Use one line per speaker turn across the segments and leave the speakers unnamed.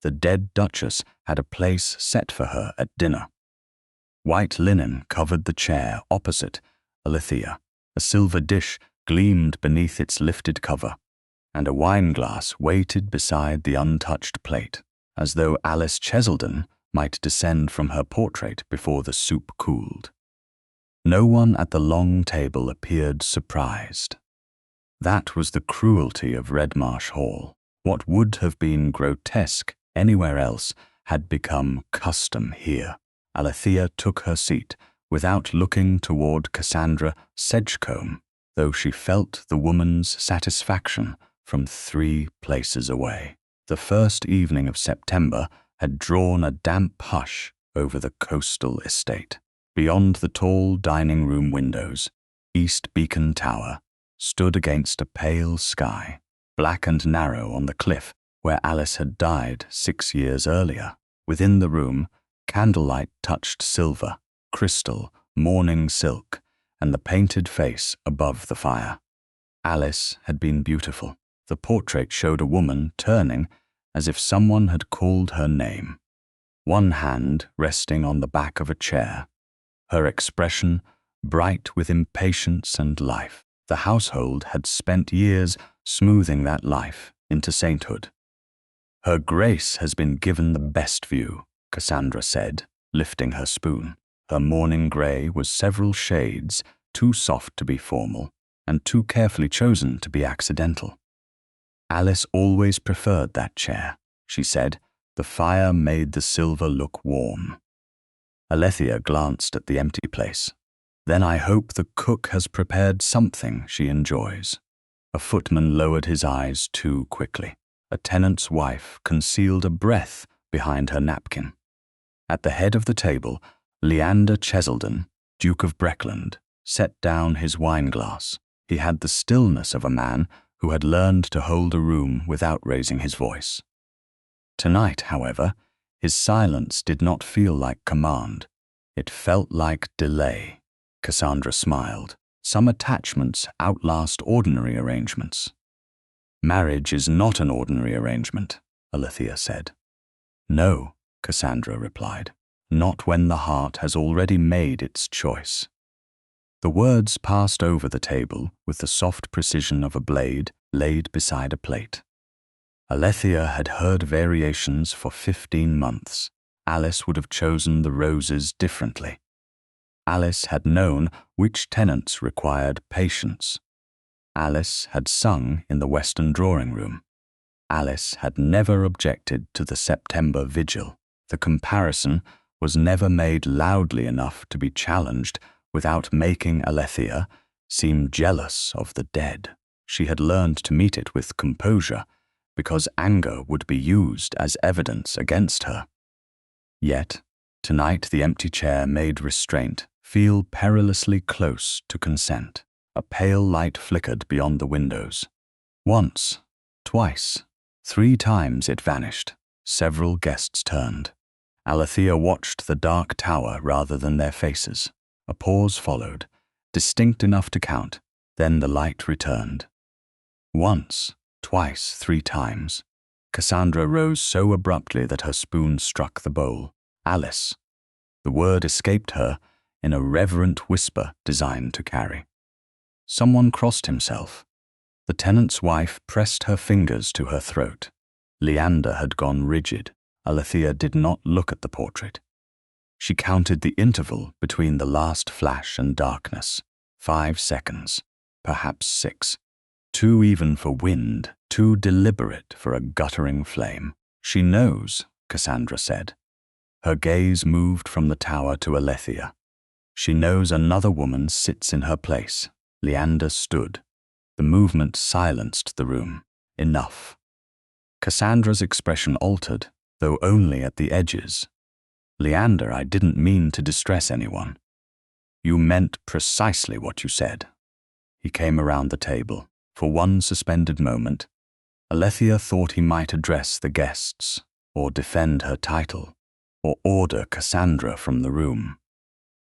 The dead Duchess had a place set for her at dinner. White linen covered the chair opposite Alethea. A silver dish gleamed beneath its lifted cover, and a wine-glass waited beside the untouched plate, as though Alice Cheselden might descend from her portrait before the soup cooled. No one at the long table appeared surprised. That was the cruelty of Redmarsh Hall. What would have been grotesque anywhere else had become custom here. Alethea took her seat without looking toward Cassandra Sedgecombe, though she felt the woman's satisfaction from 3 places away. The first evening of September had drawn a damp hush over the coastal estate. Beyond the tall dining-room windows, East Beacon Tower stood against a pale sky, black and narrow on the cliff where Alice had died 6 years earlier. Within the room, candlelight touched silver, crystal, morning silk, and the painted face above the fire. Alice had been beautiful. The portrait showed a woman turning as if someone had called her name, one hand resting on the back of a chair, her expression bright with impatience and life. The household had spent years smoothing that life into sainthood. "Her Grace has been given the best view," Cassandra said, lifting her spoon. Her morning grey was several shades too soft to be formal and too carefully chosen to be accidental. "Alice always preferred that chair," she said. The fire made the silver look warm. Alethea glanced at the empty place. "Then I hope the cook has prepared something she enjoys." A footman lowered his eyes too quickly. A tenant's wife concealed a breath behind her napkin. At the head of the table, Leander Cheselden, Duke of Breckland, set down his wineglass. He had the stillness of a man who had learned to hold a room without raising his voice. Tonight, however, his silence did not feel like command. It felt like delay. Cassandra smiled. Some attachments outlast ordinary arrangements. "Marriage is not an ordinary arrangement," Alethea said. "No," Cassandra replied, "not when the heart has already made its choice." The words passed over the table with the soft precision of a blade laid beside a plate. Alethea had heard variations for 15 months. Alice would have chosen the roses differently. Alice had known which tenants required patience. Alice had sung in the Western drawing room. Alice had never objected to the September vigil. The comparison was never made loudly enough to be challenged without making Alethea seem jealous of the dead. She had learned to meet it with composure because anger would be used as evidence against her. Yet, tonight the empty chair made restraint feel perilously close to consent. A pale light flickered beyond the windows. Once, twice, 3 times it vanished. Several guests turned. Alethea watched the dark tower rather than their faces. A pause followed, distinct enough to count. Then the light returned. Once, twice, 3 times. Cassandra rose so abruptly that her spoon struck the bowl. "Alice." The word escaped her in a reverent whisper designed to carry. Someone crossed himself. The tenant's wife pressed her fingers to her throat. Leander had gone rigid. Alethea did not look at the portrait. She counted the interval between the last flash and darkness. 5 seconds, perhaps 6. Too even for wind, too deliberate for a guttering flame. "She knows," Cassandra said. Her gaze moved from the tower to Alethea. "She knows another woman sits in her place." Leander stood. The movement silenced the room. Enough. Cassandra's expression altered, though only at the edges. "Leander, I didn't mean to distress anyone." "You meant precisely what you said." He came around the table. For one suspended moment, Alethea thought he might address the guests, or defend her title, or order Cassandra from the room.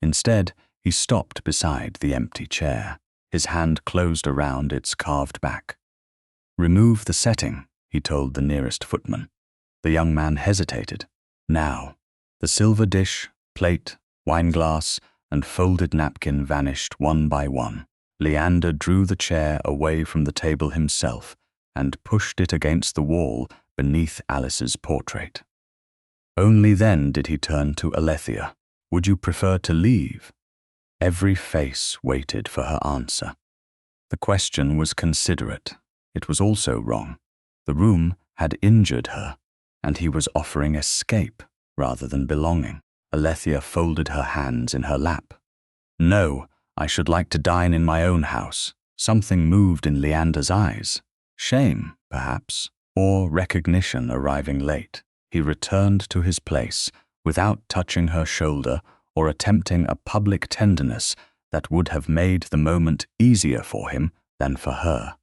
Instead, he stopped beside the empty chair. His hand closed around its carved back. "Remove the setting," he told the nearest footman. The young man hesitated. Now, the silver dish, plate, wineglass, and folded napkin vanished one by one. Leander drew the chair away from the table himself and pushed it against the wall beneath Alice's portrait. Only then did he turn to Alethea. "Would you prefer to leave?" Every face waited for her answer. The question was considerate. It was also wrong. The room had injured her, and he was offering escape rather than belonging. Alethea folded her hands in her lap. "No, I should like to dine in my own house." Something moved in Leander's eyes. Shame, perhaps, or recognition arriving late. He returned to his place without touching her shoulder or attempting a public tenderness that would have made the moment easier for him than for her.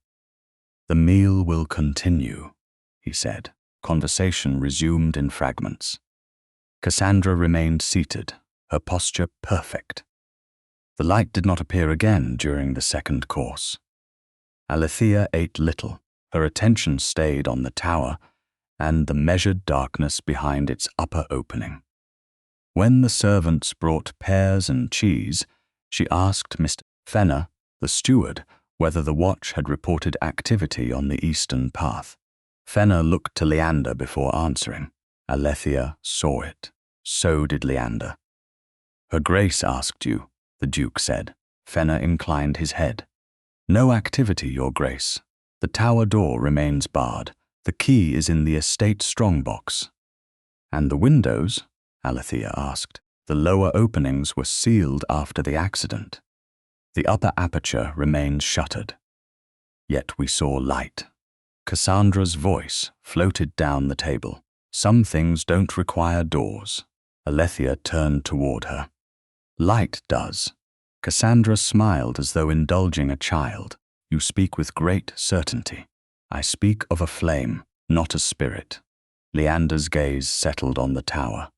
"The meal will continue," he said. Conversation resumed in fragments. Cassandra remained seated, her posture perfect. The light did not appear again during the second course. Alethea ate little. Her attention stayed on the tower and the measured darkness behind its upper opening. When the servants brought pears and cheese, she asked Mr. Fenner, the steward, whether the watch had reported activity on the eastern path. Fenner looked to Leander before answering. Alethea saw it. So did Leander. "Her Grace asked you," the Duke said. Fenner inclined his head. "No activity, Your Grace. The tower door remains barred. The key is in the estate strongbox." "And the windows?" Alethea asked. "The lower openings were sealed after the accident. The upper aperture remains shuttered. Yet we saw light." Cassandra's voice floated down the table. "Some things don't require doors." Alethea turned toward her. "Light does." Cassandra smiled as though indulging a child. "You speak with great certainty." "I speak of a flame, not a spirit." Leander's gaze settled on the tower.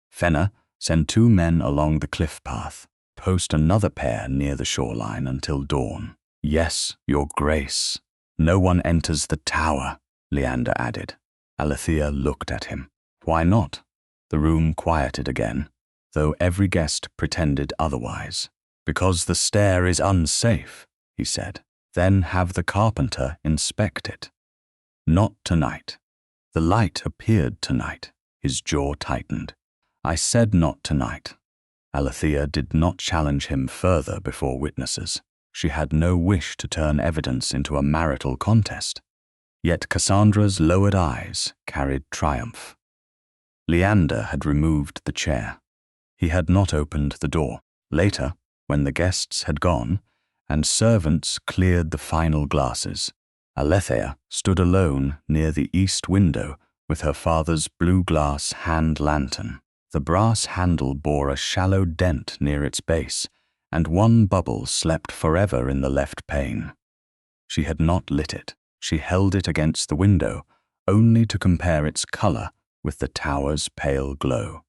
"Fenner, send 2 men along the cliff path. Post another pair near the shoreline until dawn." "Yes, Your Grace." "No one enters the tower," Leander added. Alethea looked at him. "Why not?" The room quieted again, though every guest pretended otherwise. "Because the stair is unsafe," he said. "Then have the carpenter inspect it." "Not tonight." The light appeared tonight. His jaw tightened. "I said not tonight." Alethea did not challenge him further before witnesses. She had no wish to turn evidence into a marital contest. Yet Cassandra's lowered eyes carried triumph. Leander had removed the chair. He had not opened the door. Later, when the guests had gone, and servants cleared the final glasses, Alethea stood alone near the east window with her father's blue glass hand lantern. The brass handle bore a shallow dent near its base, and one bubble slept forever in the left pane. She had not lit it. She held it against the window, only to compare its color with the tower's pale glow.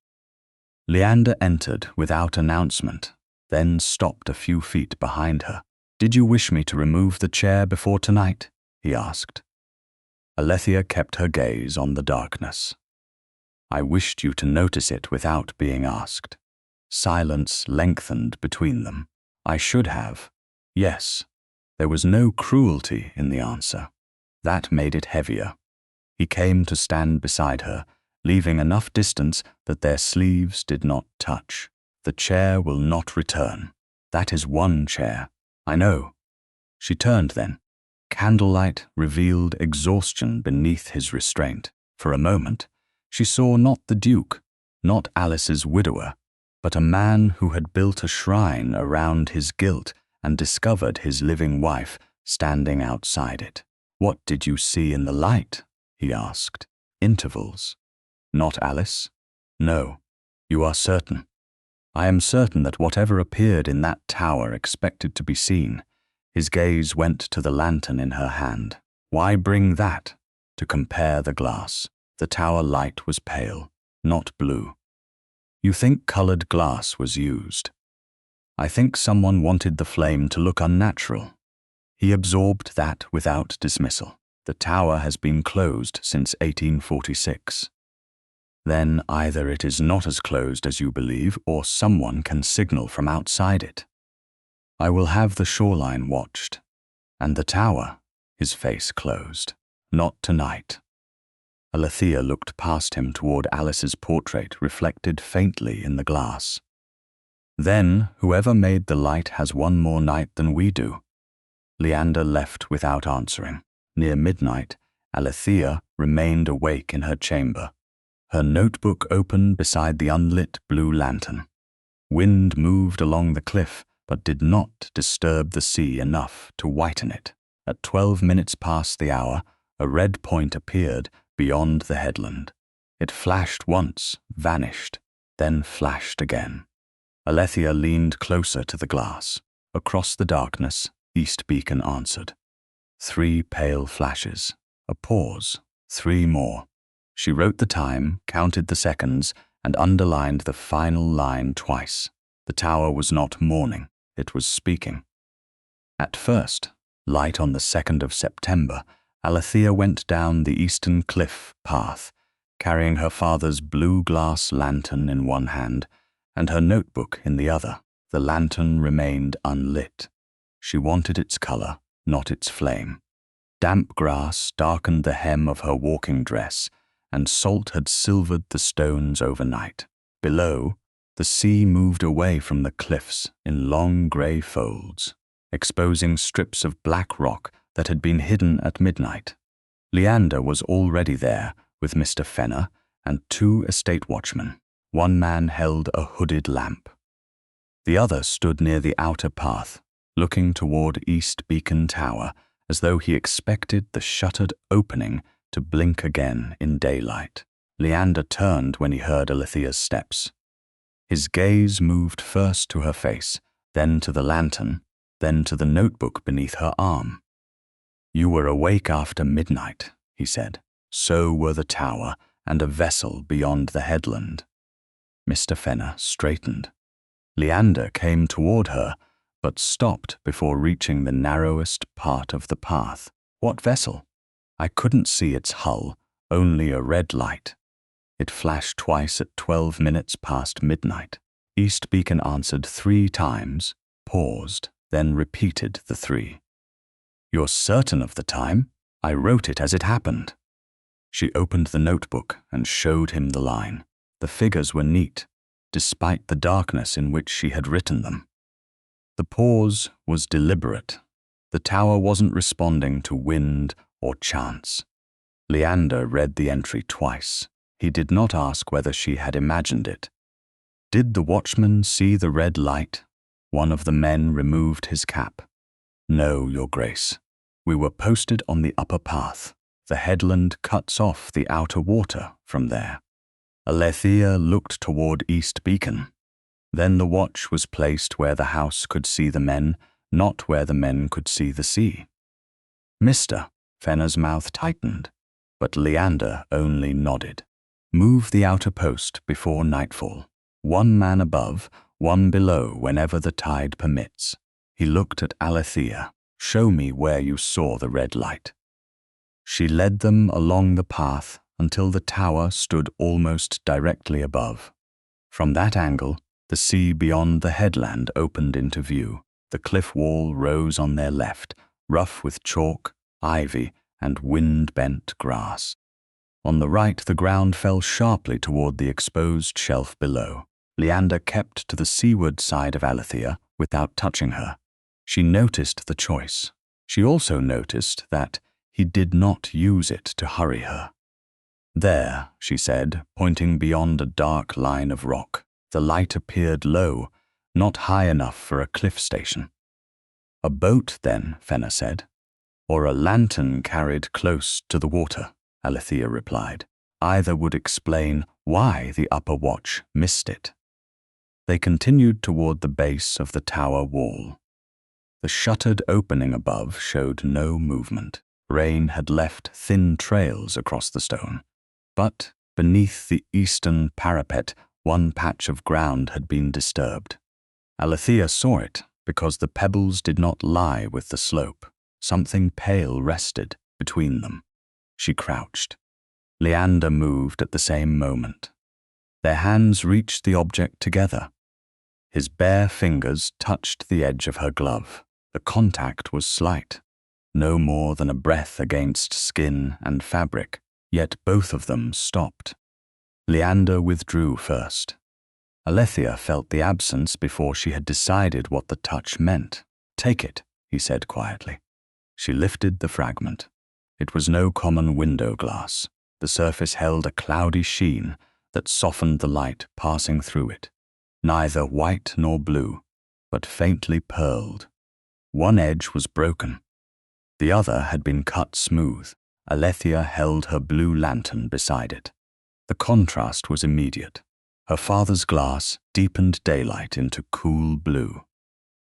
Leander entered without announcement, then stopped a few feet behind her. "Did you wish me to remove the chair before tonight?" he asked. Alethea kept her gaze on the darkness. "I wished you to notice it without being asked." Silence lengthened between them. "I should have." Yes. There was no cruelty in the answer. That made it heavier. He came to stand beside her, leaving enough distance that their sleeves did not touch. "The chair will not return. That is one chair." "I know." She turned then. Candlelight revealed exhaustion beneath his restraint. For a moment, she saw not the Duke, not Alice's widower, but a man who had built a shrine around his guilt and discovered his living wife standing outside it. "What did you see in the light?" he asked. "Intervals." "Not Alice?" "No." "You are certain?" "I am certain that whatever appeared in that tower expected to be seen." His gaze went to the lantern in her hand. "Why bring that?" "To compare the glass." The tower light was pale, not blue. "You think colored glass was used?" "I think someone wanted the flame to look unnatural." He absorbed that without dismissal. "The tower has been closed since 1846. Then either it is not as closed as you believe, or someone can signal from outside it. I will have the shoreline watched. And the tower, his face closed. Not tonight. Alethea looked past him toward Alice's portrait reflected faintly in the glass. Then whoever made the light has one more night than we do. Leander left without answering. Near midnight, Alethea remained awake in her chamber, her notebook open beside the unlit blue lantern. Wind moved along the cliff, but did not disturb the sea enough to whiten it. At 12 minutes past the hour, a red point appeared beyond the headland. It flashed once, vanished, then flashed again. Alethea leaned closer to the glass. Across the darkness, East Beacon answered. 3 pale flashes, a pause, 3 more. She wrote the time, counted the seconds, and underlined the final line twice. The tower was not mourning, it was speaking. At first, light on the 2nd of September, Alethea went down the eastern cliff path, carrying her father's blue glass lantern in one hand and her notebook in the other. The lantern remained unlit. She wanted its color, not its flame. Damp grass darkened the hem of her walking dress, and salt had silvered the stones overnight. Below, the sea moved away from the cliffs in long grey folds, exposing strips of black rock that had been hidden at midnight. Leander was already there with Mr. Fenner and 2 estate watchmen. One man held a hooded lamp. The other stood near the outer path, looking toward East Beacon Tower as though he expected the shuttered opening to blink again in daylight. Leander turned when he heard Alethea's steps. His gaze moved first to her face, then to the lantern, then to the notebook beneath her arm. "You were awake after midnight," he said. "So were the tower and a vessel beyond the headland." Mr. Fenner straightened. Leander came toward her, but stopped before reaching the narrowest part of the path. "What vessel?" "I couldn't see its hull, only a red light. It flashed twice at 12 minutes past midnight." East Beacon answered 3 times, paused, then repeated the 3. "You're certain of the time? I wrote it as it happened." She opened the notebook and showed him the line. The figures were neat, despite the darkness in which she had written them. The pause was deliberate. The tower wasn't responding to wind or chance. Leander read the entry twice. He did not ask whether she had imagined it. "Did the watchman see the red light?" One of the men removed his cap. "No, Your Grace. We were posted on the upper path. The headland cuts off the outer water from there." Alethea looked toward East Beacon. Then the watch was placed where the house could see the men, not where the men could see the sea. "Mister," Fenner's mouth tightened, but Leander only nodded. "Move the outer post before nightfall. 1 man above, 1 below whenever the tide permits." He looked at Alethea. "Show me where you saw the red light." She led them along the path until the tower stood almost directly above. From that angle, the sea beyond the headland opened into view. The cliff wall rose on their left, rough with chalk, ivy, and wind-bent grass. On the right, the ground fell sharply toward the exposed shelf below. Leander kept to the seaward side of Alethea without touching her. She noticed the choice. She also noticed that he did not use it to hurry her. "There," she said, pointing beyond a dark line of rock. The light appeared low, not high enough for a cliff station. "A boat, then," Fenner said. "Or a lantern carried close to the water," Alethea replied. "Either would explain why the upper watch missed it." They continued toward the base of the tower wall. The shuttered opening above showed no movement. Rain had left thin trails across the stone. But beneath the eastern parapet, one patch of ground had been disturbed. Alethea saw it because the pebbles did not lie with the slope. Something pale rested between them. She crouched. Leander moved at the same moment. Their hands reached the object together. His bare fingers touched the edge of her glove. The contact was slight, no more than a breath against skin and fabric, yet both of them stopped. Leander withdrew first. Alethea felt the absence before she had decided what the touch meant. "Take it," he said quietly. She lifted the fragment. It was no common window glass. The surface held a cloudy sheen that softened the light passing through it, neither white nor blue, but faintly pearled. One edge was broken. The other had been cut smooth. Alethea held her blue lantern beside it. The contrast was immediate. Her father's glass deepened daylight into cool blue.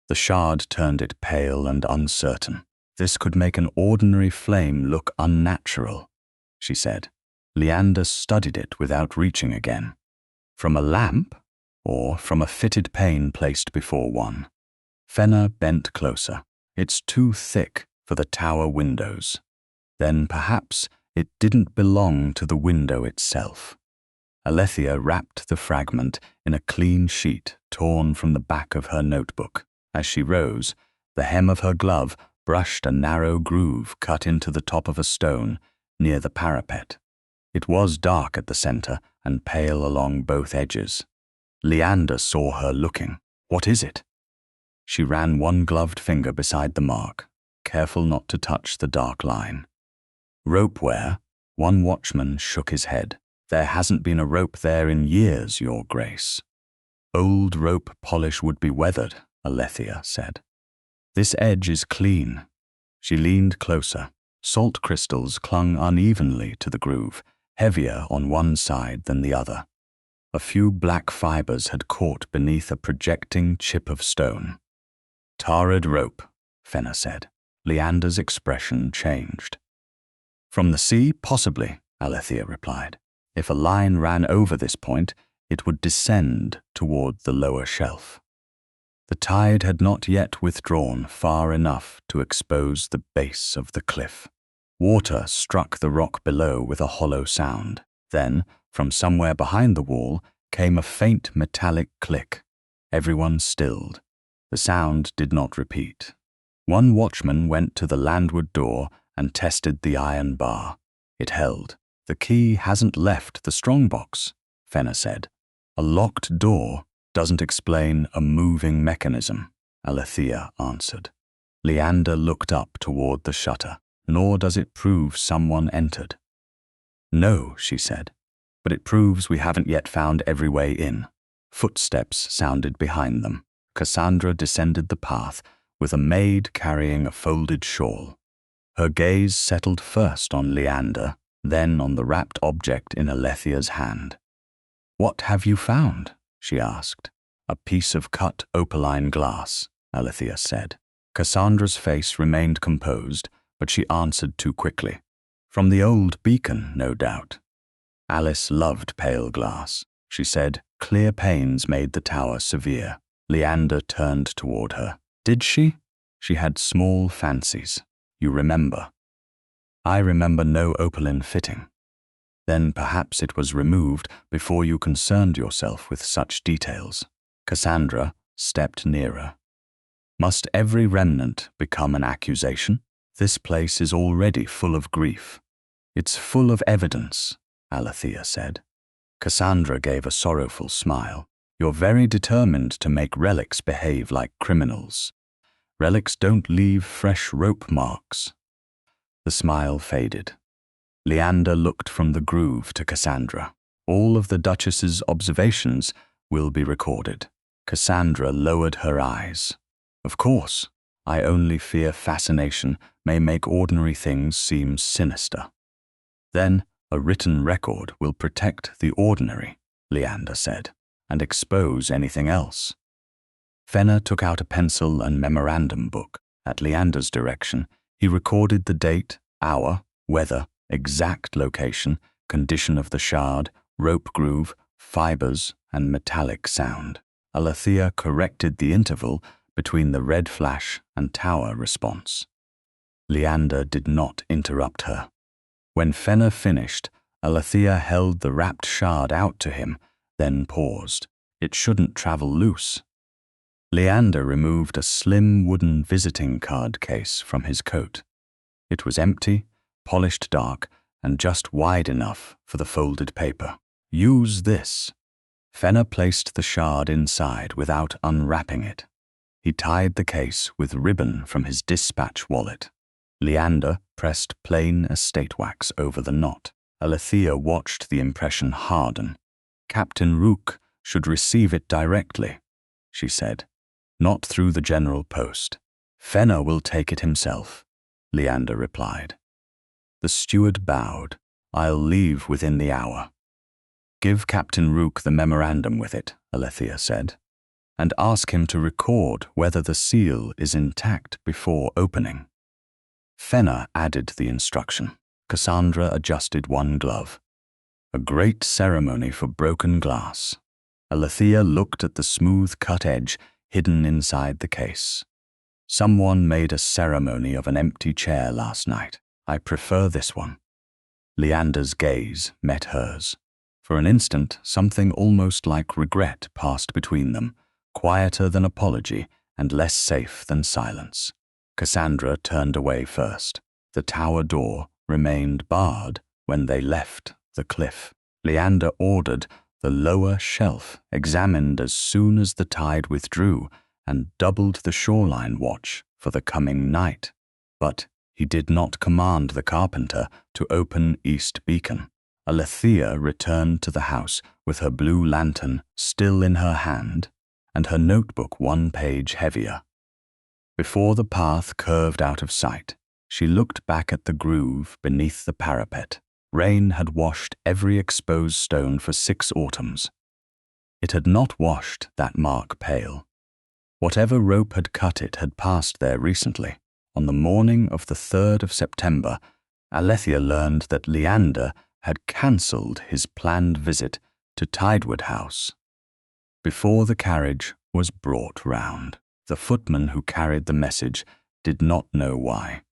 The shard turned it pale and uncertain. "This could make an ordinary flame look unnatural," she said. Leander studied it without reaching again. "From a lamp, or from a fitted pane placed before one?" Fenner bent closer. "It's too thick for the tower windows. Then perhaps it didn't belong to the window itself." Alethea wrapped the fragment in a clean sheet torn from the back of her notebook. As she rose, the hem of her glove brushed a narrow groove cut into the top of a stone near the parapet. It was dark at the center and pale along both edges. Leander saw her looking. "What is it?" She ran one gloved finger beside the mark, careful not to touch the dark line. "Rope wear." One watchman shook his head. "There hasn't been a rope there in years, Your Grace." "Old rope polish would be weathered," Alethea said. "This edge is clean." She leaned closer. Salt crystals clung unevenly to the groove, heavier on one side than the other. A few black fibers had caught beneath a projecting chip of stone. "Tarred rope," Fenner said. Leander's expression changed. "From the sea, possibly," Alethea replied. "If a line ran over this point, it would descend toward the lower shelf." The tide had not yet withdrawn far enough to expose the base of the cliff. Water struck the rock below with a hollow sound. Then, from somewhere behind the wall, came a faint metallic click. Everyone stilled. The sound did not repeat. One watchman went to the landward door and tested the iron bar. It held. "The key hasn't left the strongbox," Fenner said. "A locked door doesn't explain a moving mechanism," Alethea answered. Leander looked up toward the shutter. "Nor does it prove someone entered." "No," she said, "but it proves we haven't yet found every way in." Footsteps sounded behind them. Cassandra descended the path with a maid carrying a folded shawl. Her gaze settled first on Leander, then on the wrapped object in Alethea's hand. "What have you found?" she asked. "A piece of cut opaline glass," Alethea said. Cassandra's face remained composed, but she answered too quickly. "From the old beacon, no doubt." Alice loved pale glass. She said clear panes made the tower severe. Leander turned toward her. "Did she?" "She had small fancies. You remember." "I remember no opaline fitting." "Then perhaps it was removed before you concerned yourself with such details." Cassandra stepped nearer. "Must every remnant become an accusation? This place is already full of grief." "It's full of evidence," Alethea said. Cassandra gave a sorrowful smile. "You're very determined to make relics behave like criminals. Relics don't leave fresh rope marks." The smile faded. Leander looked from the groove to Cassandra. "All of the Duchess's observations will be recorded." Cassandra lowered her eyes. "Of course, I only fear fascination may make ordinary things seem sinister." "Then a written record will protect the ordinary," Leander said, "and expose anything else." Fenner took out a pencil and memorandum book. At Leander's direction, he recorded the date, hour, weather, exact location, condition of the shard, rope groove, fibers, and metallic sound. Alethea corrected the interval between the red flash and tower response. Leander did not interrupt her. When Fenner finished, Alethea held the wrapped shard out to him, then paused. It shouldn't travel loose. Leander removed a slim wooden visiting card case from his coat. It was empty, polished dark, and just wide enough for the folded paper. Use this. Fenner placed the shard inside without unwrapping it. He tied the case with ribbon from his dispatch wallet. Leander pressed plain estate wax over the knot. Alethea watched the impression harden. Captain Rook should receive it directly, she said, not through the general post. Fenner will take it himself, Leander replied. The steward bowed. I'll leave within the hour. Give Captain Rook the memorandum with it, Alethea said, and ask him to record whether the seal is intact before opening. Fenner added the instruction. Cassandra adjusted one glove. A great ceremony for broken glass. Alethea looked at the smooth-cut edge hidden inside the case. Someone made a ceremony of an empty chair last night. I prefer this one. Leander's gaze met hers. For an instant, something almost like regret passed between them, quieter than apology and less safe than silence. Cassandra turned away first. The tower door remained barred when they left the cliff. Leander ordered the lower shelf examined as soon as the tide withdrew and doubled the shoreline watch for the coming night. But he did not command the carpenter to open East Beacon. Alethea returned to the house with her blue lantern still in her hand and her notebook one page heavier. Before the path curved out of sight, she looked back at the groove beneath the parapet. Rain had washed every exposed stone for 6 autumns. It had not washed that mark pale. Whatever rope had cut it had passed there recently. On the morning of the 3rd of September, Alethea learned that Leander had cancelled his planned visit to Tidewood House. Before the carriage was brought round, the footman who carried the message did not know why.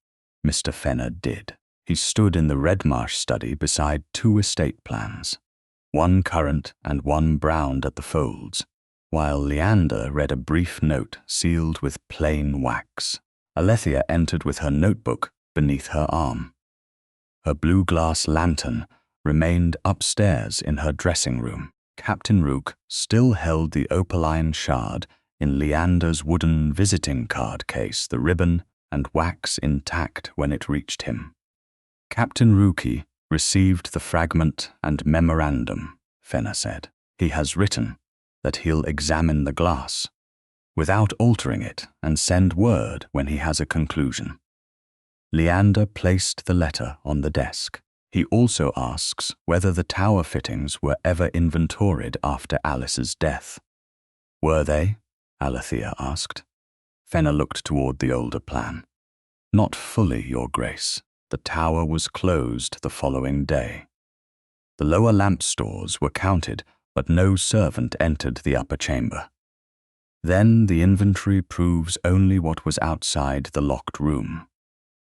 Mr. Fenner did. He stood in the Redmarsh study beside 2 estate plans, one currant and one browned at the folds, while Leander read a brief note sealed with plain wax. Alethea entered with her notebook beneath her arm. Her blue glass lantern remained upstairs in her dressing room. Captain Rook still held the opaline shard in Leander's wooden visiting card case, the ribbon and wax intact when it reached him. Captain Rookie received the fragment and memorandum, Fenner said. He has written that he'll examine the glass, without altering it, and send word when he has a conclusion. Leander placed the letter on the desk. He also asks whether the tower fittings were ever inventoried after Alice's death. Were they? Alethea asked. Fenner looked toward the older plan. Not fully, Your Grace. The tower was closed the following day. The lower lamp stores were counted, but no servant entered the upper chamber. Then the inventory proves only what was outside the locked room,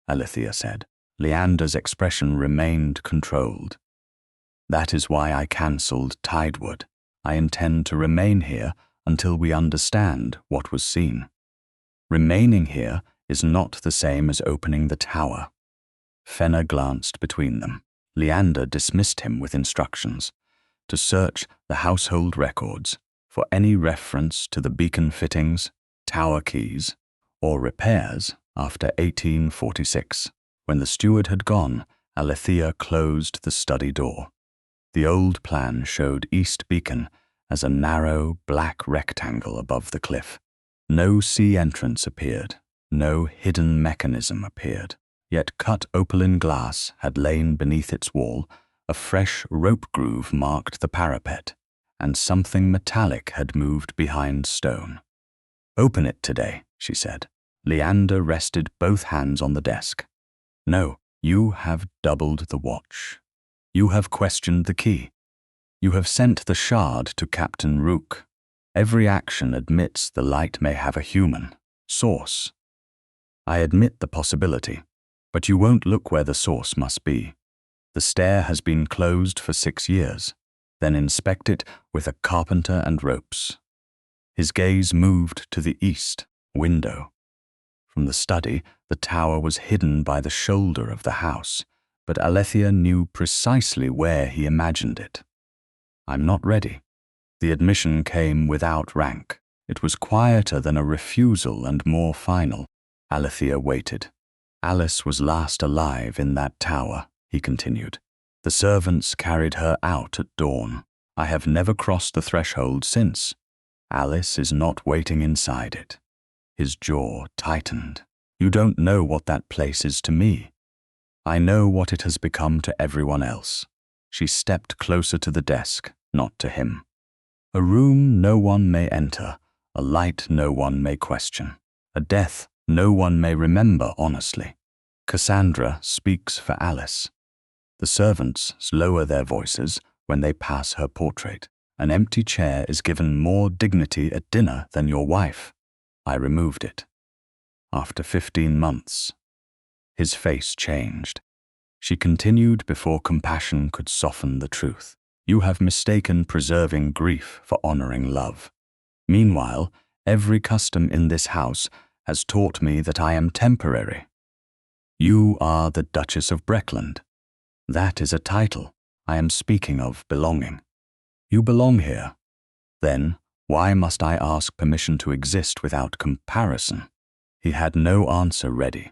Alethea said. Leander's expression remained controlled. That is why I cancelled Tidewood. I intend to remain here until we understand what was seen. Remaining here is not the same as opening the tower. Fenner glanced between them. Leander dismissed him with instructions to search the household records for any reference to the beacon fittings, tower keys, or repairs after 1846. When the steward had gone, Alethea closed the study door. The old plan showed East Beacon as a narrow, black rectangle above the cliff. No sea entrance appeared, no hidden mechanism appeared. Yet cut opaline glass had lain beneath its wall, a fresh rope groove marked the parapet, and something metallic had moved behind stone. Open it today, she said. Leander rested both hands on the desk. No, you have doubled the watch. You have questioned the key. You have sent the shard to Captain Rook. Every action admits the light may have a human source. I admit the possibility, but you won't look where the source must be. The stair has been closed for 6 years. Then inspect it with a carpenter and ropes. His gaze moved to the east window. From the study, the tower was hidden by the shoulder of the house, but Alethea knew precisely where he imagined it. I'm not ready. The admission came without rank. It was quieter than a refusal and more final. Alethea waited. Alice was last alive in that tower, he continued. The servants carried her out at dawn. I have never crossed the threshold since. Alice is not waiting inside it. His jaw tightened. You don't know what that place is to me. I know what it has become to everyone else. She stepped closer to the desk, not to him. A room no one may enter, a light no one may question, a death no one may remember honestly. Cassandra speaks for Alice. The servants lower their voices when they pass her portrait. An empty chair is given more dignity at dinner than your wife. I removed it. After 15 months. His face changed. She continued before compassion could soften the truth. You have mistaken preserving grief for honoring love. Meanwhile, every custom in this house has taught me that I am temporary. You are the Duchess of Breckland. That is a title. I am speaking of belonging. You belong here. Then, why must I ask permission to exist without comparison? He had no answer ready.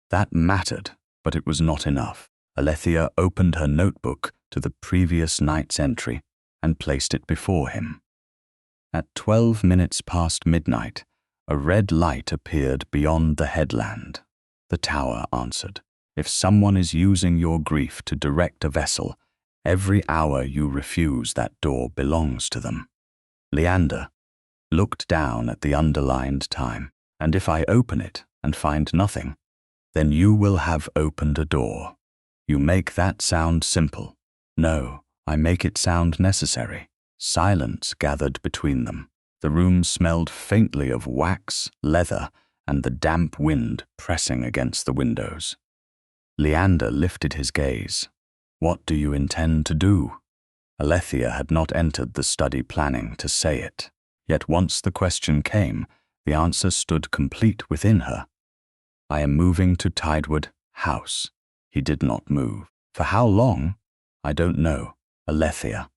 That mattered, but it was not enough. Alethea opened her notebook to the previous night's entry and placed it before him. At 12 minutes past midnight, a red light appeared beyond the headland. The tower answered. If someone is using your grief to direct a vessel, every hour you refuse that door belongs to them. Leander looked down at the underlined time, and if I open it and find nothing, then you will have opened a door. You make that sound simple. No, I make it sound necessary. Silence gathered between them. The room smelled faintly of wax, leather, and the damp wind pressing against the windows. Leander lifted his gaze. What do you intend to do? Alethea had not entered the study planning to say it. Yet once the question came, the answer stood complete within her. I am moving to Tidewood House. He did not move. For how long? I don't know. Alethea.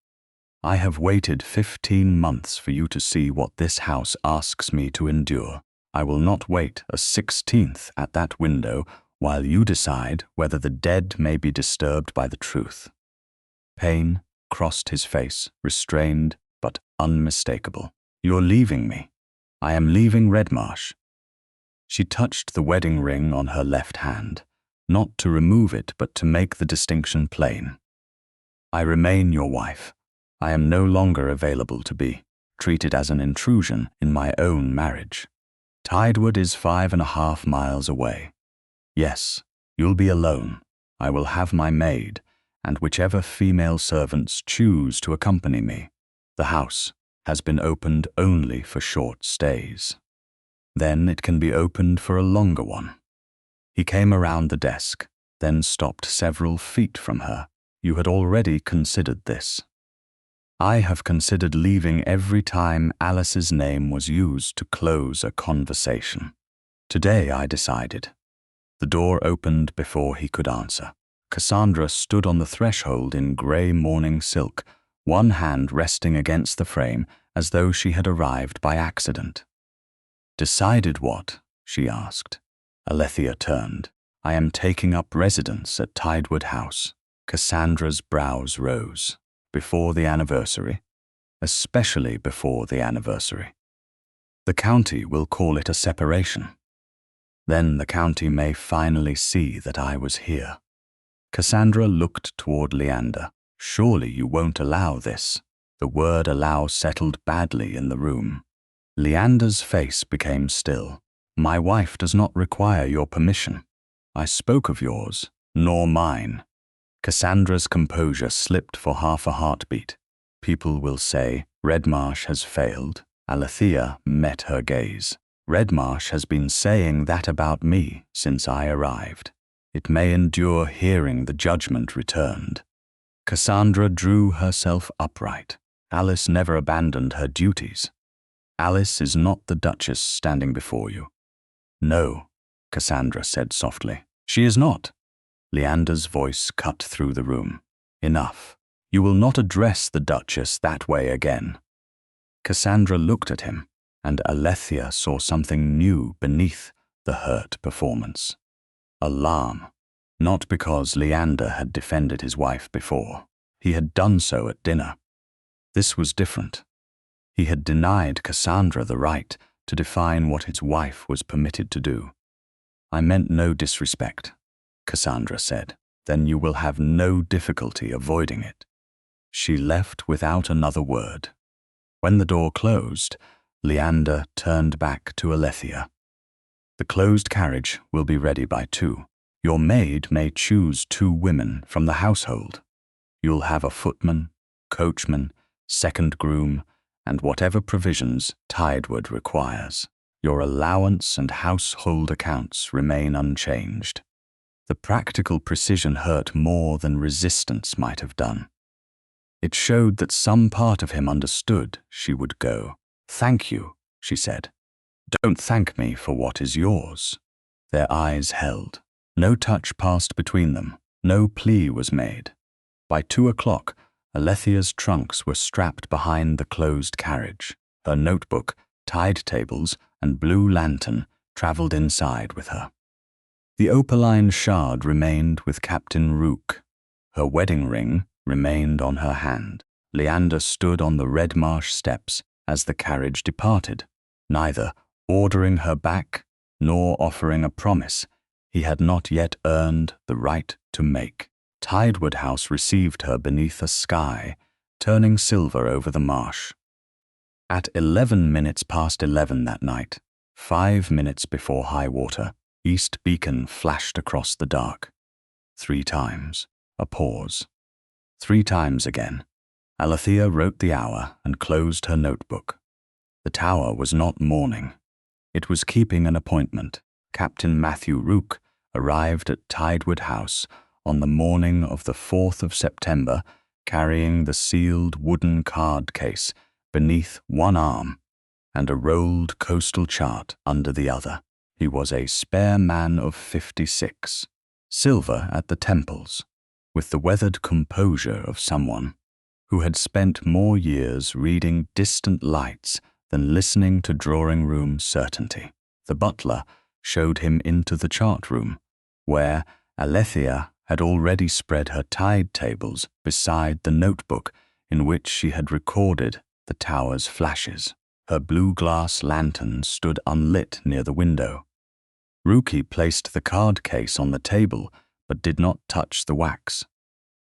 I have waited 15 months for you to see what this house asks me to endure. I will not wait a 16th at that window while you decide whether the dead may be disturbed by the truth. Pain crossed his face, restrained but unmistakable. You're leaving me. I am leaving Redmarsh. She touched the wedding ring on her left hand, not to remove it but to make the distinction plain. I remain your wife. I am no longer available to be treated as an intrusion in my own marriage. Tidewood is 5.5 miles away. Yes, you'll be alone. I will have my maid, and whichever female servants choose to accompany me. The house has been opened only for short stays. Then it can be opened for a longer one. He came around the desk, then stopped several feet from her. You had already considered this. I have considered leaving every time Alice's name was used to close a conversation. Today I decided. The door opened before he could answer. Cassandra stood on the threshold in grey morning silk, one hand resting against the frame as though she had arrived by accident. Decided what? She asked. Alethea turned. I am taking up residence at Tidewood House. Cassandra's brows rose. Before the anniversary? Especially before the anniversary. The county will call it a separation. Then the county may finally see that I was here. Cassandra looked toward Leander. Surely you won't allow this. The word allow settled badly in the room. Leander's face became still. My wife does not require your permission. I spoke of yours, nor mine. Cassandra's composure slipped for half a heartbeat. People will say, Redmarsh has failed. Alethea met her gaze. Redmarsh has been saying that about me since I arrived. It may endure hearing the judgment returned. Cassandra drew herself upright. Alice never abandoned her duties. Alice is not the Duchess standing before you. No, Cassandra said softly. She is not. Leander's voice cut through the room. Enough. You will not address the Duchess that way again. Cassandra looked at him, and Alethea saw something new beneath the hurt performance. Alarm. Not because Leander had defended his wife before. He had done so at dinner. This was different. He had denied Cassandra the right to define what his wife was permitted to do. I meant no disrespect, Cassandra said. Then you will have no difficulty avoiding it. She left without another word. When the door closed, Leander turned back to Alethea. The closed carriage will be ready by 2. Your maid may choose 2 women from the household. You'll have a footman, coachman, second groom, and whatever provisions Tidewood requires. Your allowance and household accounts remain unchanged. The practical precision hurt more than resistance might have done. It showed that some part of him understood she would go. Thank you, she said. Don't thank me for what is yours. Their eyes held. No touch passed between them. No plea was made. By 2 o'clock, Alethea's trunks were strapped behind the closed carriage. Her notebook, tide tables, and blue lantern travelled inside with her. The opaline shard remained with Captain Rook. Her wedding ring remained on her hand. Leander stood on the Redmarsh steps as the carriage departed, neither ordering her back nor offering a promise he had not yet earned the right to make. Tidewood House received her beneath a sky turning silver over the marsh. At 11 minutes past 11 that night, 5 minutes before high water, East Beacon flashed across the dark. 3 times. A pause. 3 times again. Alethea wrote the hour and closed her notebook. The tower was not mourning. It was keeping an appointment. Captain Matthew Rook arrived at Tidewood House on the morning of the 4th of September, carrying the sealed wooden card case beneath one arm and a rolled coastal chart under the other. He was a spare man of 56, silver at the temples, with the weathered composure of someone who had spent more years reading distant lights than listening to drawing-room certainty. The butler showed him into the chart room, where Alethea had already spread her tide tables beside the notebook in which she had recorded the tower's flashes. Her blue glass lantern stood unlit near the window. Rookie placed the card case on the table but did not touch the wax.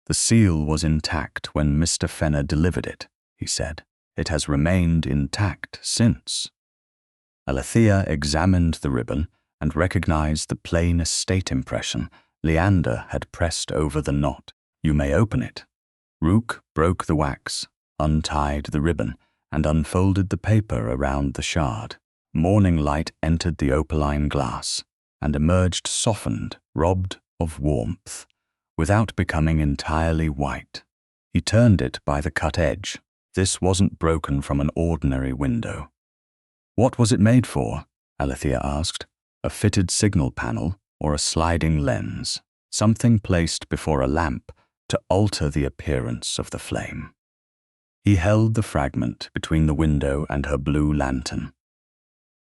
The seal was intact when Mr. Fenner delivered it, he said. It has remained intact since. Alethea examined the ribbon and recognized the plain estate impression Leander had pressed over the knot. You may open it. Rook broke the wax, untied the ribbon, and unfolded the paper around the shard. Morning light entered the opaline glass and emerged softened, robbed of warmth, without becoming entirely white. He turned it by the cut edge. This wasn't broken from an ordinary window. What was it made for? Alethea asked. A fitted signal panel or a sliding lens, something placed before a lamp to alter the appearance of the flame. He held the fragment between the window and her blue lantern.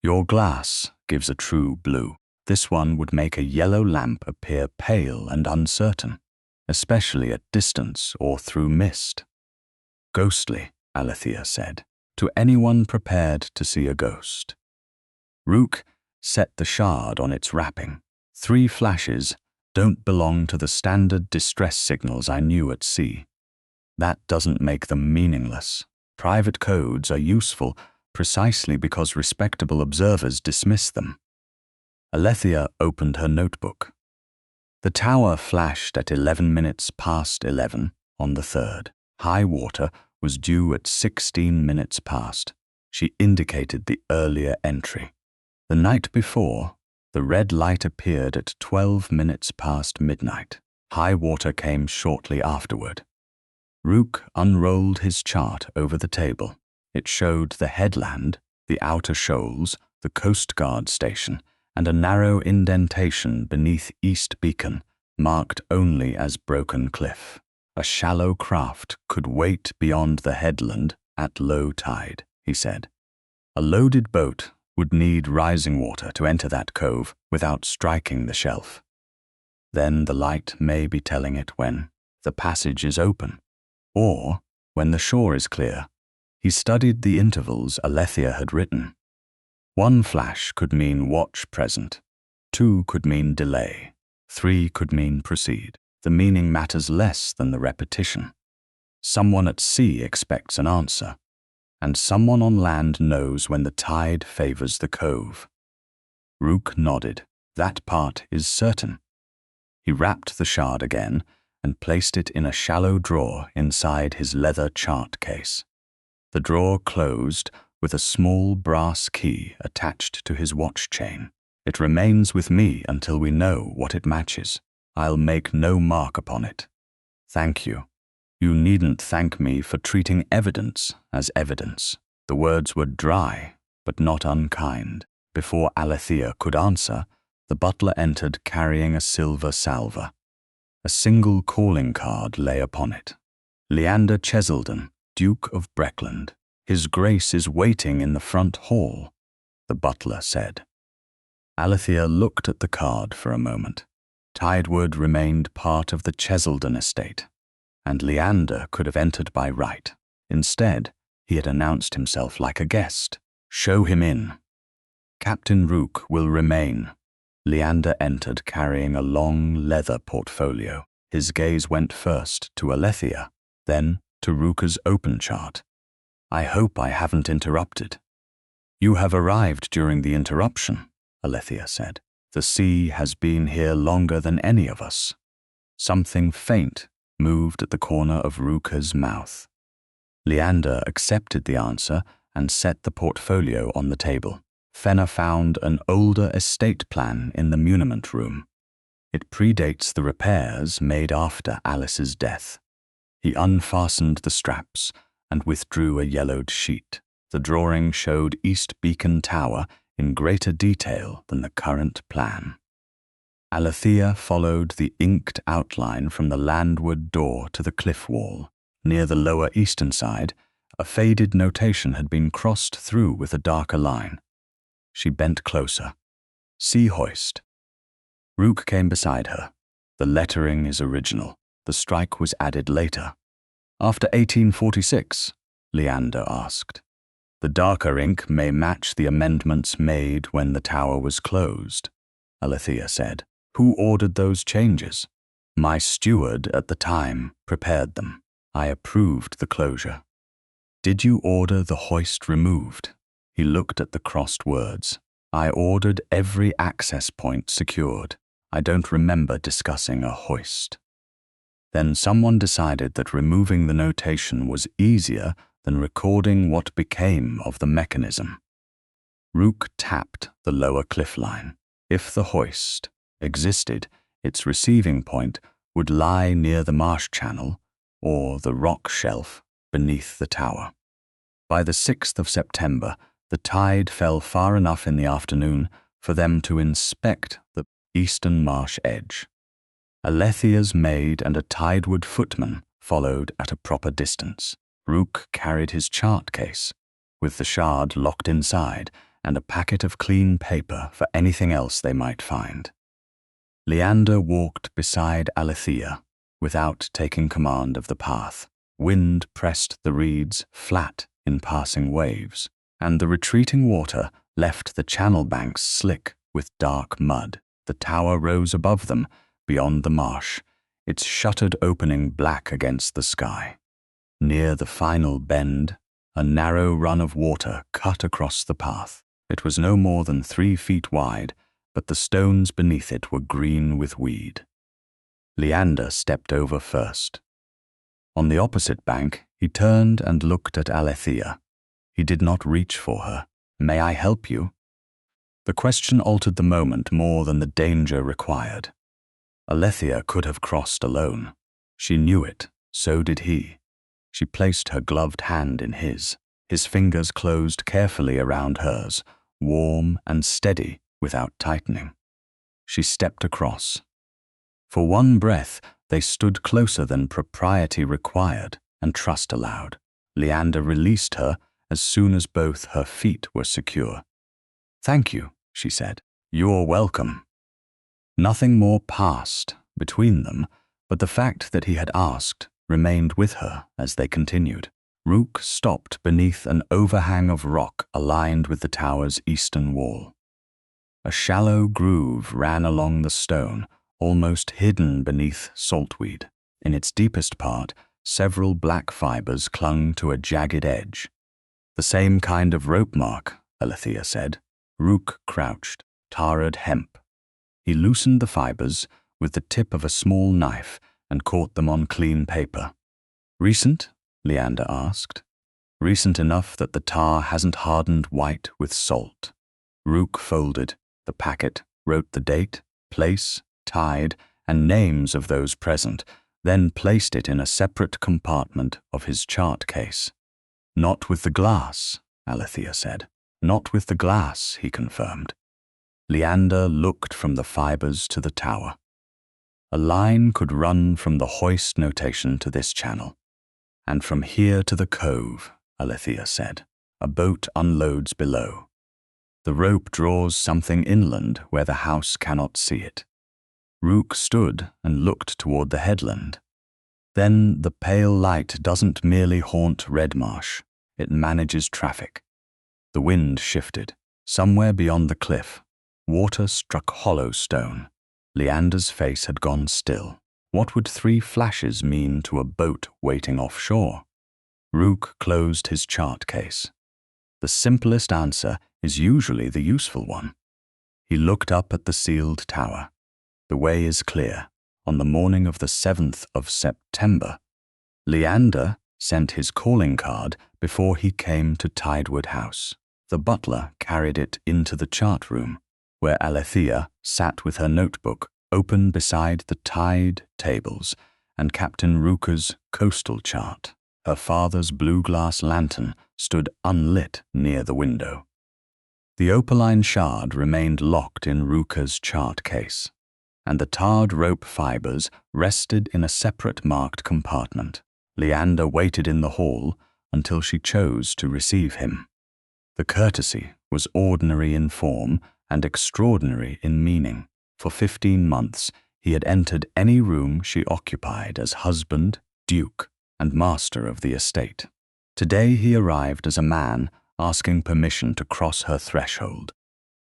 Your glass gives a true blue. This one would make a yellow lamp appear pale and uncertain, especially at distance or through mist. Ghostly, Alethea said, to anyone prepared to see a ghost. Rook set the shard on its wrapping. 3 flashes don't belong to the standard distress signals I knew at sea. That doesn't make them meaningless. Private codes are useful precisely because respectable observers dismiss them. Alethea opened her notebook. The tower flashed at 11 minutes past 11 on the 3rd. High water was due at 16 minutes past. She indicated the earlier entry. The night before, The red light appeared at 12 minutes past midnight. High water came shortly afterward. Rook unrolled his chart over the table. It showed the headland, the outer shoals, the Coast Guard station, and a narrow indentation beneath East Beacon, marked only as broken cliff. A shallow craft could wait beyond the headland at low tide, he said. A loaded boat would need rising water to enter that cove without striking the shelf. Then the light may be telling it when the passage is open, or when the shore is clear. He studied the intervals Alethea had written. 1 flash could mean watch present, 2 could mean delay, 3 could mean proceed. The meaning matters less than the repetition. Someone at sea expects an answer, and someone on land knows when the tide favors the cove. Rook nodded. That part is certain. He wrapped the shard again and placed it in a shallow drawer inside his leather chart case. The drawer closed with a small brass key attached to his watch chain. It remains with me until we know what it matches. I'll make no mark upon it. Thank you. You needn't thank me for treating evidence as evidence. The words were dry, but not unkind. Before Alethea could answer, the butler entered carrying a silver salver. A single calling card lay upon it. Leander Cheselden, Duke of Breckland. His Grace is waiting in the front hall, the butler said. Alethea looked at the card for a moment. Tidewood remained part of the Cheselden estate, and Leander could have entered by right. Instead, he had announced himself like a guest. Show him in. Captain Rook will remain. Leander entered carrying a long leather portfolio. His gaze went first to Alethea, then to Rook's open chart. I hope I haven't interrupted. You have arrived during the interruption, Alethea said. The sea has been here longer than any of us. Something faint moved at the corner of Rook's mouth. Leander accepted the answer and set the portfolio on the table. Fenner found an older estate plan in the muniment room. It predates the repairs made after Alice's death. He unfastened the straps and withdrew a yellowed sheet. The drawing showed East Beacon Tower in greater detail than the current plan. Alethea followed the inked outline from the landward door to the cliff wall. Near the lower eastern side, a faded notation had been crossed through with a darker line. She bent closer. Sea hoist. Rook came beside her. The lettering is original. The strike was added later. After 1846, Leander asked. The darker ink may match the amendments made when the tower was closed, Alethea said. Who ordered those changes? My steward at the time prepared them. I approved the closure. Did you order the hoist removed? He looked at the crossed words. I ordered every access point secured. I don't remember discussing a hoist. Then someone decided that removing the notation was easier than recording what became of the mechanism. Rook tapped the lower cliff line. If the hoist existed, its receiving point would lie near the marsh channel or the rock shelf beneath the tower. By the 6th of September, the tide fell far enough in the afternoon for them to inspect the eastern marsh edge. Alethea's maid and a tidewood footman followed at a proper distance. Rook carried his chart case, with the shard locked inside and a packet of clean paper for anything else they might find. Leander walked beside Alethea without taking command of the path. Wind pressed the reeds flat in passing waves, and the retreating water left the channel banks slick with dark mud. The tower rose above them, beyond the marsh, its shuttered opening black against the sky. Near the final bend, a narrow run of water cut across the path. It was no more than 3 feet wide, but the stones beneath it were green with weed. Leander stepped over first. On the opposite bank, he turned and looked at Alethea. He did not reach for her. May I help you? The question altered the moment more than the danger required. Alethea could have crossed alone. She knew it, so did he. She placed her gloved hand in his. His fingers closed carefully around hers, warm and steady without tightening. She stepped across. For one breath, they stood closer than propriety required and trust allowed. Leander released her as soon as both her feet were secure. "Thank you," she said. "You're welcome." Nothing more passed between them, but the fact that he had asked remained with her as they continued. Rook stopped beneath an overhang of rock aligned with the tower's eastern wall. A shallow groove ran along the stone, almost hidden beneath saltweed. In its deepest part, several black fibers clung to a jagged edge. "The same kind of rope mark," Alethea said. Rook crouched, tarred hemp. He loosened the fibers with the tip of a small knife and caught them on clean paper. "Recent?" Leander asked. "Recent enough that the tar hasn't hardened white with salt." Rook folded the packet, wrote the date, place, tide, and names of those present, then placed it in a separate compartment of his chart case. "Not with the glass," Alethea said. "Not with the glass," he confirmed. Leander looked from the fibers to the tower. A line could run from the hoist notation to this channel. "And from here to the cove," Alethea said. "A boat unloads below. The rope draws something inland where the house cannot see it." Rook stood and looked toward the headland. "Then the pale light doesn't merely haunt Redmarsh, it manages traffic." The wind shifted. Somewhere beyond the cliff, water struck hollow stone. Leander's face had gone still. What would 3 flashes mean to a boat waiting offshore? Rook closed his chart case. The simplest answer is usually the useful one. He looked up at the sealed tower. The way is clear. On the morning of the 7th of September, Leander sent his calling card before he came to Tidewood House. The butler carried it into the chart room, where Alethea sat with her notebook open beside the tide tables and Captain Rooker's coastal chart. Her father's blue glass lantern stood unlit near the window. The opaline shard remained locked in Rooker's chart case, and the tarred rope fibers rested in a separate marked compartment. Leander waited in the hall until she chose to receive him. The courtesy was ordinary in form and extraordinary in meaning. For 15 months, he had entered any room she occupied as husband, duke, and master of the estate. Today he arrived as a man asking permission to cross her threshold.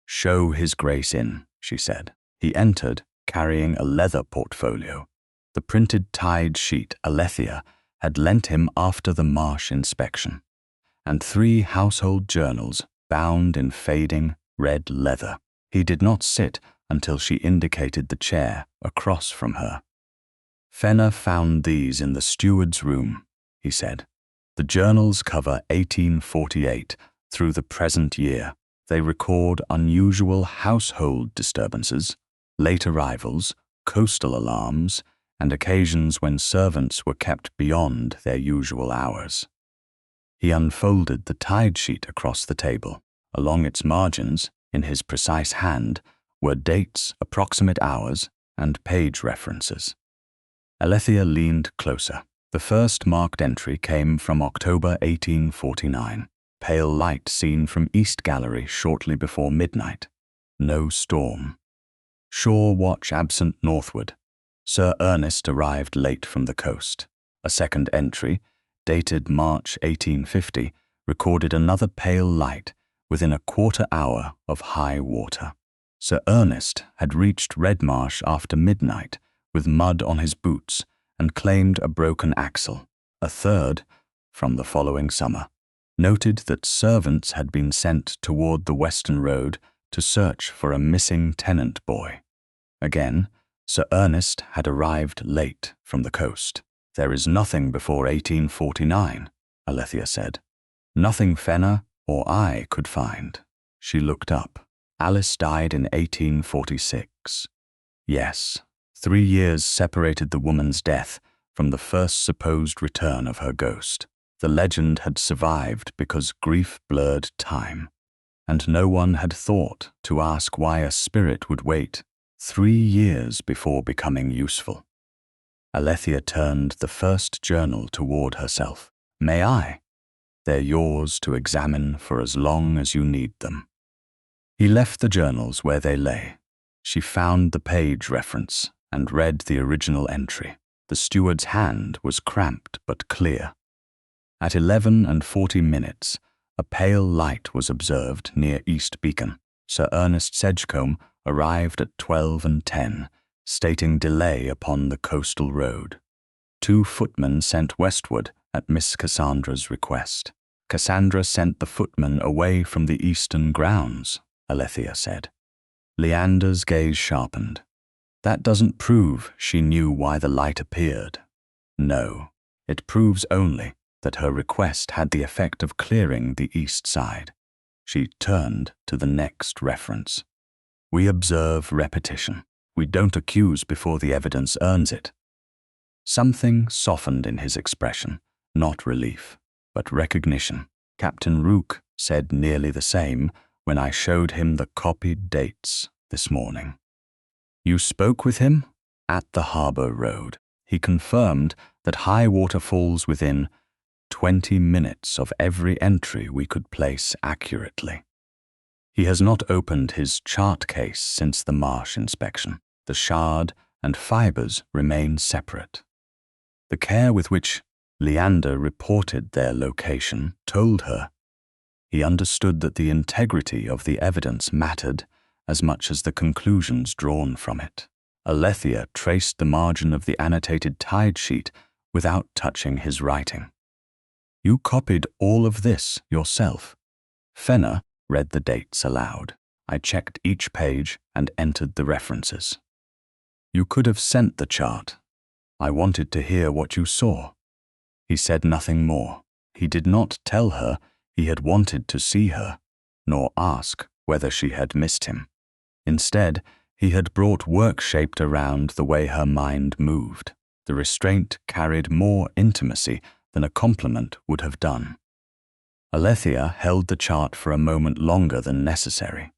"Show his grace in," she said. He entered, carrying a leather portfolio. The printed tide sheet Alethea had lent him after the marsh inspection, and 3 household journals bound in fading red leather. He did not sit until she indicated the chair across from her. "Fenner found these in the steward's room," he said. "The journals cover 1848 through the present year. They record unusual household disturbances, late arrivals, coastal alarms, and occasions when servants were kept beyond their usual hours." He unfolded the tide sheet across the table. Along its margins, in his precise hand, were dates, approximate hours, and page references. Alethea leaned closer. The first marked entry came from October 1849. Pale light seen from East Gallery shortly before midnight. No storm. Shore watch absent northward. Sir Ernest arrived late from the coast. A second entry, dated March 1850, recorded another pale light within a quarter hour of high water. Sir Ernest had reached Redmarsh after midnight with mud on his boots and claimed a broken axle. A third, from the following summer, noted that servants had been sent toward the western road to search for a missing tenant boy. Again, Sir Ernest had arrived late from the coast. "There is nothing before 1849, Alethea said. "Nothing Fenner or I could find." She looked up. Alice died in 1846. Yes, 3 years separated the woman's death from the first supposed return of her ghost. The legend had survived because grief blurred time, and no one had thought to ask why a spirit would wait 3 years before becoming useful. Alethea turned the first journal toward herself. May I? They're yours to examine for as long as you need them. He left the journals where they lay. She found the page reference and read the original entry. The steward's hand was cramped but clear. At 11:40, a pale light was observed near East Beacon. Sir Ernest Sedgecombe arrived at 12:10, stating delay upon the coastal road. 2 footmen sent westward at Miss Cassandra's request. Cassandra sent the footman away from the eastern grounds, Alethea said. Leander's gaze sharpened. That doesn't prove she knew why the light appeared. No, it proves only that her request had the effect of clearing the east side. She turned to the next reference. We observe repetition. We don't accuse before the evidence earns it. Something softened in his expression, not relief, but recognition. Captain Rook said nearly the same when I showed him the copied dates this morning. You spoke with him? At the harbour road. He confirmed that high water falls within 20 minutes of every entry we could place accurately. He has not opened his chart case since the marsh inspection. The shard and fibres remain separate. The care with which Leander reported their location told her. He understood that the integrity of the evidence mattered as much as the conclusions drawn from it. Alethea traced the margin of the annotated tide sheet without touching his writing. You copied all of this yourself. Fenner read the dates aloud. I checked each page and entered the references. You could have sent the chart. I wanted to hear what you saw. He said nothing more. He did not tell her he had wanted to see her, nor ask whether she had missed him. Instead, he had brought work shaped around the way her mind moved. The restraint carried more intimacy than a compliment would have done. Alethea held the chart for a moment longer than necessary.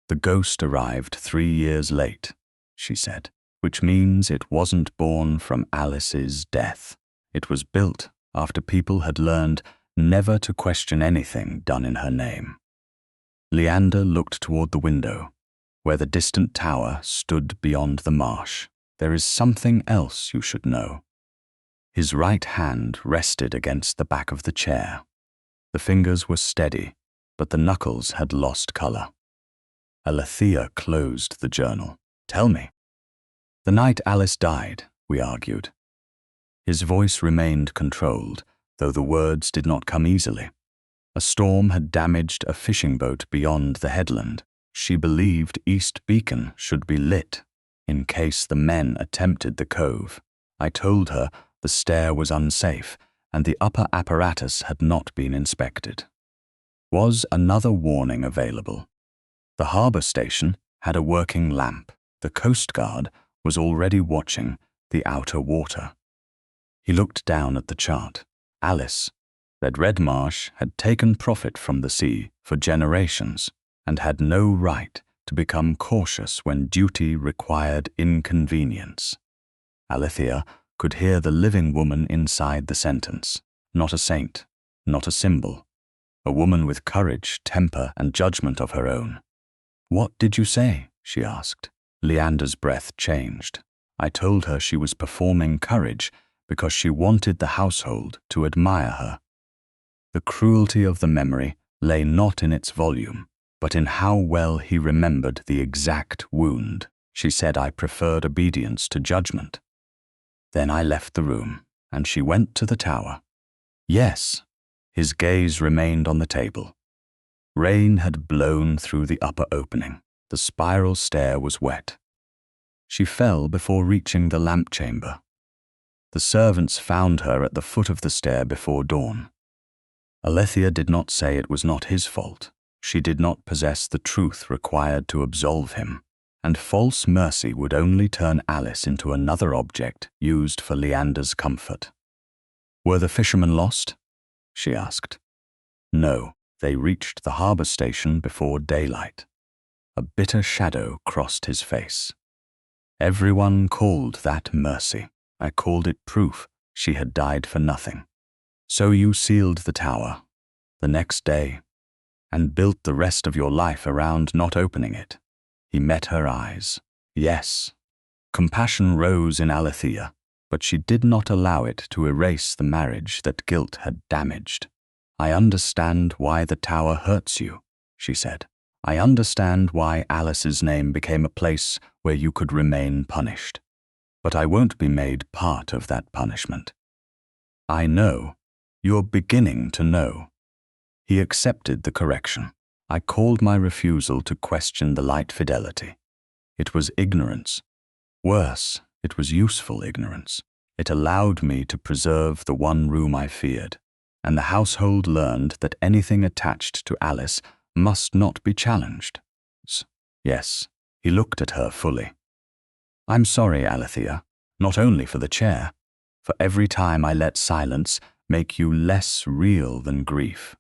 The ghost arrived 3 years late, she said, which means it wasn't born from Alice's death. It was built after people had learned never to question anything done in her name. Leander looked toward the window, where the distant tower stood beyond the marsh. There is something else you should know. His right hand rested against the back of the chair. The fingers were steady, but the knuckles had lost color. Alethea closed the journal. Tell me. The night Alice died, we argued. His voice remained controlled, though the words did not come easily. A storm had damaged a fishing boat beyond the headland. She believed East Beacon should be lit, in case the men attempted the cove. I told her the stair was unsafe, and the upper apparatus had not been inspected. Was another warning available? The harbour station had a working lamp. The Coast Guard was already watching the outer water. He looked down at the chart. Alice, that Redmarsh had taken profit from the sea for generations and had no right to become cautious when duty required inconvenience. Alethea could hear the living woman inside the sentence. Not a saint, not a symbol. A woman with courage, temper, and judgment of her own. What did you say? She asked. Leander's breath changed. I told her she was performing courage because she wanted the household to admire her. The cruelty of the memory lay not in its volume, but in how well he remembered the exact wound. She said I preferred obedience to judgment. Then I left the room, and she went to the tower. Yes, his gaze remained on the table. Rain had blown through the upper opening. The spiral stair was wet. She fell before reaching the lamp chamber. The servants found her at the foot of the stair before dawn. Alethea did not say it was not his fault. She did not possess the truth required to absolve him, and false mercy would only turn Alice into another object used for Leander's comfort. "Were the fishermen lost?" she asked. No, they reached the harbour station before daylight. A bitter shadow crossed his face. "Everyone called that mercy. I called it proof she had died for nothing. So you sealed the tower the next day and built the rest of your life around not opening it." He met her eyes. Yes. Compassion rose in Alethea, but she did not allow it to erase the marriage that guilt had damaged. "I understand why the tower hurts you," she said. "I understand why Alice's name became a place where you could remain punished. But I won't be made part of that punishment." "I know. You're beginning to know." He accepted the correction. "I called my refusal to question the light fidelity. It was ignorance. Worse, it was useful ignorance. It allowed me to preserve the one room I feared, and the household learned that anything attached to Alice must not be challenged." Yes, he looked at her fully. "I'm sorry, Alethea, not only for the chair, for every time I let silence make you less real than grief."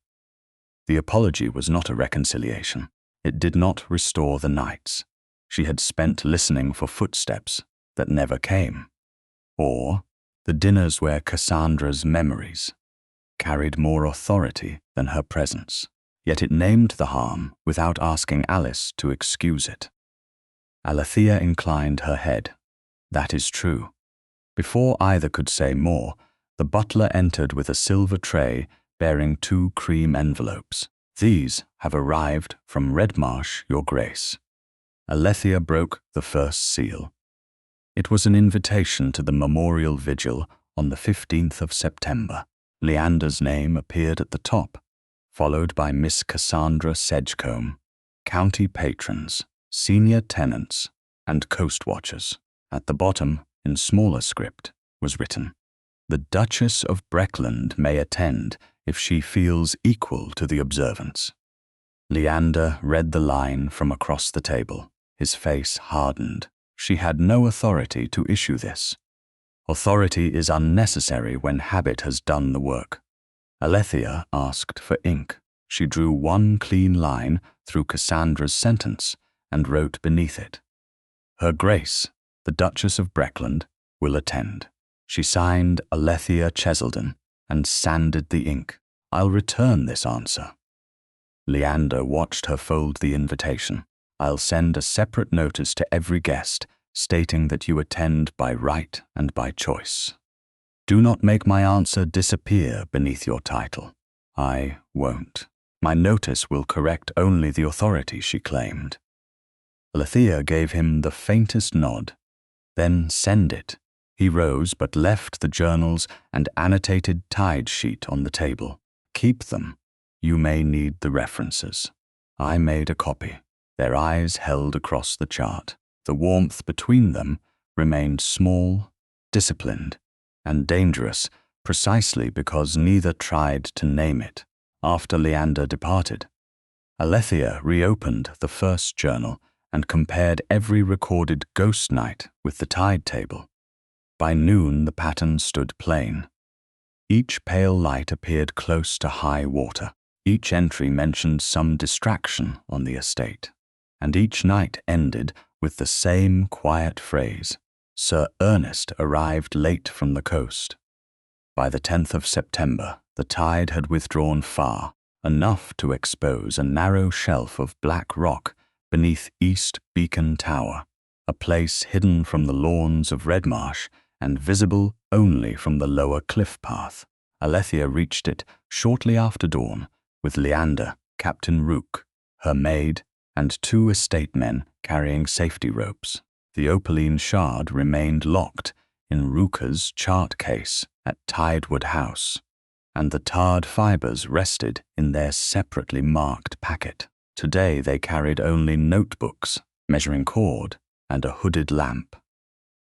The apology was not a reconciliation. It did not restore the nights she had spent listening for footsteps that never came, or the dinners where Cassandra's memories carried more authority than her presence. Yet it named the harm without asking Alice to excuse it. Alethea inclined her head. "That is true." Before either could say more, the butler entered with a silver tray bearing 2 cream envelopes. "These have arrived from Redmarsh, Your Grace." Alethea broke the first seal. It was an invitation to the memorial vigil on the 15th of September. Leander's name appeared at the top, followed by Miss Cassandra Sedgecombe, county patrons, senior tenants, and coast watchers. At the bottom, in smaller script, was written, "The Duchess of Breckland may attend if she feels equal to the observance." Leander read the line from across the table. His face hardened. She had no authority to issue this. Authority is unnecessary when habit has done the work. Alethea asked for ink. She drew 1 clean line through Cassandra's sentence and wrote beneath it, "Her Grace, the Duchess of Breckland, will attend." She signed Alethea Cheselden and sanded the ink. "I'll return this answer." Leander watched her fold the invitation. "I'll send a separate notice to every guest stating that you attend by right and by choice. Do not make my answer disappear beneath your title." "I won't. My notice will correct only the authority she claimed." Alethea gave him the faintest nod. "Then send it." He rose but left the journals and annotated tide sheet on the table. "Keep them. You may need the references." I made a copy. Their eyes held across the chart. The warmth between them remained small, disciplined, and dangerous precisely because neither tried to name it. After Leander departed, Alethea reopened the first journal and compared every recorded ghost night with the tide table. By noon the pattern stood plain. Each pale light appeared close to high water. Each entry mentioned some distraction on the estate, and each night ended with the same quiet phrase, "Sir Ernest arrived late from the coast." By the 10th of September, the tide had withdrawn far, enough to expose a narrow shelf of black rock beneath East Beacon Tower, a place hidden from the lawns of Redmarsh and visible only from the lower cliff path. Alethea reached it shortly after dawn, with Leander, Captain Rook, her maid, and 2 estate men carrying safety ropes. The opaline shard remained locked in Rooker's chart case at Tidewood House, and the tarred fibres rested in their separately marked packet. Today they carried only notebooks, measuring cord, and a hooded lamp.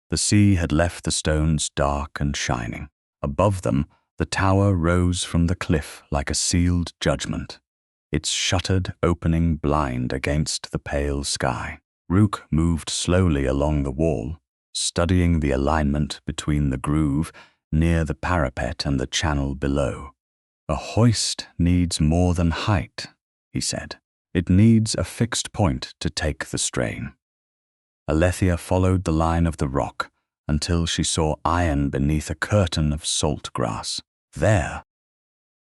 The sea had left the stones dark and shining. Above them, the tower rose from the cliff like a sealed judgment. its shuttered opening blind against the pale sky. Rook moved slowly along the wall, studying the alignment between the groove near the parapet and the channel below. "A hoist needs more than height," he said. "It needs a fixed point to take the strain." Alethea followed the line of the rock until she saw iron beneath a curtain of salt grass. There,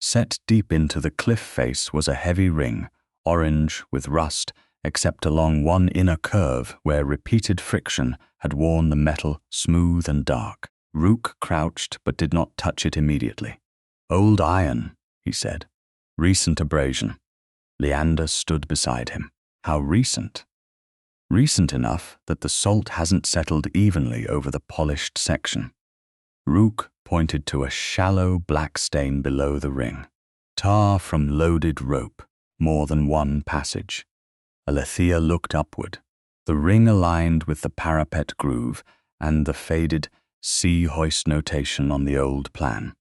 set deep into the cliff face, was a heavy ring, orange with rust, except along one inner curve where repeated friction had worn the metal smooth and dark. Rook crouched but did not touch it immediately. "Old iron," he said. "Recent abrasion." Leander stood beside him. "How recent?" "Recent enough that the salt hasn't settled evenly over the polished section." Rook pointed to a shallow black stain below the ring. "Tar from loaded rope, more than one passage." Alethea looked upward. The ring aligned with the parapet groove and the faded sea hoist notation on the old plan.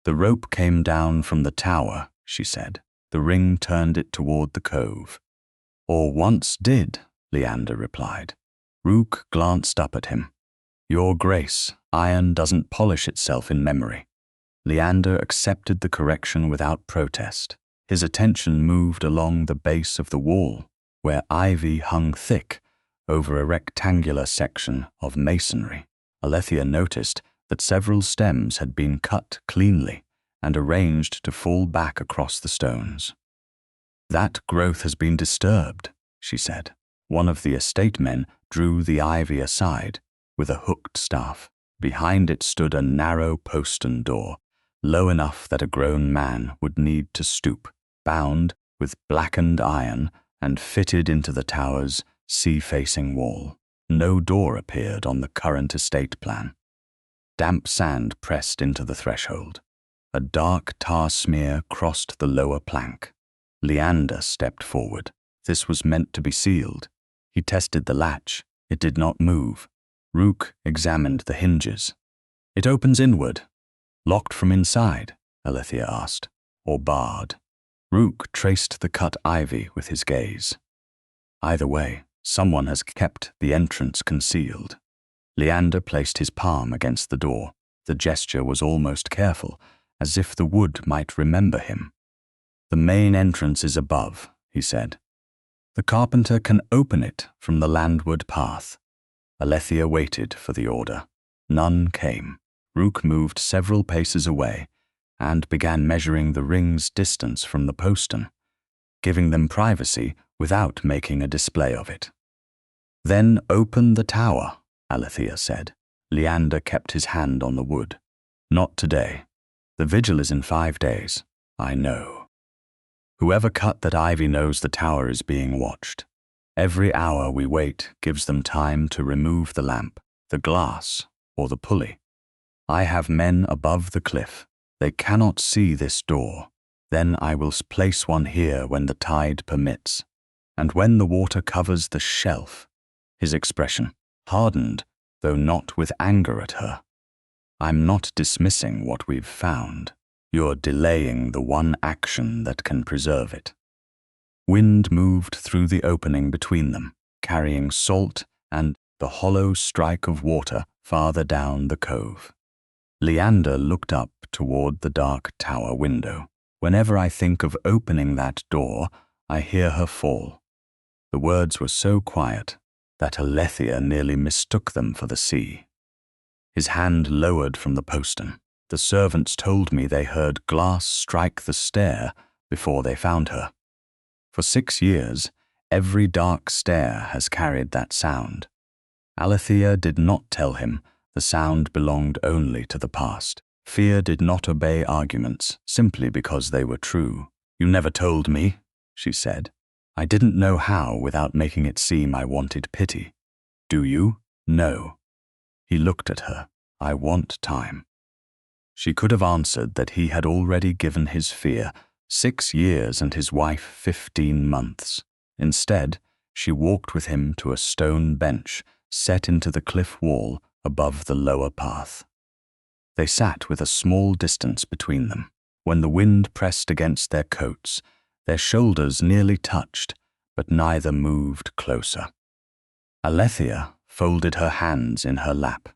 "The rope came down from the tower," she said. "The ring turned it toward the cove." "Or once did," Leander replied. Rook glanced up at him. "Your Grace, iron doesn't polish itself in memory." Leander accepted the correction without protest. His attention moved along the base of the wall, where ivy hung thick over a rectangular section of masonry. Alethea noticed that several stems had been cut cleanly and arranged to fall back across the stones. "That growth has been disturbed," she said. One of the estate men drew the ivy aside with a hooked staff. Behind it stood a narrow postern door, low enough that a grown man would need to stoop, bound with blackened iron and fitted into the tower's sea-facing wall. No door appeared on the current estate plan. Damp sand pressed into the threshold. A dark tar smear crossed the lower plank. Leander stepped forward. This was meant to be sealed. He tested the latch. It did not move. Rook examined the hinges. "It opens inward." "Locked from inside?" Alethea asked. "Or barred?" Rook traced the cut ivy with his gaze. "Either way, someone has kept the entrance concealed." Leander placed his palm against the door. The gesture was almost careful, as if the wood might remember him. "The main entrance is above," he said. "The carpenter can open it from the landward path." Alethea waited for the order. None came. Rook moved several paces away and began measuring the ring's distance from the postern, giving them privacy without making a display of it. "Then open the tower," Alethea said. Leander kept his hand on the wood. "Not today. The vigil is in 5 days. I know. Whoever cut that ivy knows the tower is being watched. Every hour we wait gives them time to remove the lamp, the glass, or the pulley. I have men above the cliff. They cannot see this door. Then I will place one here when the tide permits. And when the water covers the shelf," his expression hardened, though not with anger at her. "I'm not dismissing what we've found. You're delaying the one action that can preserve it." Wind moved through the opening between them, carrying salt and the hollow strike of water farther down the cove. Leander looked up toward the dark tower window. "Whenever I think of opening that door, I hear her fall." The words were so quiet that Alethea nearly mistook them for the sea. His hand lowered from the postern. "The servants told me they heard glass strike the stair before they found her. For 6 years, every dark stair has carried that sound." Alethea did not tell him the sound belonged only to the past. Fear did not obey arguments simply because they were true. "You never told me," she said. "I didn't know how without making it seem I wanted pity." "Do you?" "No." He looked at her. "I want time." She could have answered that he had already given his fear 6 years and his wife 15 months. Instead, she walked with him to a stone bench set into the cliff wall above the lower path. They sat with a small distance between them. When the wind pressed against their coats, Their shoulders nearly touched, but neither moved closer. Alethea folded her hands in her lap.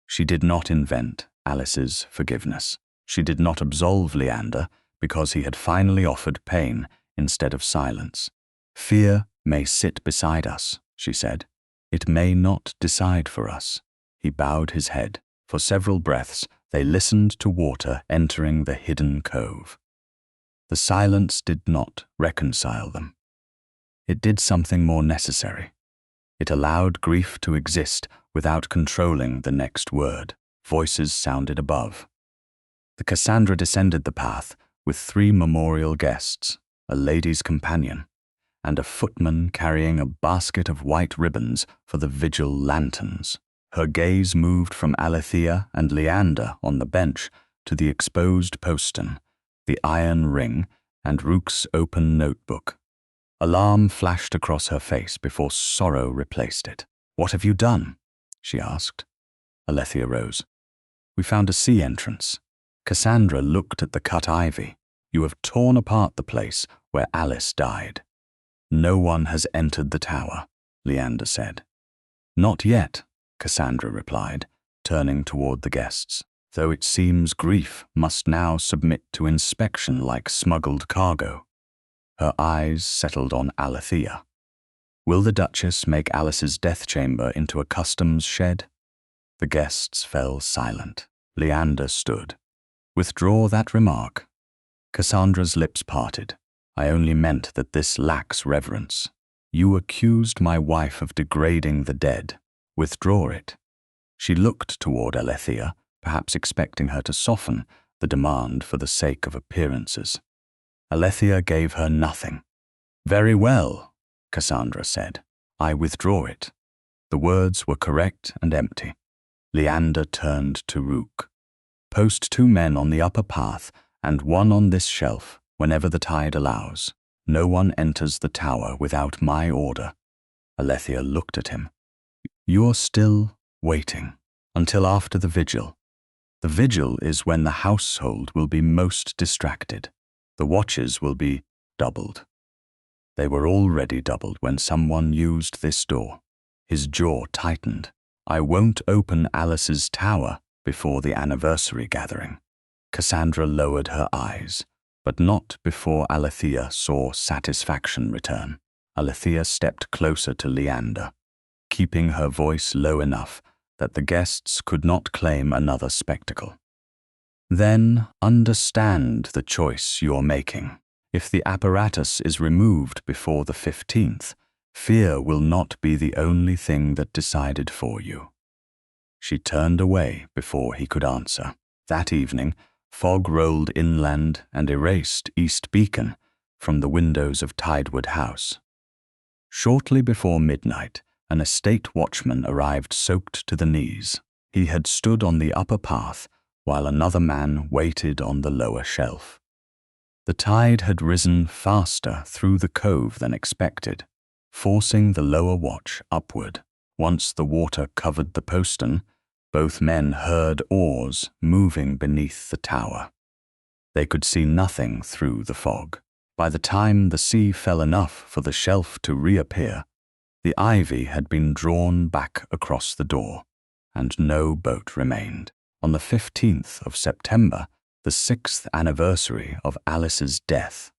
She did not invent Alice's forgiveness. She did not absolve Leander because he had finally offered pain instead of silence. Fear may sit beside us, she said. It may not decide for us. He bowed his head. For several breaths, they listened to water entering the hidden cove. The silence did not reconcile them. It did something more necessary. It allowed grief to exist without controlling the next word. Voices sounded above. The Cassandra descended the path with 3 memorial guests, a lady's companion, and a footman carrying a basket of white ribbons for the vigil lanterns. Her gaze moved from Alethea and Leander on the bench to the exposed postern, the iron ring, and Rook's open notebook. Alarm flashed across her face before sorrow replaced it. "What have you done?" she asked. Alethea rose. "We found a sea entrance." Cassandra looked at the cut ivy. "You have torn apart the place where Alice died." "No one has entered the tower," Leander said. "Not yet," Cassandra replied, turning toward the guests, "though it seems grief must now submit to inspection like smuggled cargo." Her eyes settled on Alethea. "Will the Duchess make Alice's death chamber into a customs shed?" The guests fell silent. Leander stood. "Withdraw that remark." Cassandra's lips parted. "I only meant that this lacks reverence. You accused my wife of degrading the dead. Withdraw it." She looked toward Alethea, perhaps expecting her to soften the demand for the sake of appearances. Alethea gave her nothing. "Very well," Cassandra said. "I withdraw it." The words were correct and empty. Leander turned to Rook. "Post 2 men on the upper path and 1 on this shelf whenever the tide allows. No one enters the tower without my order." Alethea looked at him. "You're still waiting until after the vigil. The vigil is when the household will be most distracted. The watches will be doubled." They were already doubled when someone used this door. His jaw tightened. "I won't open Alice's tower before the anniversary gathering." Cassandra lowered her eyes, but not before Alethea saw satisfaction return. Alethea stepped closer to Leander, keeping her voice low enough that the guests could not claim another spectacle. "Then understand the choice you're making. If the apparatus is removed before the 15th, fear will not be the only thing that decided for you." She turned away before he could answer. That evening, fog rolled inland and erased East Beacon from the windows of Tidewood House. Shortly before midnight, an estate watchman arrived soaked to the knees. He had stood on the upper path while another man waited on the lower shelf. The tide had risen faster through the cove than expected, forcing the lower watch upward. Once the water covered the postern, both men heard oars moving beneath the tower. They could see nothing through the fog. By the time the sea fell enough for the shelf to reappear, the ivy had been drawn back across the door, and no boat remained. On the 15th of September, the 6th anniversary of Alice's death,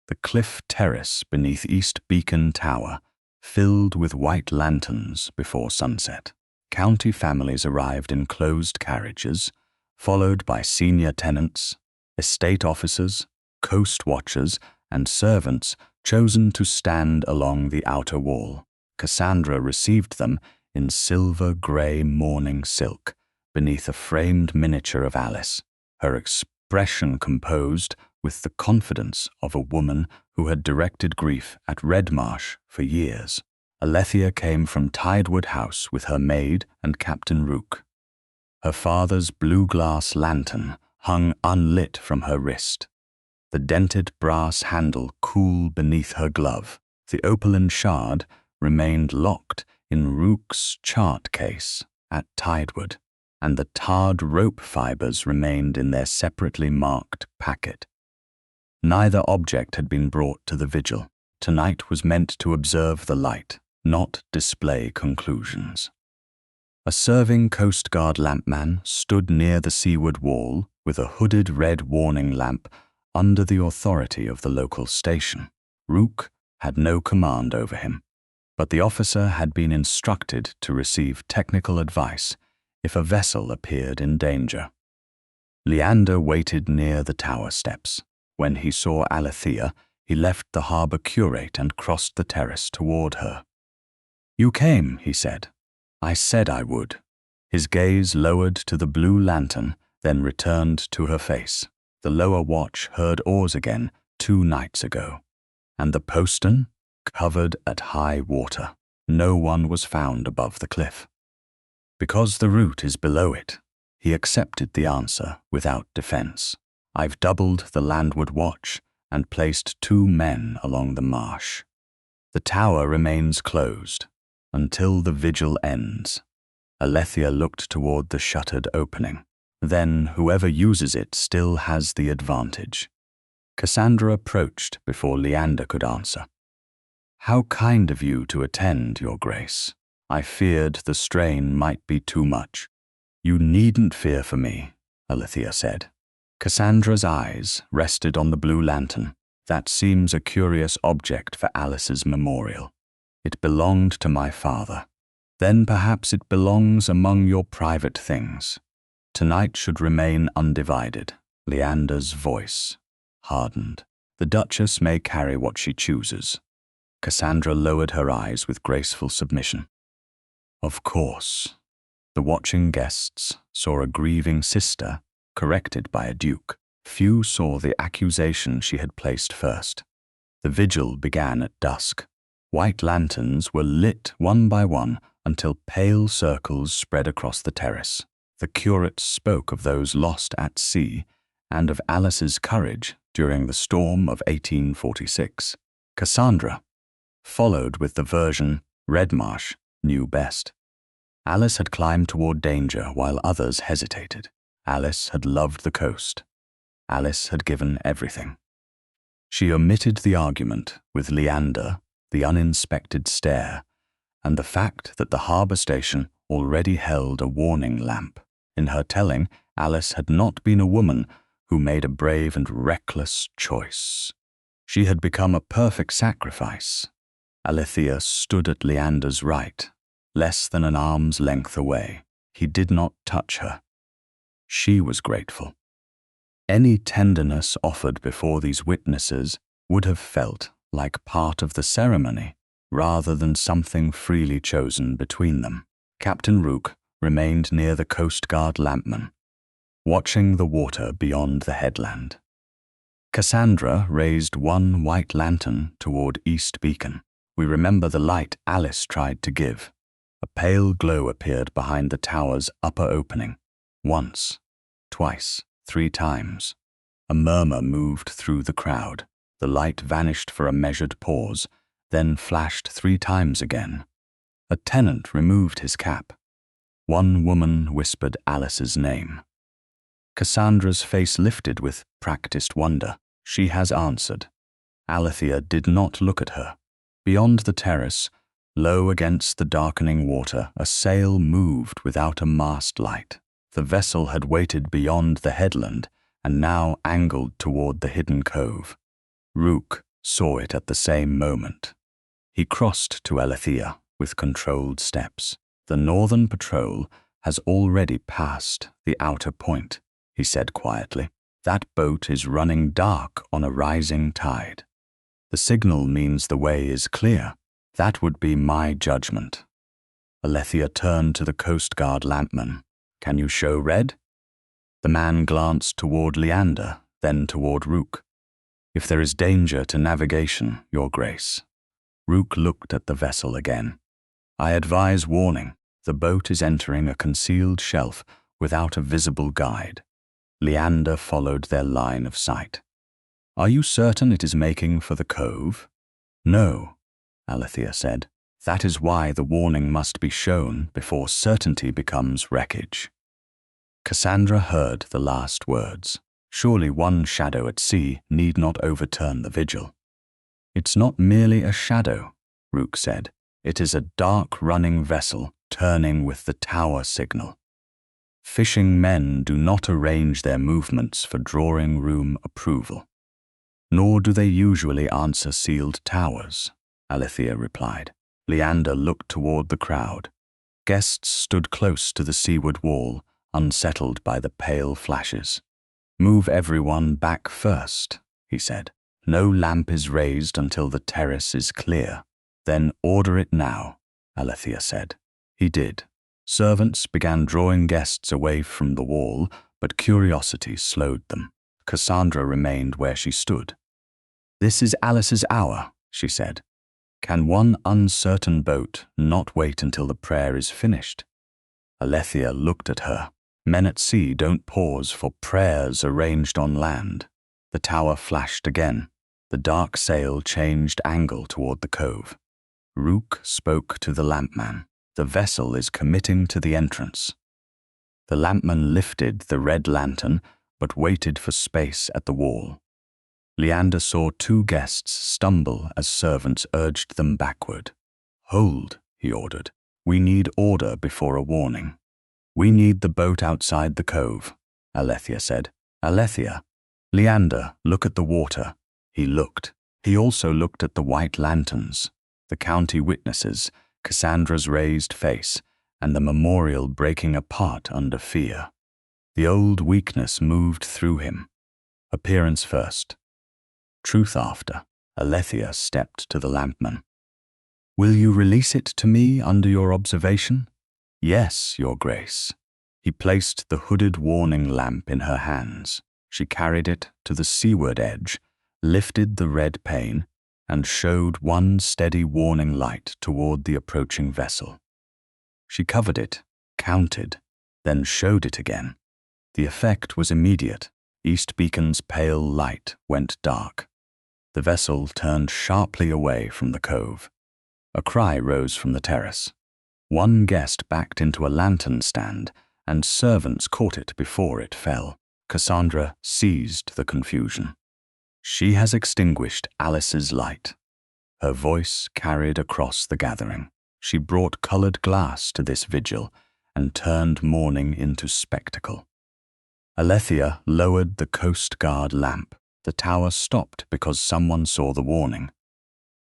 the cliff terrace beneath East Beacon Tower filled with white lanterns before sunset. County families arrived in closed carriages, followed by senior tenants, estate officers, coast watchers, and servants chosen to stand along the outer wall. Cassandra received them in silver-grey mourning silk beneath a framed miniature of Alice, her expression composed with the confidence of a woman who had directed grief at Redmarsh for years. Alethea came from Tidewood House with her maid and Captain Rook. Her father's blue-glass lantern hung unlit from her wrist, the dented brass handle cool beneath her glove. The opaline shard remained locked in Rook's chart case at Tidewood, and the tarred rope fibers remained in their separately marked packet. Neither object had been brought to the vigil. Tonight was meant to observe the light, not display conclusions. A serving Coast Guard lampman stood near the seaward wall with a hooded red warning lamp under the authority of the local station. Rook had no command over him, but the officer had been instructed to receive technical advice if a vessel appeared in danger. Leander waited near the tower steps. When he saw Alethea, he left the harbour curate and crossed the terrace toward her. "You came," he said. "I said I would." His gaze lowered to the blue lantern, then returned to her face. The lower watch heard oars again 2 nights ago. And the postern? Covered at high water. No one was found above the cliff. Because the route is below it, he accepted the answer without defense. "I've doubled the landward watch and placed 2 men along the marsh. The tower remains closed until the vigil ends." Alethea looked toward the shuttered opening. "Then whoever uses it still has the advantage." Cassandra approached before Leander could answer. "How kind of you to attend, Your Grace. I feared the strain might be too much." "You needn't fear for me," Alethea said. Cassandra's eyes rested on the blue lantern. "That seems a curious object for Alice's memorial. It belonged to my father. Then perhaps it belongs among your private things. Tonight should remain undivided." Leander's voice hardened. "The Duchess may carry what she chooses." Cassandra lowered her eyes with graceful submission. "Of course." The watching guests saw a grieving sister corrected by a duke. Few saw the accusation she had placed first. The vigil began at dusk. White lanterns were lit one by one until pale circles spread across the terrace. The curate spoke of those lost at sea and of Alice's courage during the storm of 1846. Cassandra followed with the version Redmarsh knew best. Alice had climbed toward danger while others hesitated. Alice had loved the coast. Alice had given everything. She omitted the argument with Leander, the uninspected stare, and the fact that the harbour station already held a warning lamp. In her telling, Alice had not been a woman who made a brave and reckless choice. She had become a perfect sacrifice. Alethea stood at Leander's right, less than an arm's length away. He did not touch her. She was grateful. Any tenderness offered before these witnesses would have felt like part of the ceremony, rather than something freely chosen between them. Captain Rook remained near the Coast Guard lampman, watching the water beyond the headland. Cassandra raised one white lantern toward East Beacon. We remember the light Alice tried to give. A pale glow appeared behind the tower's upper opening. Once, twice, 3 times. A murmur moved through the crowd. The light vanished for a measured pause, then flashed 3 times again. A tenant removed his cap. One woman whispered Alice's name. Cassandra's face lifted with practiced wonder. She has answered. Alethea did not look at her. Beyond the terrace, low against the darkening water, a sail moved without a mast light. The vessel had waited beyond the headland and now angled toward the hidden cove. Rook saw it at the same moment. He crossed to Alethea with controlled steps. "The northern patrol has already passed the outer point," he said quietly. "That boat is running dark on a rising tide. The signal means the way is clear. That would be my judgment." Alethea turned to the Coast Guard lampman. "Can you show red?" The man glanced toward Leander, then toward Rook. "If there is danger to navigation, Your Grace." Rook looked at the vessel again. "I advise warning. The boat is entering a concealed shelf without a visible guide." Leander followed their line of sight. "Are you certain it is making for the cove?" "No," Alethea said. "That is why the warning must be shown before certainty becomes wreckage." Cassandra heard the last words. Surely one shadow at sea need not overturn the vigil. It's not merely a shadow, Rook said. It is a dark running vessel turning with the tower signal. Fishing men do not arrange their movements for drawing room approval. Nor do they usually answer sealed towers, Alethea replied. Leander looked toward the crowd. Guests stood close to the seaward wall, unsettled by the pale flashes. Move everyone back first, he said. No lamp is raised until the terrace is clear. Then order it now, Alethea said. He did. Servants began drawing guests away from the wall, but curiosity slowed them. Cassandra remained where she stood. This is Alice's hour, she said. Can one uncertain boat not wait until the prayer is finished? Alethea looked at her. Men at sea don't pause for prayers arranged on land. The tower flashed again. The dark sail changed angle toward the cove. Rook spoke to the lampman. The vessel is committing to the entrance. The lampman lifted the red lantern, but waited for space at the wall. Leander saw two guests stumble as servants urged them backward. Hold, he ordered. We need order before a warning. We need the boat outside the cove, Alethea said. Alethea. Leander, look at the water. He looked. He also looked at the white lanterns, the county witnesses, Cassandra's raised face, and the memorial breaking apart under fear. The old weakness moved through him. Appearance first. Truth after. Alethea stepped to the lampman. Will you release it to me under your observation? Yes, your grace. He placed the hooded warning lamp in her hands. She carried it to the seaward edge, lifted the red pane, and showed one steady warning light toward the approaching vessel. She covered it, counted, then showed it again. The effect was immediate. East Beacon's pale light went dark. The vessel turned sharply away from the cove. A cry rose from the terrace. One guest backed into a lantern stand, and servants caught it before it fell. Cassandra seized the confusion. She has extinguished Alice's light. Her voice carried across the gathering. She brought colored glass to this vigil and turned mourning into spectacle. Alethea lowered the Coast Guard lamp. The tower stopped because someone saw the warning.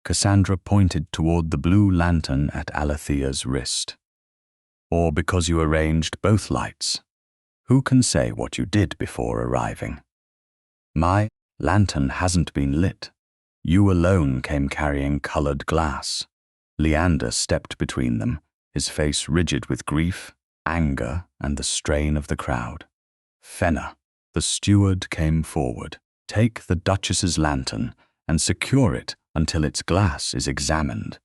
Cassandra pointed toward the blue lantern at Alethea's wrist. Or because you arranged both lights. Who can say what you did before arriving? My lantern hasn't been lit. You alone came carrying colored glass. Leander stepped between them, his face rigid with grief, anger, and the strain of the crowd. Fenna, the steward, came forward. Take the Duchess's lantern and secure it until its glass is examined.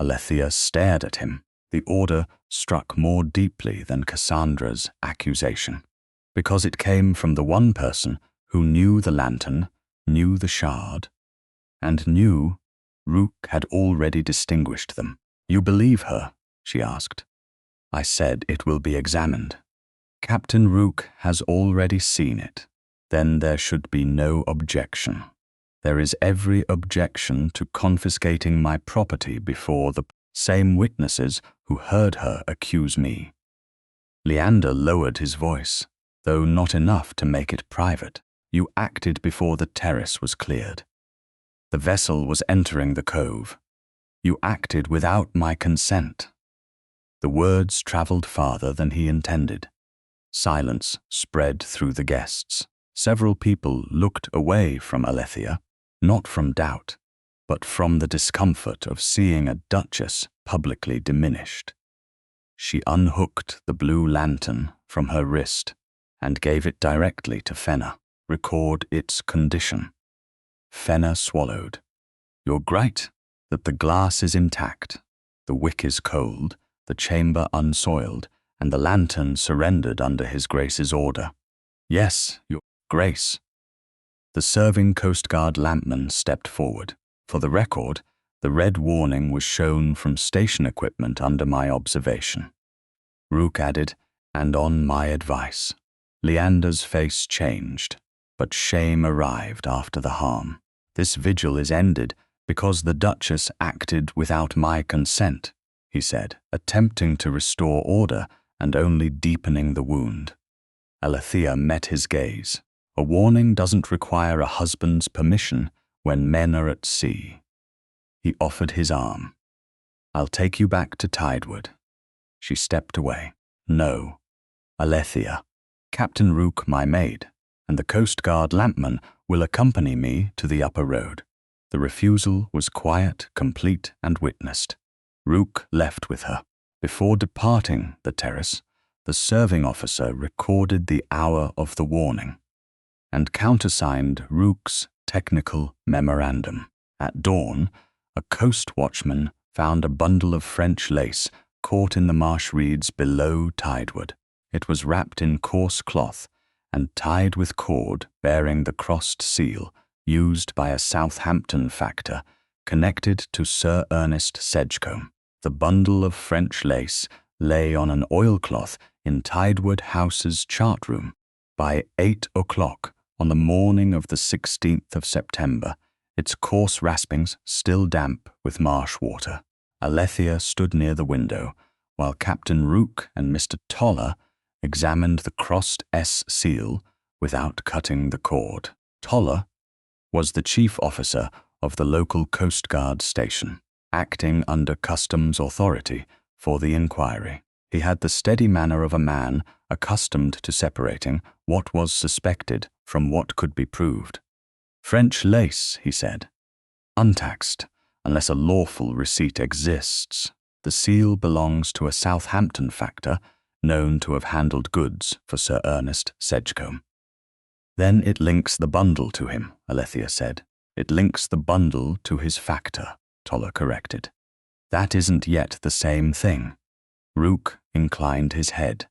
Alethea stared at him. The order struck more deeply than Cassandra's accusation, because it came from the one person who knew the lantern, knew the shard, and knew Rook had already distinguished them. You believe her? She asked. I said it will be examined. Captain Rook has already seen it. Then there should be no objection. There is every objection to confiscating my property before the same witnesses who heard her accuse me. Leander lowered his voice, though not enough to make it private. You acted before the terrace was cleared. The vessel was entering the cove. You acted without my consent. The words traveled farther than he intended. Silence spread through the guests. Several people looked away from Alethea, not from doubt, but from the discomfort of seeing a duchess publicly diminished. She unhooked the blue lantern from her wrist and gave it directly to Fenna. Record its condition. Fenna swallowed. You're right that the glass is intact, the wick is cold, the chamber unsoiled, and the lantern surrendered under His Grace's order. Yes, Your Grace. The serving Coast Guard lampman stepped forward. For the record, the red warning was shown from station equipment under my observation. Rook added, and on my advice. Leander's face changed. but shame arrived after the harm. This vigil is ended because the Duchess acted without my consent, he said, attempting to restore order and only deepening the wound. Alethea met his gaze. A warning doesn't require a husband's permission when men are at sea. He offered his arm. I'll take you back to Tidewood. She stepped away. No. Alethea, Captain Rook, my maid, and the Coast Guard lampman will accompany me to the upper road. The refusal was quiet, complete, and witnessed. Rook left with her. Before departing the terrace, the serving officer recorded the hour of the warning and countersigned Rook's technical memorandum. At dawn, a coast watchman found a bundle of French lace caught in the marsh reeds below Tidewood. It was wrapped in coarse cloth and tied with cord bearing the crossed seal used by a Southampton factor connected to Sir Ernest Sedgecombe. The bundle of French lace lay on an oilcloth in Tidewood House's chart room. By 8 o'clock on the morning of the 16th of September, its coarse raspings still damp with marsh water. Alethea stood near the window, while Captain Rook and Mr. Toller examined the crossed S seal without cutting the cord. Toller was the chief officer of the local Coast Guard station, acting under customs authority for the inquiry. He had the steady manner of a man accustomed to separating what was suspected from what could be proved. French lace, he said. Untaxed, unless a lawful receipt exists. The seal belongs to a Southampton factor known to have handled goods for Sir Ernest Sedgecombe. Then it links the bundle to him, Alethea said. It links the bundle to his factor, Toller corrected. That isn't yet the same thing. Rook inclined his head.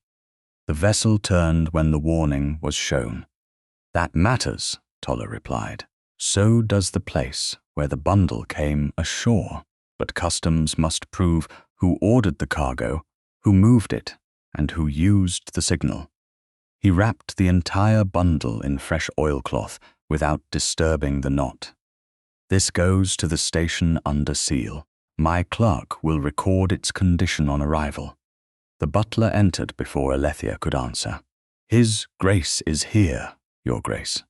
The vessel turned when the warning was shown. That matters, Toller replied. So does the place where the bundle came ashore. But customs must prove who ordered the cargo, who moved it, and who used the signal. He wrapped the entire bundle in fresh oilcloth without disturbing the knot. This goes to the station under seal. My clerk will record its condition on arrival. The butler entered before Alethea could answer. His Grace is here, Your Grace.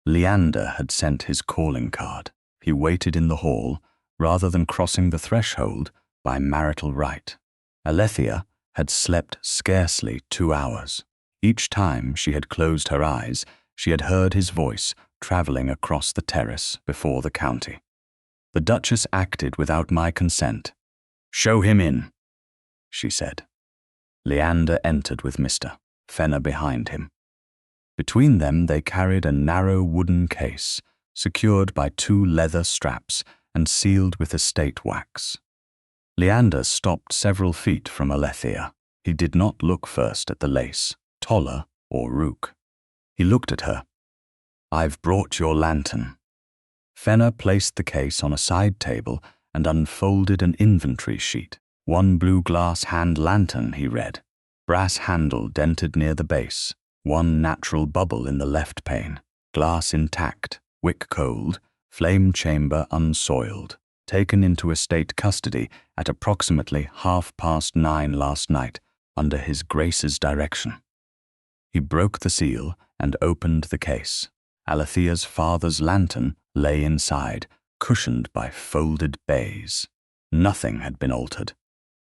Leander had sent his calling card. He waited in the hall, rather than crossing the threshold by marital right. Alethea had slept scarcely 2 hours. Each time she had closed her eyes, she had heard his voice travelling across the terrace before the county. The Duchess acted without my consent. Show him in, she said. Leander entered with Mr. Fenner behind him. Between them they carried a narrow wooden case, secured by 2 leather straps and sealed with estate wax. Leander stopped several feet from Alethea. He did not look first at the lace, Toller, or Rook. He looked at her. I've brought your lantern. Fenner placed the case on a side table and unfolded an inventory sheet. 1 blue glass hand lantern, he read. Brass handle dented near the base. 1 natural bubble in the left pane. Glass intact, wick cold, flame chamber unsoiled. Taken into estate custody at approximately 9:30 last night under His Grace's direction. He broke the seal and opened the case. Alethea's father's lantern lay inside, cushioned by folded baize. Nothing had been altered.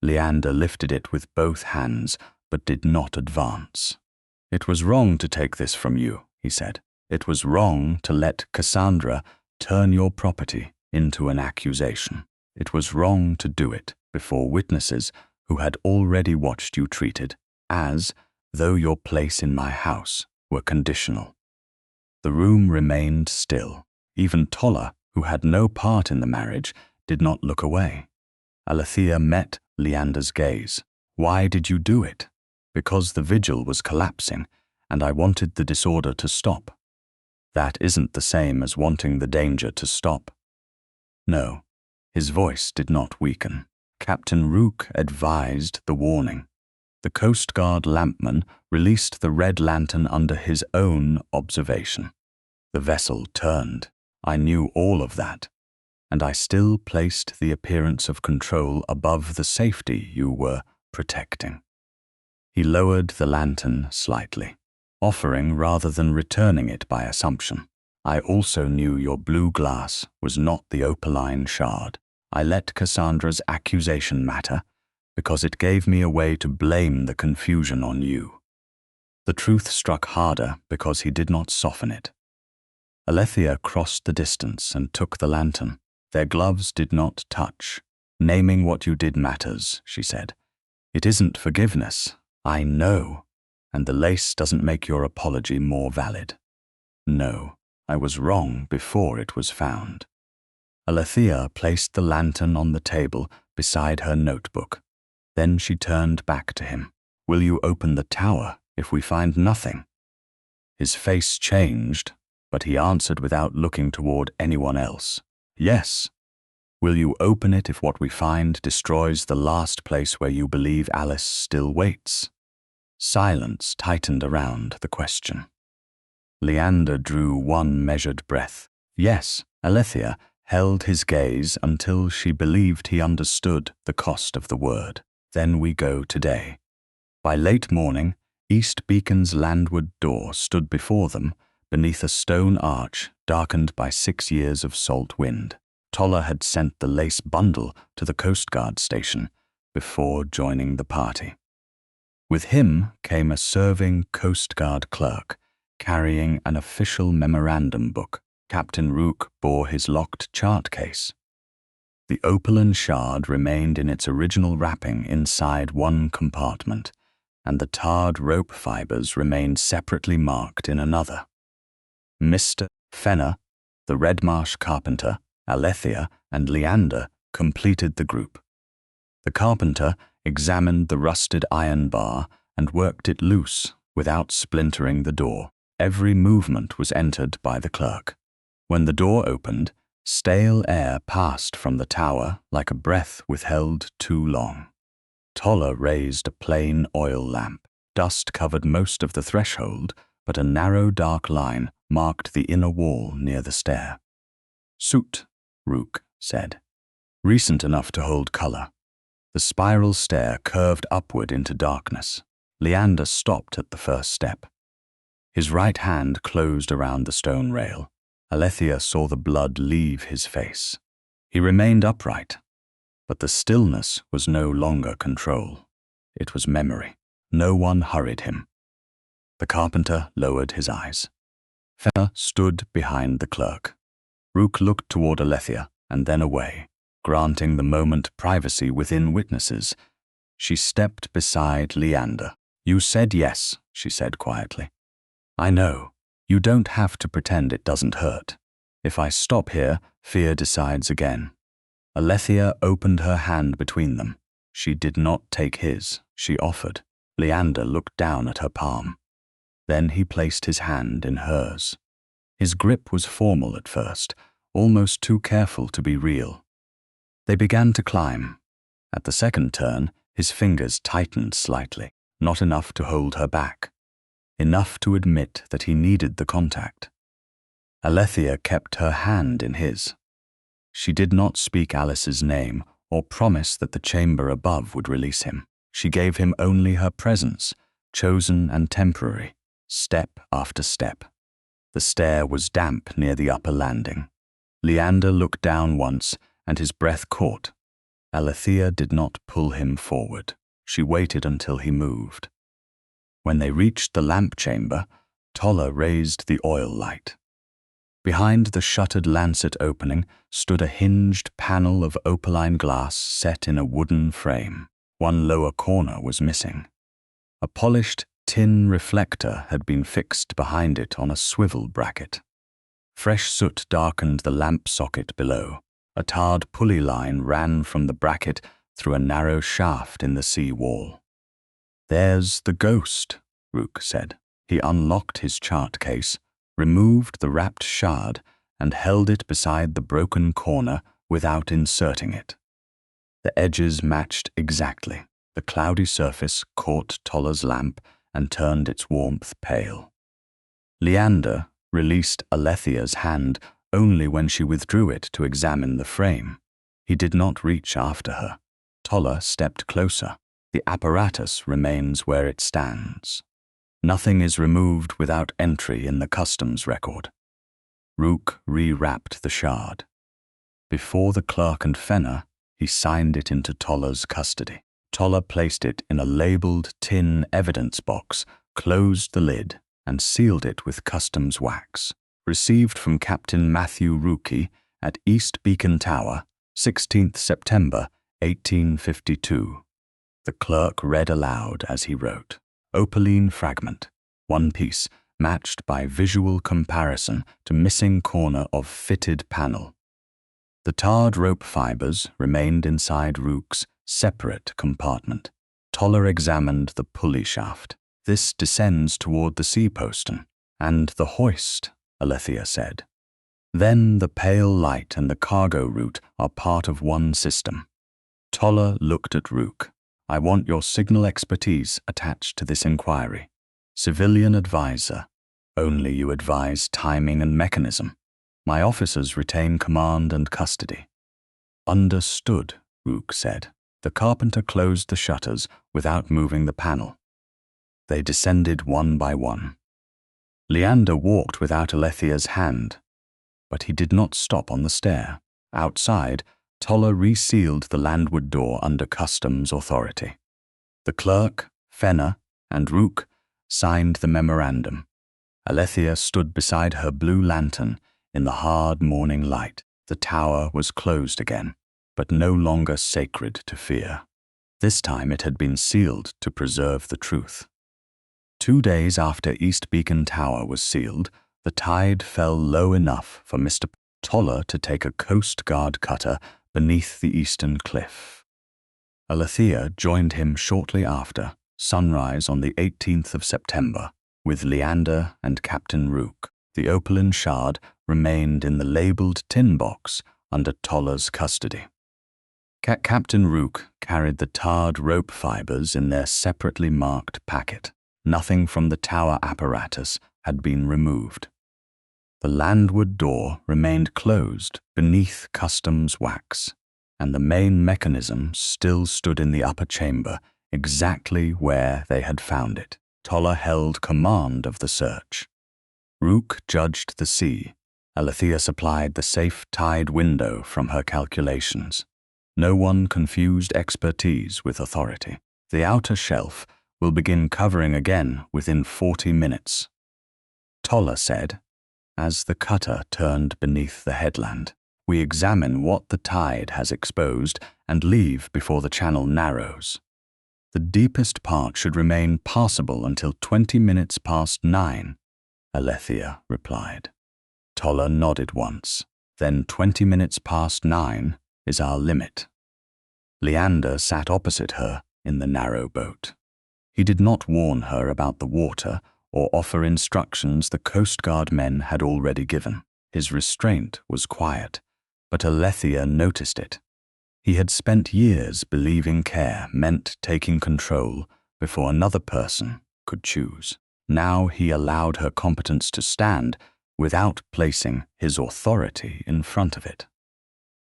Leander lifted it with both hands, but did not advance. It was wrong to take this from you, he said. It was wrong to let Cassandra turn your property into an accusation. It was wrong to do it before witnesses who had already watched you treated as though your place in my house were conditional. The room remained still. Even Toller, who had no part in the marriage, did not look away. Alethea met Leander's gaze. Why did you do it? Because the vigil was collapsing, and I wanted the disorder to stop. That isn't the same as wanting the danger to stop. No, his voice did not weaken. Captain Rook advised the warning. The Coast Guard lampman released the red lantern under his own observation. The vessel turned. I knew all of that, and I still placed the appearance of control above the safety you were protecting. He lowered the lantern slightly, offering rather than returning it by assumption. I also knew your blue glass was not the opaline shard. I let Cassandra's accusation matter because it gave me a way to blame the confusion on you. The truth struck harder because he did not soften it. Alethea crossed the distance and took the lantern. Their gloves did not touch. Naming what you did matters, she said. It isn't forgiveness. I know. And the lace doesn't make your apology more valid. No, I was wrong before it was found. Alethea placed the lantern on the table beside her notebook. Then she turned back to him. Will you open the tower if we find nothing? His face changed, but he answered without looking toward anyone else. Yes. Will you open it if what we find destroys the last place where you believe Alice still waits? Silence tightened around the question. Leander drew one measured breath. Yes, Alethea held his gaze until she believed he understood the cost of the word. Then we go today. By late morning, East Beacon's landward door stood before them, beneath a stone arch darkened by 6 years of salt wind. Toller had sent the lace bundle to the Coast Guard station before joining the party. With him came a serving Coast Guard clerk, carrying an official memorandum book. Captain Rook bore his locked chart case. The opaline shard remained in its original wrapping inside one compartment, and the tarred rope fibers remained separately marked in another. Mr. Fenner, the Redmarsh carpenter, Alethea, and Leander completed the group. The carpenter examined the rusted iron bar and worked it loose without splintering the door. Every movement was entered by the clerk. When the door opened, stale air passed from the tower like a breath withheld too long. Toller raised a plain oil lamp. Dust covered most of the threshold, but a narrow dark line marked the inner wall near the stair. Soot, Rook said. Recent enough to hold color. The spiral stair curved upward into darkness. Leander stopped at the first step. His right hand closed around the stone rail. Alethea saw the blood leave his face. He remained upright, but the stillness was no longer control. It was memory. No one hurried him. The carpenter lowered his eyes. Fenner stood behind the clerk. Rook looked toward Alethea and then away, granting the moment privacy within witnesses. She stepped beside Leander. You said yes, she said quietly. I know. You don't have to pretend it doesn't hurt. If I stop here, fear decides again. Alethea opened her hand between them. She did not take his. She offered. Leander looked down at her palm. Then he placed his hand in hers. His grip was formal at first, almost too careful to be real. They began to climb. At the second turn, his fingers tightened slightly, not enough to hold her back. Enough to admit that he needed the contact. Alethea kept her hand in his. She did not speak Alice's name or promise that the chamber above would release him. She gave him only her presence, chosen and temporary, step after step. The stair was damp near the upper landing. Leander looked down once, and his breath caught. Alethea did not pull him forward. She waited until he moved. When they reached the lamp chamber, Toller raised the oil light. Behind the shuttered lancet opening stood a hinged panel of opaline glass set in a wooden frame. One lower corner was missing. A polished tin reflector had been fixed behind it on a swivel bracket. Fresh soot darkened the lamp socket below. A tarred pulley line ran from the bracket through a narrow shaft in the sea wall. There's the ghost, Rook said. He unlocked his chart case, removed the wrapped shard, and held it beside the broken corner without inserting it. The edges matched exactly. The cloudy surface caught Toller's lamp and turned its warmth pale. Leander released Alethea's hand only when she withdrew it to examine the frame. He did not reach after her. Toller stepped closer. The apparatus remains where it stands. Nothing is removed without entry in the customs record. Rook re-wrapped the shard. Before the clerk and Fenner, he signed it into Toller's custody. Toller placed it in a labeled tin evidence box, closed the lid, and sealed it with customs wax. Received from Captain Matthew Rookie at East Beacon Tower, 16th September, 1852. The clerk read aloud as he wrote. Opaline fragment, one piece, matched by visual comparison to missing corner of fitted panel. The tarred rope fibers remained inside Rook's separate compartment. Toller examined the pulley shaft. This descends toward the sea postern, and the hoist, Alethea said. Then the pale light and the cargo route are part of one system. Toller looked at Rook. I want your signal expertise attached to this inquiry. Civilian advisor. Only you advise timing and mechanism. My officers retain command and custody. Understood, Rook said. The carpenter closed the shutters without moving the panel. They descended one by one. Leander walked without Alethea's hand, but he did not stop on the stair. Outside, Toller resealed the landward door under customs authority. The clerk, Fenner, and Rook signed the memorandum. Alethea stood beside her blue lantern in the hard morning light. The tower was closed again, but no longer sacred to fear. This time it had been sealed to preserve the truth. 2 days after East Beacon Tower was sealed, the tide fell low enough for Mr. Toller to take a Coast Guard cutter beneath the eastern cliff. Alethea joined him shortly after, sunrise on the 18th of September, with Leander and Captain Rook. The opaline shard remained in the labelled tin box under Toller's custody. Captain Rook carried the tarred rope fibers in their separately marked packet. Nothing from the tower apparatus had been removed. The landward door remained closed beneath customs wax, and the main mechanism still stood in the upper chamber, exactly where they had found it. Toller held command of the search. Rook judged the sea. Alethea supplied the safe tide window from her calculations. No one confused expertise with authority. The outer shelf will begin covering again within 40 minutes. Toller said, as the cutter turned beneath the headland. We examine what the tide has exposed and leave before the channel narrows. The deepest part should remain passable until 20 minutes past 9, Alethea replied. Toller nodded once. Then 20 minutes past 9 is our limit. Leander sat opposite her in the narrow boat. He did not warn her about the water or offer instructions the Coast Guard men had already given. His restraint was quiet, but Alethea noticed it. He had spent years believing care meant taking control before another person could choose. Now he allowed her competence to stand without placing his authority in front of it.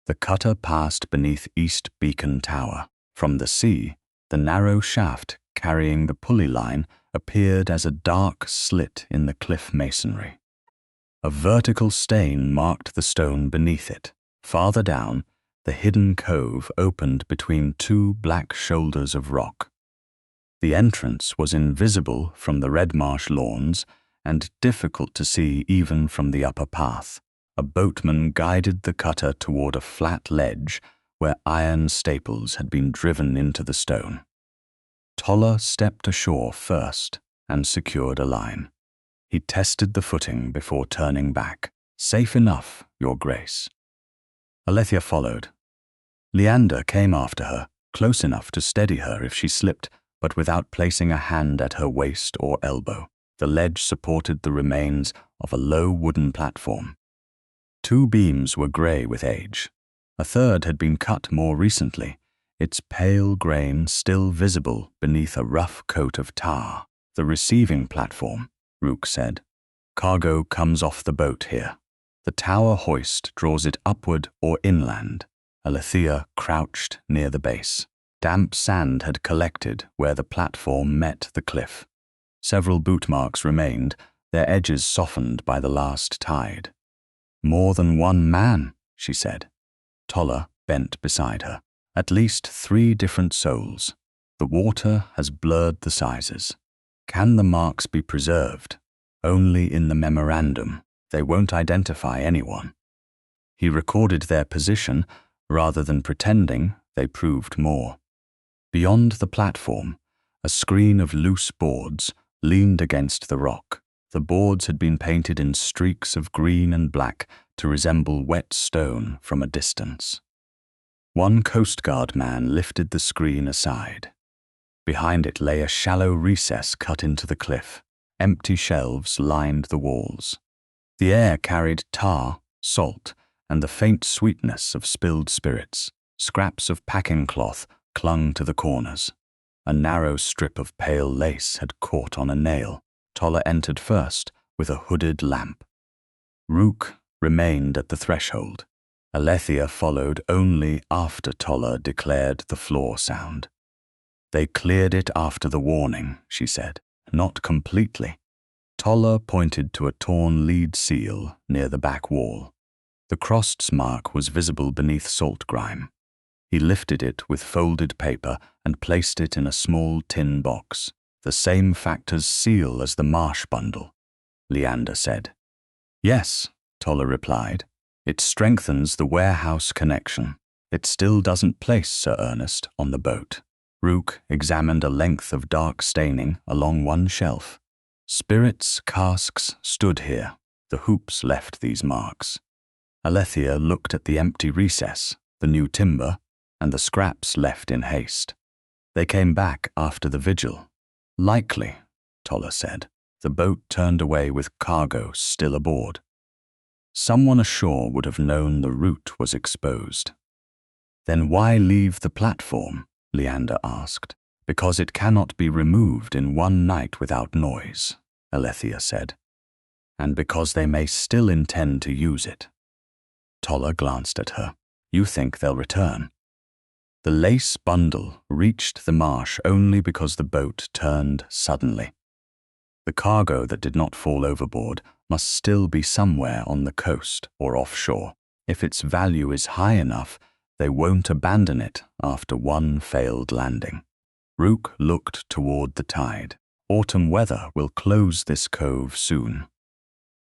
The cutter passed beneath East Beacon Tower. From the sea, the narrow shaft carrying the pulley line appeared as a dark slit in the cliff masonry. A vertical stain marked the stone beneath it. Farther down, the hidden cove opened between two black shoulders of rock. The entrance was invisible from the Redmarsh lawns and difficult to see even from the upper path. A boatman guided the cutter toward a flat ledge where iron staples had been driven into the stone. Toller stepped ashore first and secured a line. He tested the footing before turning back. Safe enough, Your Grace. Alethea followed. Leander came after her, close enough to steady her if she slipped, but without placing a hand at her waist or elbow. The ledge supported the remains of a low wooden platform. 2 beams were grey with age. A third had been cut more recently, its pale grain still visible beneath a rough coat of tar. The receiving platform, Rook said. Cargo comes off the boat here. The tower hoist draws it upward or inland. Alethea crouched near the base. Damp sand had collected where the platform met the cliff. Several boot marks remained, their edges softened by the last tide. "More than one man," she said. Toller bent beside her. "At least 3 different souls. The water has blurred the sizes. Can the marks be preserved? Only in the memorandum. They won't identify anyone." He recorded their position. Rather than pretending, they proved more. Beyond the platform, a screen of loose boards leaned against the rock. The boards had been painted in streaks of green and black to resemble wet stone from a distance. One Coast Guard man lifted the screen aside. Behind it lay a shallow recess cut into the cliff. Empty shelves lined the walls. The air carried tar, salt, and the faint sweetness of spilled spirits. Scraps of packing cloth clung to the corners. A narrow strip of pale lace had caught on a nail. Toller entered first with a hooded lamp. Rook remained at the threshold. Alethea followed only after Toller declared the floor sound. "They cleared it after the warning," she said. "Not completely." Toller pointed to a torn lead seal near the back wall. The crossed mark was visible beneath salt grime. He lifted it with folded paper and placed it in a small tin box. "The same factor's seal as the Marsh bundle," Leander said. "Yes," Toller replied. "It strengthens the warehouse connection. It still doesn't place Sir Ernest on the boat." Rook examined a length of dark staining along one shelf. Spirits casks stood here. The hoops left these marks. Alethea looked at the empty recess, the new timber, and the scraps left in haste. "They came back after the vigil." "Likely," Toller said. "The boat turned away with cargo still aboard." "Someone ashore would have known the route was exposed." "Then why leave the platform?" Leander asked. "Because it cannot be removed in one night without noise," Alethea said. "And because they may still intend to use it." Toller glanced at her. "You think they'll return?" The lace bundle reached the marsh only because the boat turned suddenly. The cargo that did not fall overboard must still be somewhere on the coast or offshore. If its value is high enough, they won't abandon it after one failed landing. Rook looked toward the tide. Autumn weather will close this cove soon.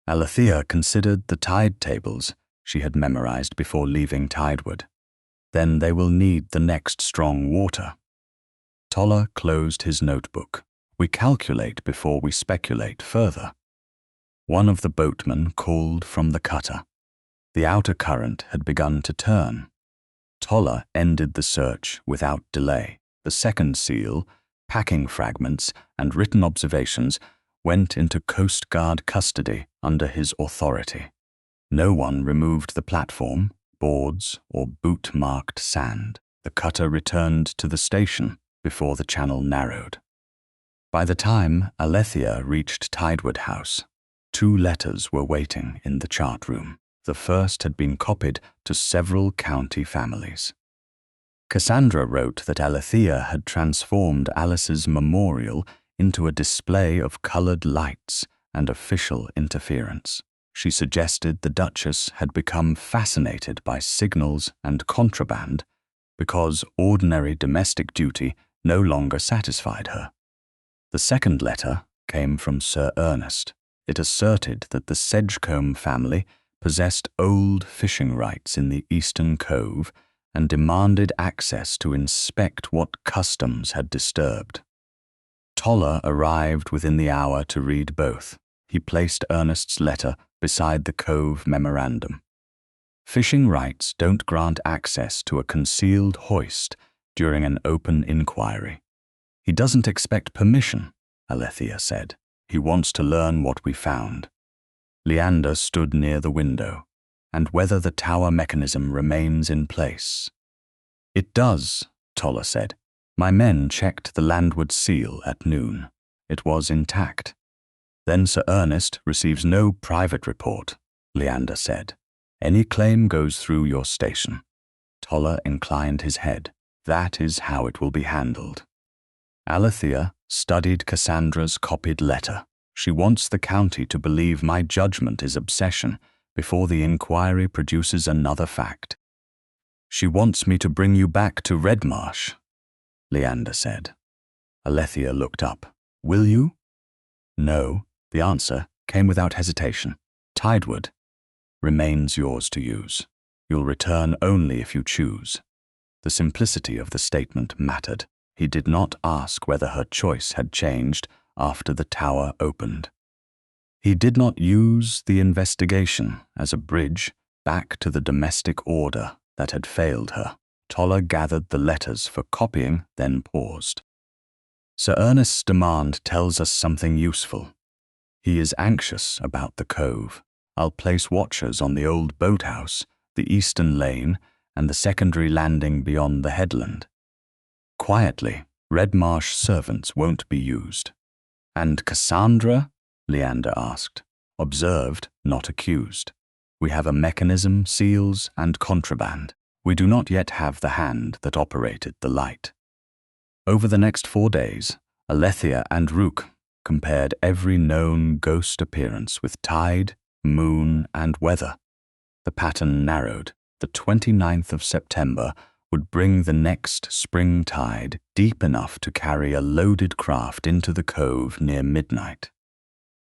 Alethea considered the tide tables she had memorized before leaving Tideward. Then they will need the next strong water. Toller closed his notebook. "We calculate before we speculate further." One of the boatmen called from the cutter. The outer current had begun to turn. Toller ended the search without delay. The second seal, packing fragments, and written observations went into Coast Guard custody under his authority. No one removed the platform, boards, or boot-marked sand. The cutter returned to the station before the channel narrowed. By the time Alethea reached Tideward House, 2 letters were waiting in the chart room. The first had been copied to several county families. Cassandra wrote that Alethea had transformed Alice's memorial into a display of colored lights and official interference. She suggested the Duchess had become fascinated by signals and contraband because ordinary domestic duty no longer satisfied her. The second letter came from Sir Ernest. It asserted that the Sedgecombe family possessed old fishing rights in the Eastern Cove and demanded access to inspect what customs had disturbed. Toller arrived within the hour to read both. He placed Ernest's letter beside the Cove memorandum. Fishing rights don't grant access to a concealed hoist during an open inquiry. He doesn't expect permission, Alethea said. He wants to learn what we found. Leander stood near the window, and whether the tower mechanism remains in place. It does, Toller said. My men checked the landward seal at noon. It was intact. Then Sir Ernest receives no private report, Leander said. Any claim goes through your station. Toller inclined his head. That is how it will be handled. Alethea studied Cassandra's copied letter. She wants the county to believe my judgment is obsession before the inquiry produces another fact. She wants me to bring you back to Redmarsh, Leander said. Alethea looked up. Will you? No, the answer came without hesitation. Tidewood remains yours to use. You'll return only if you choose. The simplicity of the statement mattered. He did not ask whether her choice had changed after the tower opened. He did not use the investigation as a bridge back to the domestic order that had failed her. Toller gathered the letters for copying, then paused. Sir Ernest's demand tells us something useful. He is anxious about the cove. I'll place watchers on the old boathouse, the eastern lane, and the secondary landing beyond the headland. Quietly, Redmarsh servants won't be used. And Cassandra? Leander asked. Observed, not accused. We have a mechanism, seals, and contraband. We do not yet have the hand that operated the light. Over the next 4 days, Alethea and Rook compared every known ghost appearance with tide, moon, and weather. The pattern narrowed. The 29th of September would bring the next spring tide deep enough to carry a loaded craft into the cove near midnight.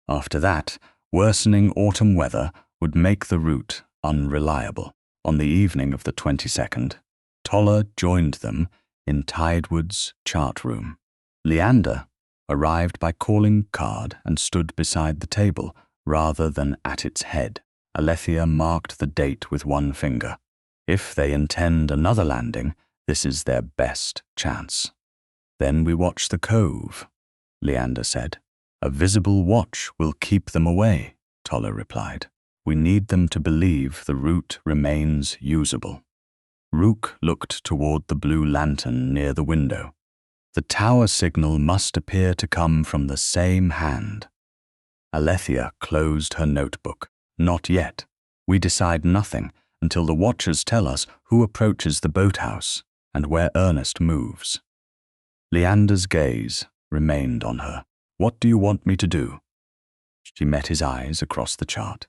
After that, worsening autumn weather would make the route unreliable. On the evening of the 22nd, Toller joined them in Tidewood's chart room. Leander arrived by calling card and stood beside the table rather than at its head. Alethea marked the date with one finger. If they intend another landing, this is their best chance. Then we watch the cove, Leander said. A visible watch will keep them away, Toller replied. We need them to believe the route remains usable. Rook looked toward the blue lantern near the window. The tower signal must appear to come from the same hand. Alethea closed her notebook. Not yet. We decide nothing until the watchers tell us who approaches the boathouse and where Ernest moves. Leander's gaze remained on her. What do you want me to do? She met his eyes across the chart.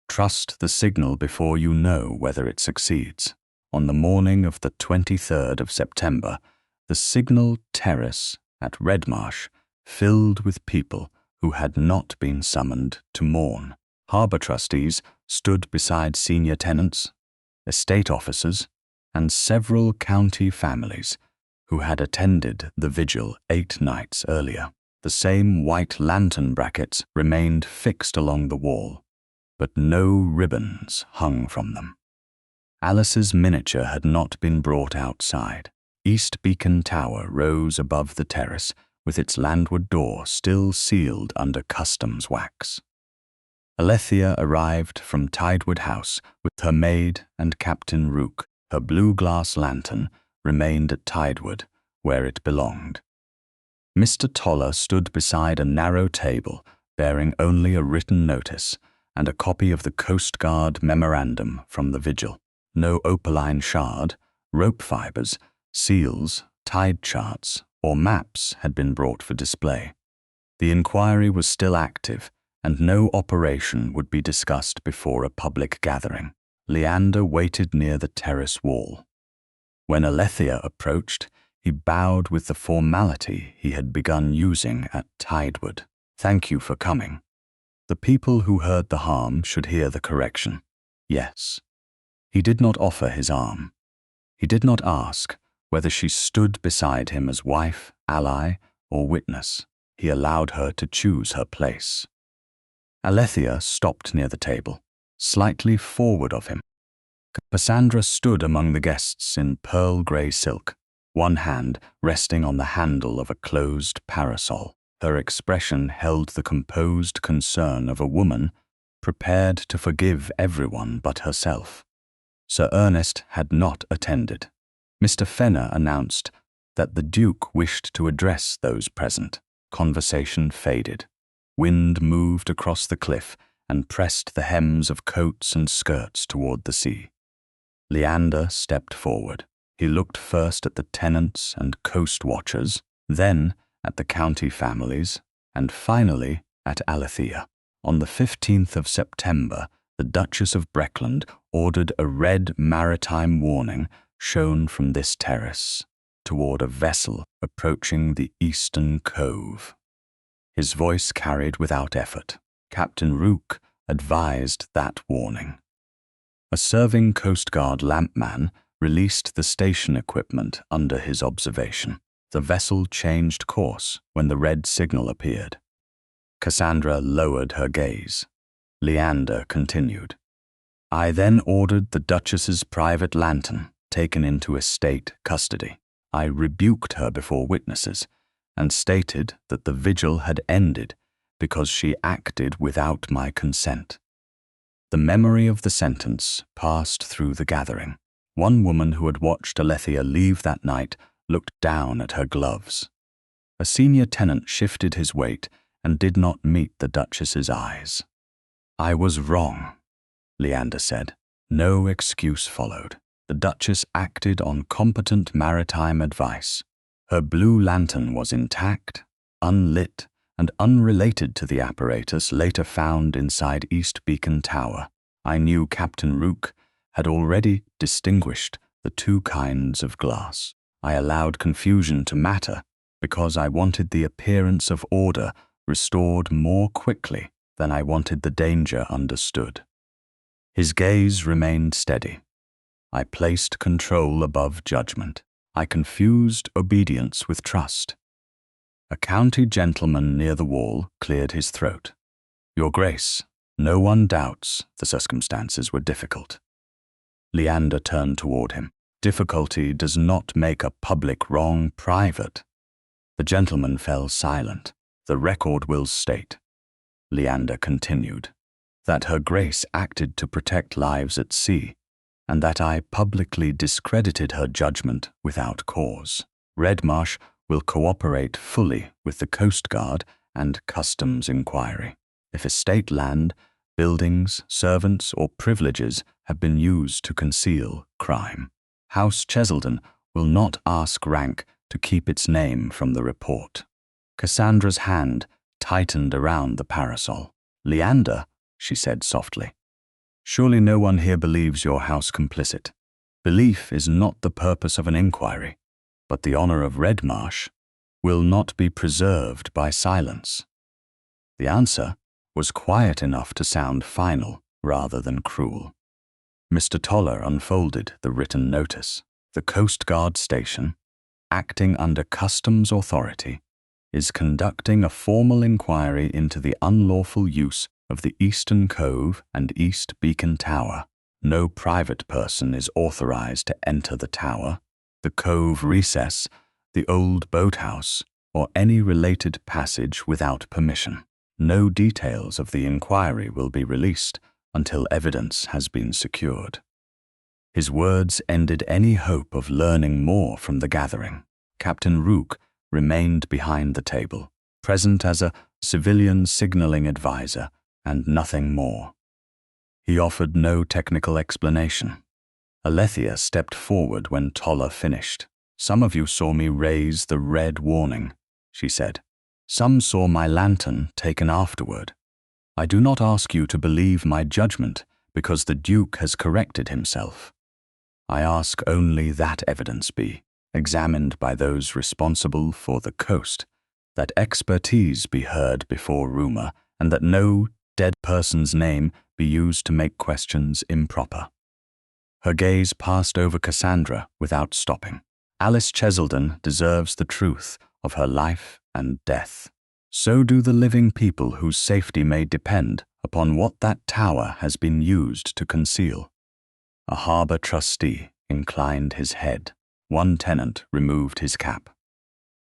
Trust the signal before you know whether it succeeds. On the morning of the 23rd of September, the signal terrace at Redmarsh filled with people who had not been summoned to mourn. Harbour trustees stood beside senior tenants, estate officers, and several county families who had attended the vigil 8 nights earlier. The same white lantern brackets remained fixed along the wall, but no ribbons hung from them. Alice's miniature had not been brought outside. East Beacon Tower rose above the terrace, with its landward door still sealed under customs wax. Alethea arrived from Tidewood House with her maid and Captain Rook. Her blue glass lantern remained at Tidewood, where it belonged. Mr. Toller stood beside a narrow table bearing only a written notice and a copy of the Coast Guard memorandum from the vigil. No opaline shard, rope fibres, seals, tide charts, or maps had been brought for display. The inquiry was still active, and no operation would be discussed before a public gathering. Leander waited near the terrace wall. When Alethea approached, he bowed with the formality he had begun using at Tidewood. Thank you for coming. The people who heard the harm should hear the correction. Yes. He did not offer his arm. He did not ask whether she stood beside him as wife, ally, or witness. He allowed her to choose her place. Alethea stopped near the table, slightly forward of him. Cassandra stood among the guests in pearl-grey silk, one hand resting on the handle of a closed parasol. Her expression held the composed concern of a woman prepared to forgive everyone but herself. Sir Ernest had not attended. Mr. Fenner announced that the Duke wished to address those present. Conversation faded. Wind moved across the cliff and pressed the hems of coats and skirts toward the sea. Leander stepped forward. He looked first at the tenants and coast watchers, then at the county families, and finally at Alethea. On the 15th of September, the Duchess of Breckland ordered a red maritime warning shown from this terrace toward a vessel approaching the eastern cove. His voice carried without effort. Captain Rook advised that warning. A serving Coast Guard lampman released the station equipment under his observation. The vessel changed course when the red signal appeared. Cassandra lowered her gaze. Leander continued. I then ordered the Duchess's private lantern taken into estate custody. I rebuked her before witnesses and stated that the vigil had ended because she acted without my consent. The memory of the sentence passed through the gathering. One woman who had watched Alethea leave that night looked down at her gloves. A senior tenant shifted his weight and did not meet the Duchess's eyes. I was wrong, Leander said. No excuse followed. The Duchess acted on competent maritime advice. Her blue lantern was intact, unlit, and unrelated to the apparatus later found inside East Beacon Tower. I knew Captain Rook had already distinguished the two kinds of glass. I allowed confusion to matter because I wanted the appearance of order restored more quickly than I wanted the danger understood. His gaze remained steady. I placed control above judgment. I confused obedience with trust. A county gentleman near the wall cleared his throat. Your Grace, no one doubts the circumstances were difficult. Leander turned toward him. Difficulty does not make a public wrong private. The gentleman fell silent. The record will state, Leander continued, that Her Grace acted to protect lives at sea, and that I publicly discredited her judgment without cause. Redmarsh will cooperate fully with the Coast Guard and Customs inquiry. If estate land, buildings, servants, or privileges have been used to conceal crime, House Cheselden will not ask rank to keep its name from the report. Cassandra's hand tightened around the parasol. Leander, she said softly, surely no one here believes your house complicit. Belief is not the purpose of an inquiry, but the honor of Redmarsh will not be preserved by silence. The answer was quiet enough to sound final rather than cruel. Mr. Toller unfolded the written notice. The Coast Guard station, acting under customs authority, is conducting a formal inquiry into the unlawful use of the Eastern Cove and East Beacon Tower. No private person is authorized to enter the tower, the cove recess, the old boathouse, or any related passage without permission. No details of the inquiry will be released until evidence has been secured. His words ended any hope of learning more from the gathering. Captain Rook remained behind the table, present as a civilian signaling advisor and nothing more. He offered no technical explanation. Alethea stepped forward when Toller finished. Some of you saw me raise the red warning, she said. Some saw my lantern taken afterward. I do not ask you to believe my judgment because the Duke has corrected himself. I ask only that evidence be examined by those responsible for the coast, that expertise be heard before rumor, and that no dead person's name be used to make questions improper. Her gaze passed over Cassandra without stopping. Alice Cheselden deserves the truth of her life and death. So do the living people whose safety may depend upon what that tower has been used to conceal. A harbor trustee inclined his head. One tenant removed his cap.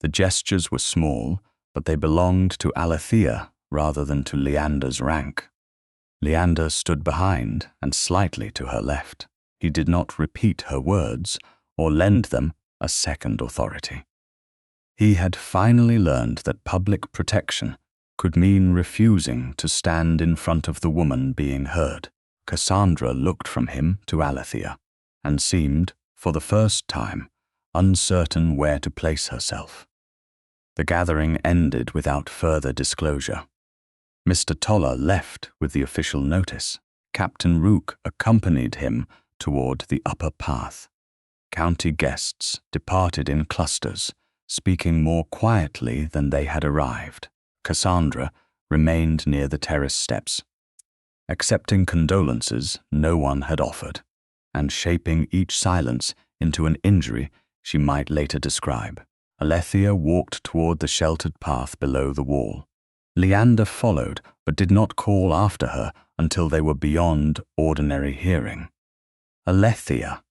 The gestures were small, but they belonged to Alethea rather than to Leander's rank. Leander stood behind and slightly to her left. He did not repeat her words or lend them a second authority. He had finally learned that public protection could mean refusing to stand in front of the woman being heard. Cassandra looked from him to Alethea, and seemed, for the first time, uncertain where to place herself. The gathering ended without further disclosure. Mr. Toller left with the official notice. Captain Rook accompanied him toward the upper path. County guests departed in clusters, speaking more quietly than they had arrived. Cassandra remained near the terrace steps, accepting condolences no one had offered, and shaping each silence into an injury she might later describe. Alethea walked toward the sheltered path below the wall. Leander followed, but did not call after her until they were beyond ordinary hearing. Alethea.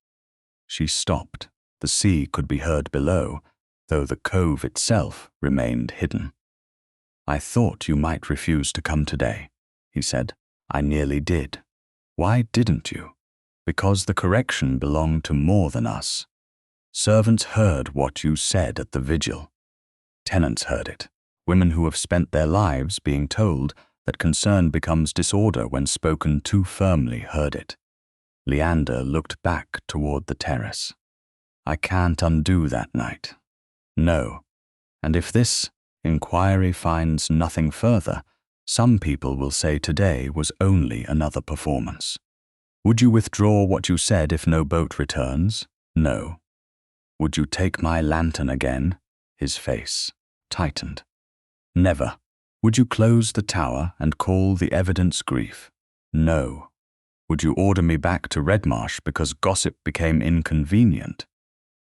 She stopped. The sea could be heard below, though the cove itself remained hidden. "I thought you might refuse to come today," he said. "I nearly did." "Why didn't you?" "Because the correction belonged to more than us. Servants heard what you said at the vigil. Tenants heard it. Women who have spent their lives being told that concern becomes disorder when spoken too firmly heard it." Leander looked back toward the terrace. "I can't undo that night." "No. And if this inquiry finds nothing further, some people will say today was only another performance." "Would you withdraw what you said if no boat returns?" "No." "Would you take my lantern again?" His face tightened. "Never." "Would you close the tower and call the evidence grief?" "No." "Would you order me back to Redmarsh because gossip became inconvenient?"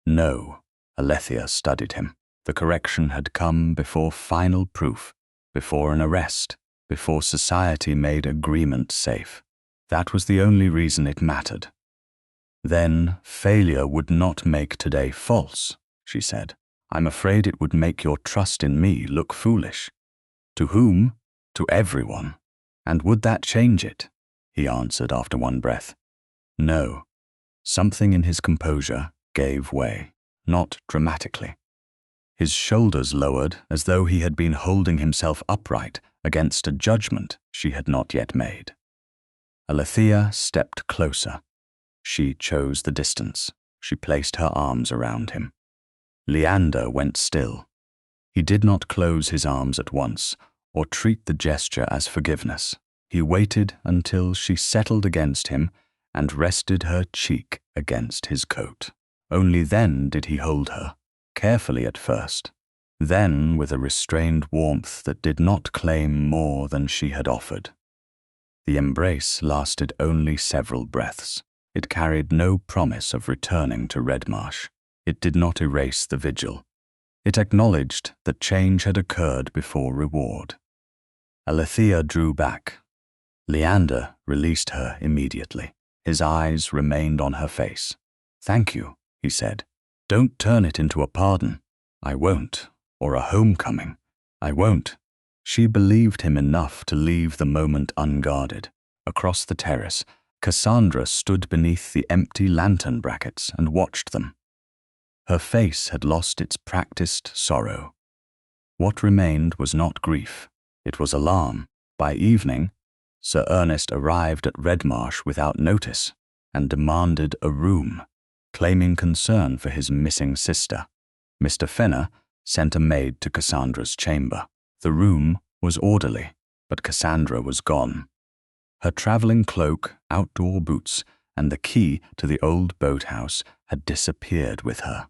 "No." Alethea studied him. The correction had come before final proof, before an arrest, before society made agreement safe. That was the only reason it mattered. "Then failure would not make today false," she said. "I'm afraid it would make your trust in me look foolish." "To whom?" "To everyone." "And would that change it?" He answered after one breath. "No." Something in his composure gave way, not dramatically. His shoulders lowered as though he had been holding himself upright against a judgment she had not yet made. Alethea stepped closer. She chose the distance. She placed her arms around him. Leander went still. He did not close his arms at once or treat the gesture as forgiveness. He waited until she settled against him and rested her cheek against his coat. Only then did he hold her, carefully at first, then with a restrained warmth that did not claim more than she had offered. The embrace lasted only several breaths. It carried no promise of returning to Redmarsh. It did not erase the vigil. It acknowledged that change had occurred before reward. Alethea drew back. Leander released her immediately. His eyes remained on her face. "Thank you," he said. "Don't turn it into a pardon." "I won't. Or a homecoming." "I won't." She believed him enough to leave the moment unguarded. Across the terrace, Cassandra stood beneath the empty lantern brackets and watched them. Her face had lost its practiced sorrow. What remained was not grief. It was alarm. By evening, Sir Ernest arrived at Redmarsh without notice and demanded a room, claiming concern for his missing sister. Mr. Fenner sent a maid to Cassandra's chamber. The room was orderly, but Cassandra was gone. Her travelling cloak, outdoor boots, and the key to the old boathouse had disappeared with her.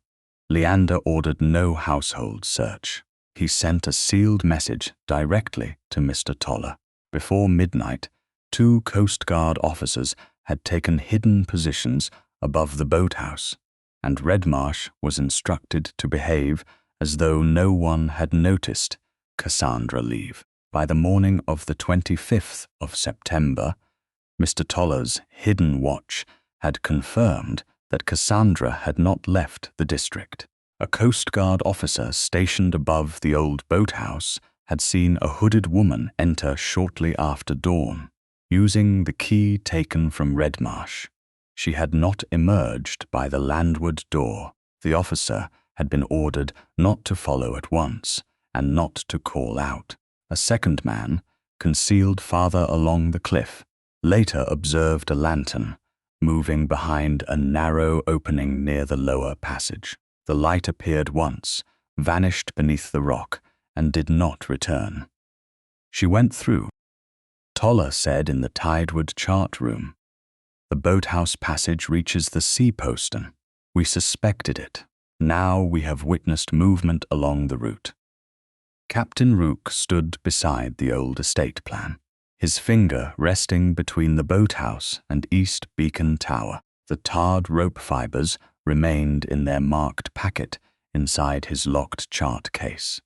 Leander ordered no household search. He sent a sealed message directly to Mr. Toller. Before midnight, 2 Coast Guard officers had taken hidden positions above the boathouse, and Redmarsh was instructed to behave as though no one had noticed Cassandra leave. By the morning of the 25th of September, Mr. Toller's hidden watch had confirmed that Cassandra had not left the district. A Coast Guard officer stationed above the old boathouse had seen a hooded woman enter shortly after dawn, using the key taken from Redmarsh. She had not emerged by the landward door. The officer had been ordered not to follow at once and not to call out. A second man, concealed farther along the cliff, later observed a lantern moving behind a narrow opening near the lower passage. The light appeared once, vanished beneath the rock, and did not return. She went through. Toller said in the Tidewood chart room, "The boathouse passage reaches the sea postern. We suspected it. Now we have witnessed movement along the route." Captain Rook stood beside the old estate plan, his finger resting between the boathouse and East Beacon Tower. The tarred rope fibers remained in their marked packet inside his locked chart case.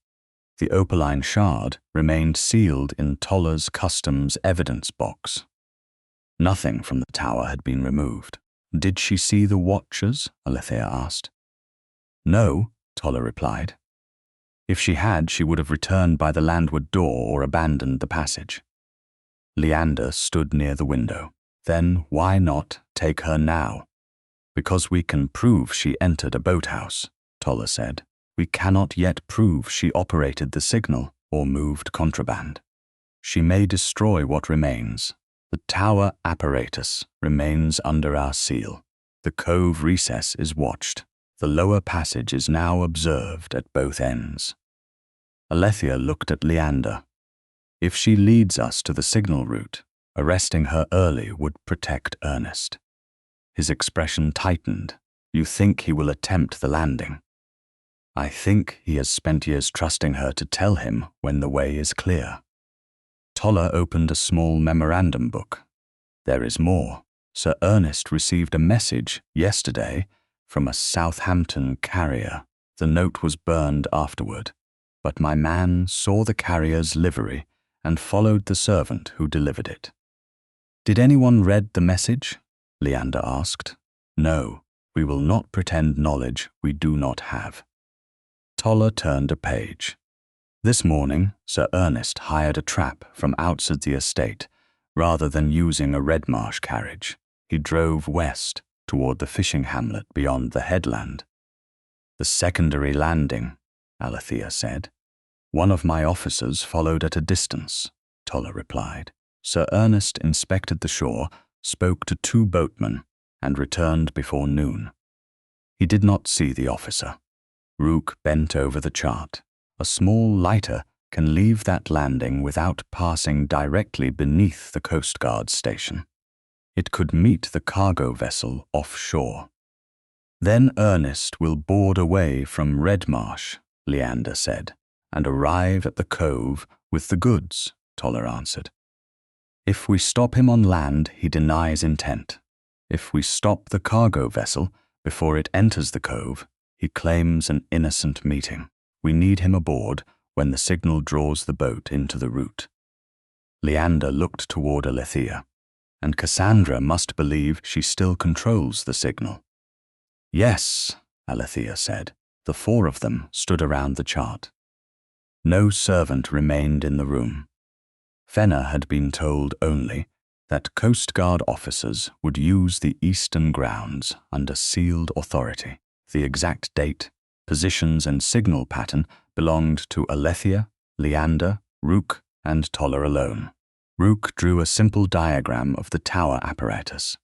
The opaline shard remained sealed in Toller's customs evidence box. Nothing from the tower had been removed. "Did she see the watchers?" Alethea asked. "No," Toller replied. "If she had, she would have returned by the landward door or abandoned the passage." Leander stood near the window. "Then why not take her now?" "Because we can prove she entered a boathouse," Toller said. "We cannot yet prove she operated the signal or moved contraband. She may destroy what remains. The tower apparatus remains under our seal. The cove recess is watched. The lower passage is now observed at both ends." Alethea looked at Leander. "If she leads us to the signal route, arresting her early would protect Ernest." His expression tightened. "You think he will attempt the landing?" "I think he has spent years trusting her to tell him when the way is clear." Toller opened a small memorandum book. "There is more. Sir Ernest received a message yesterday from a Southampton carrier. The note was burned afterward, but my man saw the carrier's livery and followed the servant who delivered it." "Did anyone read the message?" Leander asked. "No, we will not pretend knowledge we do not have." Toller turned a page. "This morning, Sir Ernest hired a trap from outside the estate rather than using a Redmarsh carriage. He drove west toward the fishing hamlet beyond the headland." "The secondary landing," Alethea said. "One of my officers followed at a distance," Toller replied. "Sir Ernest inspected the shore, spoke to 2 boatmen, and returned before noon. He did not see the officer." Rook bent over the chart. "A small lighter can leave that landing without passing directly beneath the Coast Guard station. It could meet the cargo vessel offshore. Then Ernest will board away from Redmarsh," Leander said, "and arrive at the cove with the goods," Toller answered. "If we stop him on land, he denies intent. If we stop the cargo vessel before it enters the cove, he claims an innocent meeting. We need him aboard when the signal draws the boat into the route." Leander looked toward Alethea. "And Cassandra must believe she still controls the signal." "Yes," Alethea said. The 4 of them stood around the chart. No servant remained in the room. Fenner had been told only that Coast Guard officers would use the eastern grounds under sealed authority. The exact date, positions and signal pattern belonged to Alethea, Leander, Rook, and Toller alone. Rook drew a simple diagram of the tower apparatus.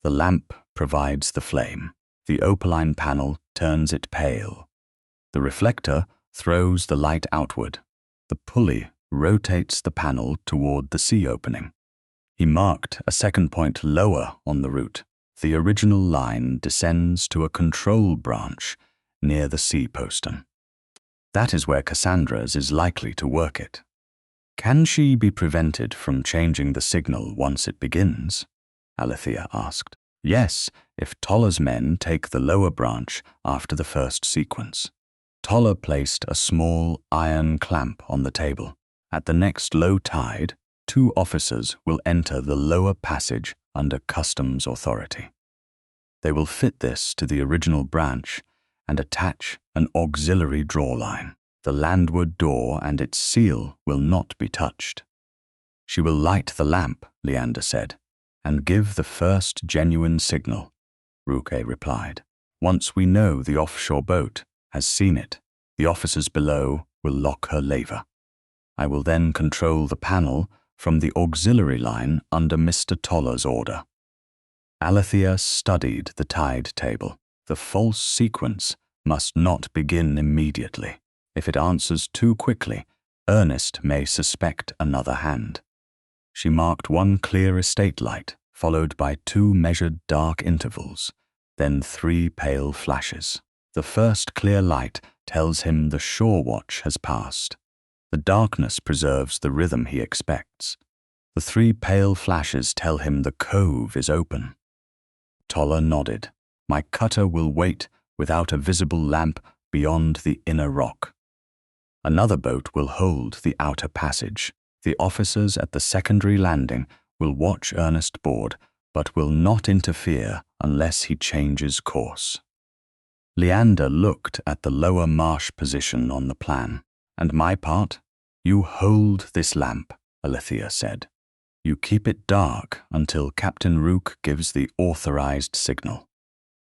The lamp provides the flame. The opaline panel turns it pale. The reflector throws the light outward. The pulley rotates the panel toward the sea opening. He marked a second point lower on the route. The original line descends to a control branch near the sea postern. That is where Cassandra's is likely to work it. "Can she be prevented from changing the signal once it begins?" Alethea asked. "Yes, if Toller's men take the lower branch after the first sequence." Toller placed a small iron clamp on the table. "At the next low tide, 2 officers will enter the lower passage under customs authority. They will fit this to the original branch and attach an auxiliary drawline. The landward door and its seal will not be touched." "She will light the lamp," Leander said, "and give the first genuine signal," Rook replied. "Once we know the offshore boat has seen it, the officers below will lock her laver." I will then control the panel from the auxiliary line under Mr. Toller's order. Alethea studied the tide table. The false sequence must not begin immediately. If it answers too quickly, Ernest may suspect another hand. She marked one clear estate light, followed by 2 measured dark intervals, then 3 pale flashes. The first clear light tells him the shore watch has passed. The darkness preserves the rhythm he expects. The 3 pale flashes tell him the cove is open. Toller nodded. My cutter will wait without a visible lamp beyond the inner rock. Another boat will hold the outer passage. The officers at the secondary landing will watch Ernest board, but will not interfere unless he changes course. Leander looked at the lower marsh position on the plan. And my part? You hold this lamp, Alethea said. You keep it dark until Captain Rook gives the authorized signal.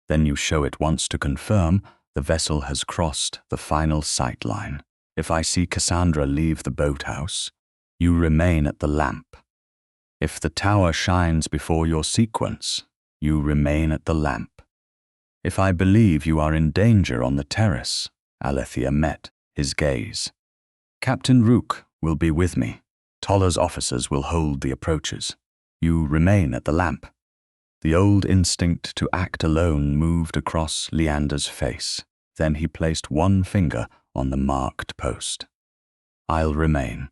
Then you show it once to confirm the vessel has crossed the final sight line. If I see Cassandra leave the boathouse, you remain at the lamp. If the tower shines before your sequence, you remain at the lamp. If I believe you are in danger on the terrace, Alethea met his gaze. Captain Rook will be with me. Toller's officers will hold the approaches. You remain at the lamp. The old instinct to act alone moved across Leander's face. Then he placed one finger on the marked post. I'll remain.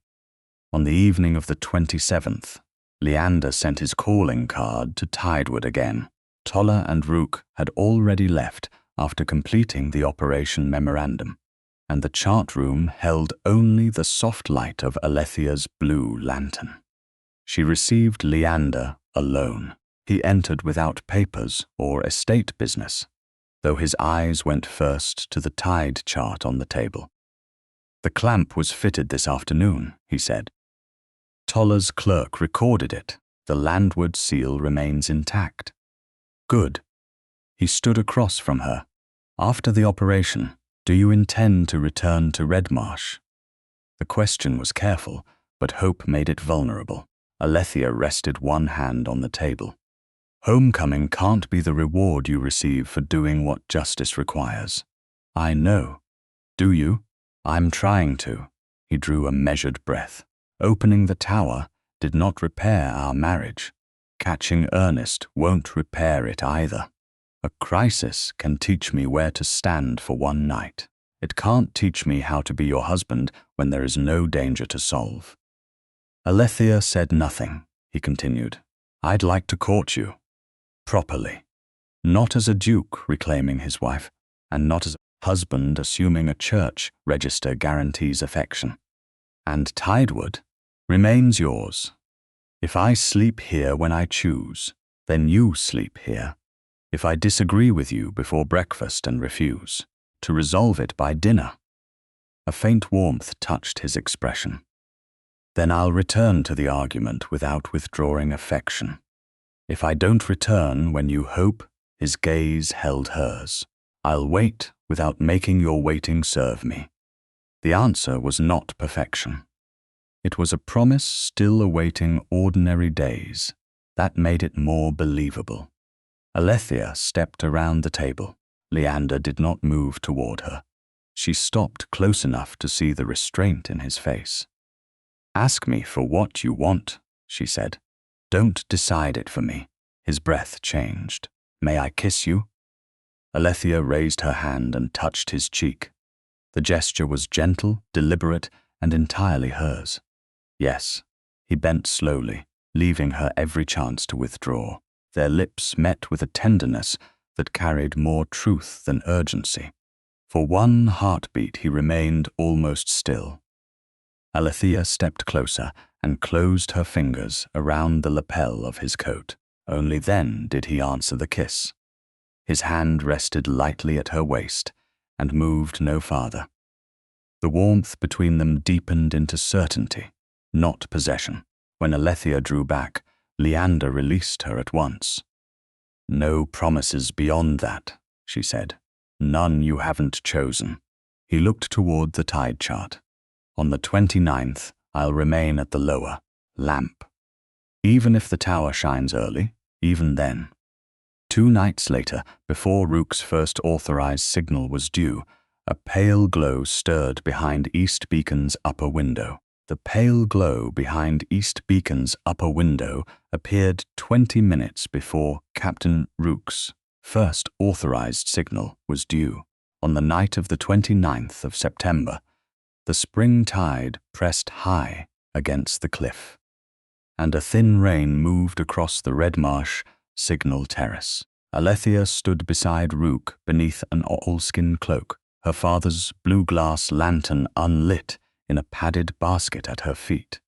On the evening of the 27th, Leander sent his calling card to Tidewood again. Toller and Rook had already left after completing the operation memorandum, and the chart room held only the soft light of Alethea's blue lantern. She received Leander alone. He entered without papers or estate business, though his eyes went first to the tide chart on the table. The clamp was fitted this afternoon, he said. Toller's clerk recorded it. The landward seal remains intact. Good. He stood across from her. After the operation, do you intend to return to Redmarsh? The question was careful, but hope made it vulnerable. Alethea rested one hand on the table. Homecoming can't be the reward you receive for doing what justice requires. I know. Do you? I'm trying to. He drew a measured breath. Opening the tower did not repair our marriage. Catching Ernest won't repair it either. A crisis can teach me where to stand for one night. It can't teach me how to be your husband when there is no danger to solve. Alethea said nothing, he continued. I'd like to court you. Properly. Not as a duke reclaiming his wife, and not as a husband assuming a church register guarantees affection. And Tidewood remains yours. If I sleep here when I choose, then you sleep here. If I disagree with you before breakfast and refuse, to resolve it by dinner. A faint warmth touched his expression. Then I'll return to the argument without withdrawing affection. If I don't return when you hope, his gaze held hers. I'll wait without making your waiting serve me. The answer was not perfection. It was a promise still awaiting ordinary days. That made it more believable. Alethea stepped around the table. Leander did not move toward her. She stopped close enough to see the restraint in his face. Ask me for what you want, she said. Don't decide it for me. His breath changed. May I kiss you? Alethea raised her hand and touched his cheek. The gesture was gentle, deliberate, and entirely hers. Yes. He bent slowly, leaving her every chance to withdraw. Their lips met with a tenderness that carried more truth than urgency. For one heartbeat he remained almost still. Alethea stepped closer and closed her fingers around the lapel of his coat. Only then did he answer the kiss. His hand rested lightly at her waist and moved no farther. The warmth between them deepened into certainty, not possession. When Alethea drew back, Leander released her at once. No promises beyond that, she said. None you haven't chosen. He looked toward the tide chart. On the 29th, I'll remain at the lower lamp. Even if the tower shines early, even then. 2 nights later, before Rook's first authorized signal was due, a pale glow stirred behind East Beacon's upper window. The pale glow behind East Beacon's upper window appeared 20 minutes before Captain Rook's first authorized signal was due. On the night of the 29th of September, the spring tide pressed high against the cliff, and a thin rain moved across the Redmarsh signal terrace. Alethea stood beside Rook beneath an oilskin cloak, her father's blue glass lantern unlit in a padded basket at her feet.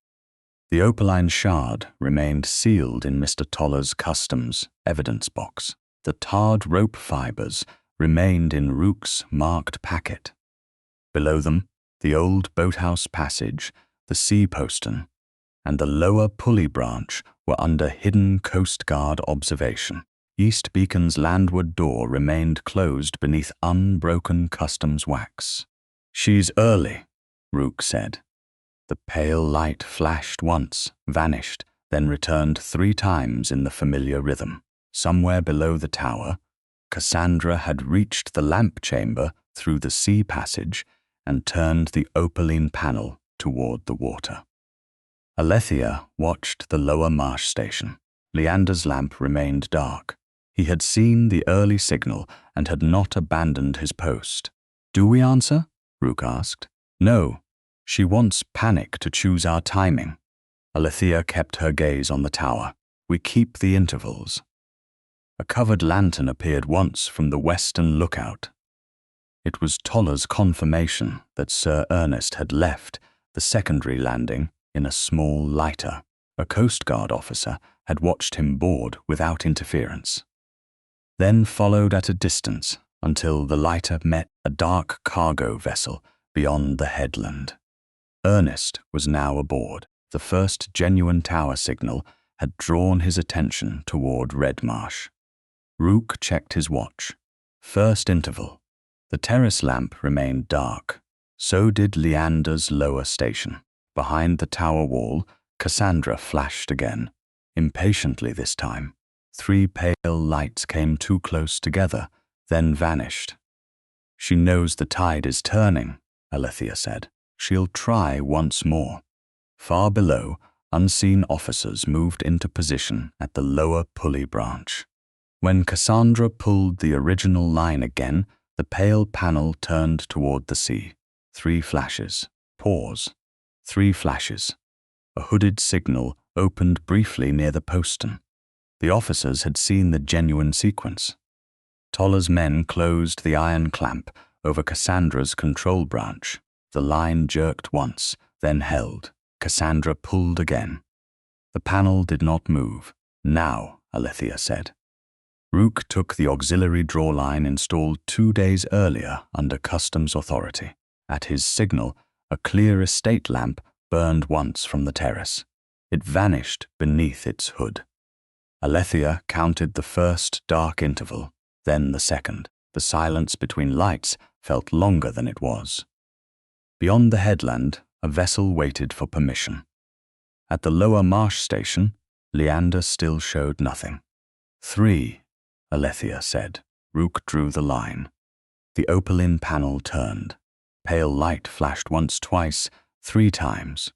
The opaline shard remained sealed in Mr. Toller's customs evidence box. The tarred rope fibers remained in Rook's marked packet. Below them, the old boathouse passage, the sea postern, and the lower pulley branch were under hidden Coast Guard observation. East Beacon's landward door remained closed beneath unbroken customs wax. "She's early," Rook said. The pale light flashed once, vanished, then returned 3 times in the familiar rhythm. Somewhere below the tower, Cassandra had reached the lamp chamber through the sea passage and turned the opaline panel toward the water. Alethea watched the lower marsh station. Leander's lamp remained dark. He had seen the early signal and had not abandoned his post. "Do we answer?" Rook asked. "No. She wants panic to choose our timing." Alethea kept her gaze on the tower. "We keep the intervals." A covered lantern appeared once from the western lookout. It was Toller's confirmation that Sir Ernest had left the secondary landing in a small lighter. A Coast Guard officer had watched him board without interference, then followed at a distance until the lighter met a dark cargo vessel beyond the headland. Ernest was now aboard. The first genuine tower signal had drawn his attention toward Redmarsh. Rook checked his watch. First interval. The terrace lamp remained dark. So did Leander's lower station. Behind the tower wall, Cassandra flashed again, impatiently this time. 3 pale lights came too close together, then vanished. "She knows the tide is turning," Alethea said. "She'll try once more." Far below, unseen officers moved into position at the lower pulley branch. When Cassandra pulled the original line again, the pale panel turned toward the sea. 3 flashes. Pause. 3 flashes. A hooded signal opened briefly near the postern. The officers had seen the genuine sequence. Toller's men closed the iron clamp over Cassandra's control branch. The line jerked once, then held. Cassandra pulled again. The panel did not move. "Now," Alethea said. Rook took the auxiliary drawline installed 2 days earlier under customs authority. At his signal, a clear estate lamp burned once from the terrace. It vanished beneath its hood. Alethea counted the first dark interval, then the second. The silence between lights felt longer than it was. Beyond the headland, a vessel waited for permission. At the lower marsh station, Leander still showed nothing. 3, Alethea said. Rook drew the line. The opaline panel turned. Pale light flashed once, twice, 3 times.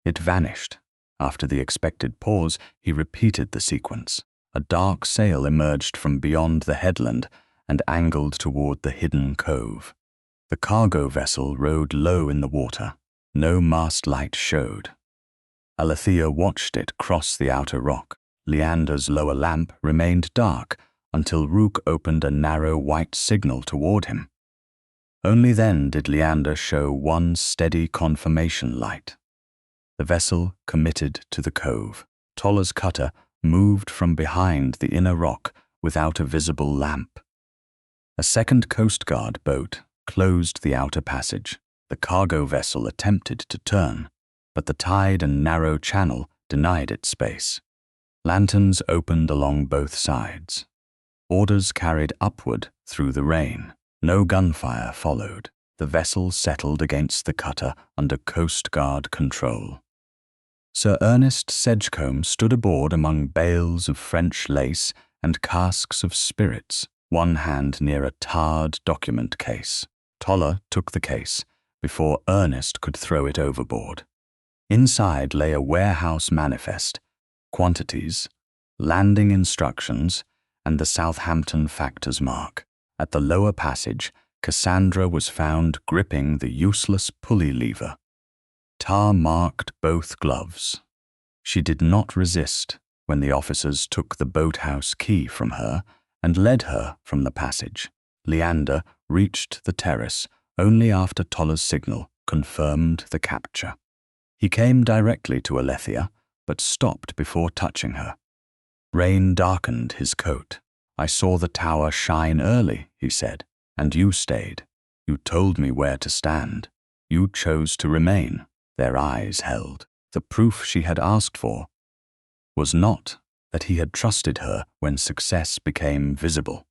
It vanished. After the expected pause, he repeated the sequence. A dark sail emerged from beyond the headland and angled toward the hidden cove. The cargo vessel rode low in the water. No mast light showed. Alethea watched it cross the outer rock. Leander's lower lamp remained dark until Rook opened a narrow white signal toward him. Only then did Leander show one steady confirmation light. The vessel committed to the cove. Toller's cutter moved from behind the inner rock without a visible lamp. A second Coast Guard boat closed the outer passage. The cargo vessel attempted to turn, but the tide and narrow channel denied it space. Lanterns opened along both sides. Orders carried upward through the rain. No gunfire followed. The vessel settled against the cutter under Coast Guard control. Sir Ernest Sedgecombe stood aboard among bales of French lace and casks of spirits, one hand near a tarred document case. Toller took the case before Ernest could throw it overboard. Inside lay a warehouse manifest, quantities, landing instructions, and the Southampton factor's mark. At the lower passage, Cassandra was found gripping the useless pulley lever. Tar marked both gloves. She did not resist when the officers took the boathouse key from her and led her from the passage. Leander reached the terrace only after Toller's signal confirmed the capture. He came directly to Alethea, but stopped before touching her. Rain darkened his coat. "I saw the tower shine early," he said, "and you stayed. You told me where to stand. You chose to remain." Their eyes held. The proof she had asked for was not that he had trusted her when success became visible.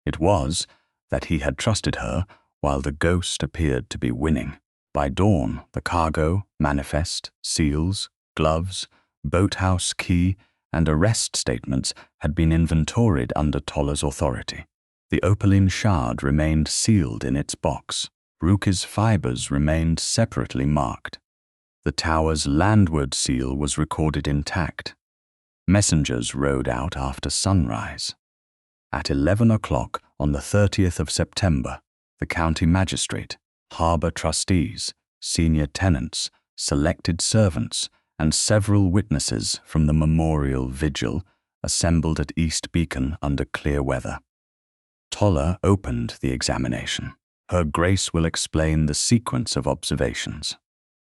It was that he had trusted her while the ghost appeared to be winning. By dawn, the cargo, manifest, seals, gloves, boathouse key, and arrest statements had been inventoried under Toller's authority. The opaline shard remained sealed in its box. Rook's fibers remained separately marked. The tower's landward seal was recorded intact. Messengers rode out after sunrise. At 11 o'clock on the 30th of September, the county magistrate, harbour trustees, senior tenants, selected servants, and several witnesses from the memorial vigil assembled at East Beacon under clear weather. Toller opened the examination. Her Grace will explain the sequence of observations.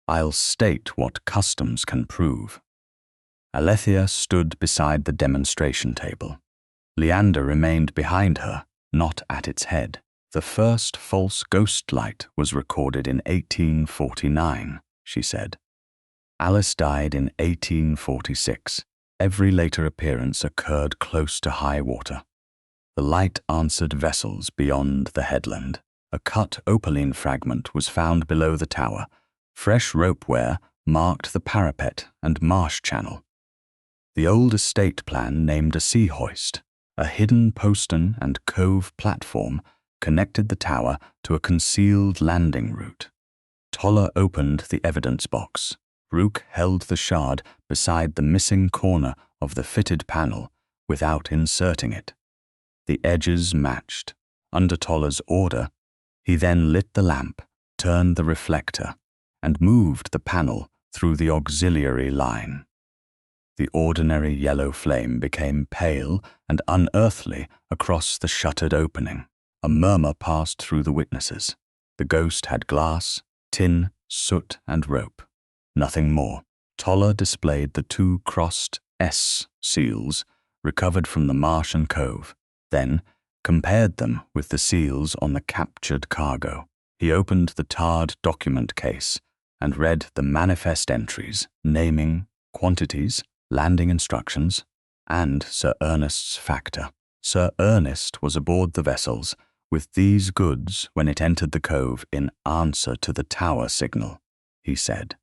I'll state what customs can prove. Alethea stood beside the demonstration table. Leander remained behind her, not at its head. The first false ghost light was recorded in 1849, she said. Alice died in 1846. Every later appearance occurred close to high water. The light answered vessels beyond the headland. A cut opaline fragment was found below the tower. Fresh ropeware marked the parapet and marsh channel. The old estate plan named a sea hoist. A hidden postern and cove platform connected the tower to a concealed landing route. Toller opened the evidence box. Rook held the shard beside the missing corner of the fitted panel without inserting it. The edges matched. Under Toller's order, he then lit the lamp, turned the reflector, and moved the panel through the auxiliary line. The ordinary yellow flame became pale and unearthly across the shuttered opening. A murmur passed through the witnesses. The ghost had glass, tin, soot, and rope. Nothing more. Toller displayed the two crossed S seals recovered from the marsh and cove, then compared them with the seals on the captured cargo. He opened the tarred document case and read the manifest entries naming quantities, landing instructions, and Sir Ernest's factor. Sir Ernest was aboard the vessels with these goods when it entered the cove in answer to the tower signal, he said.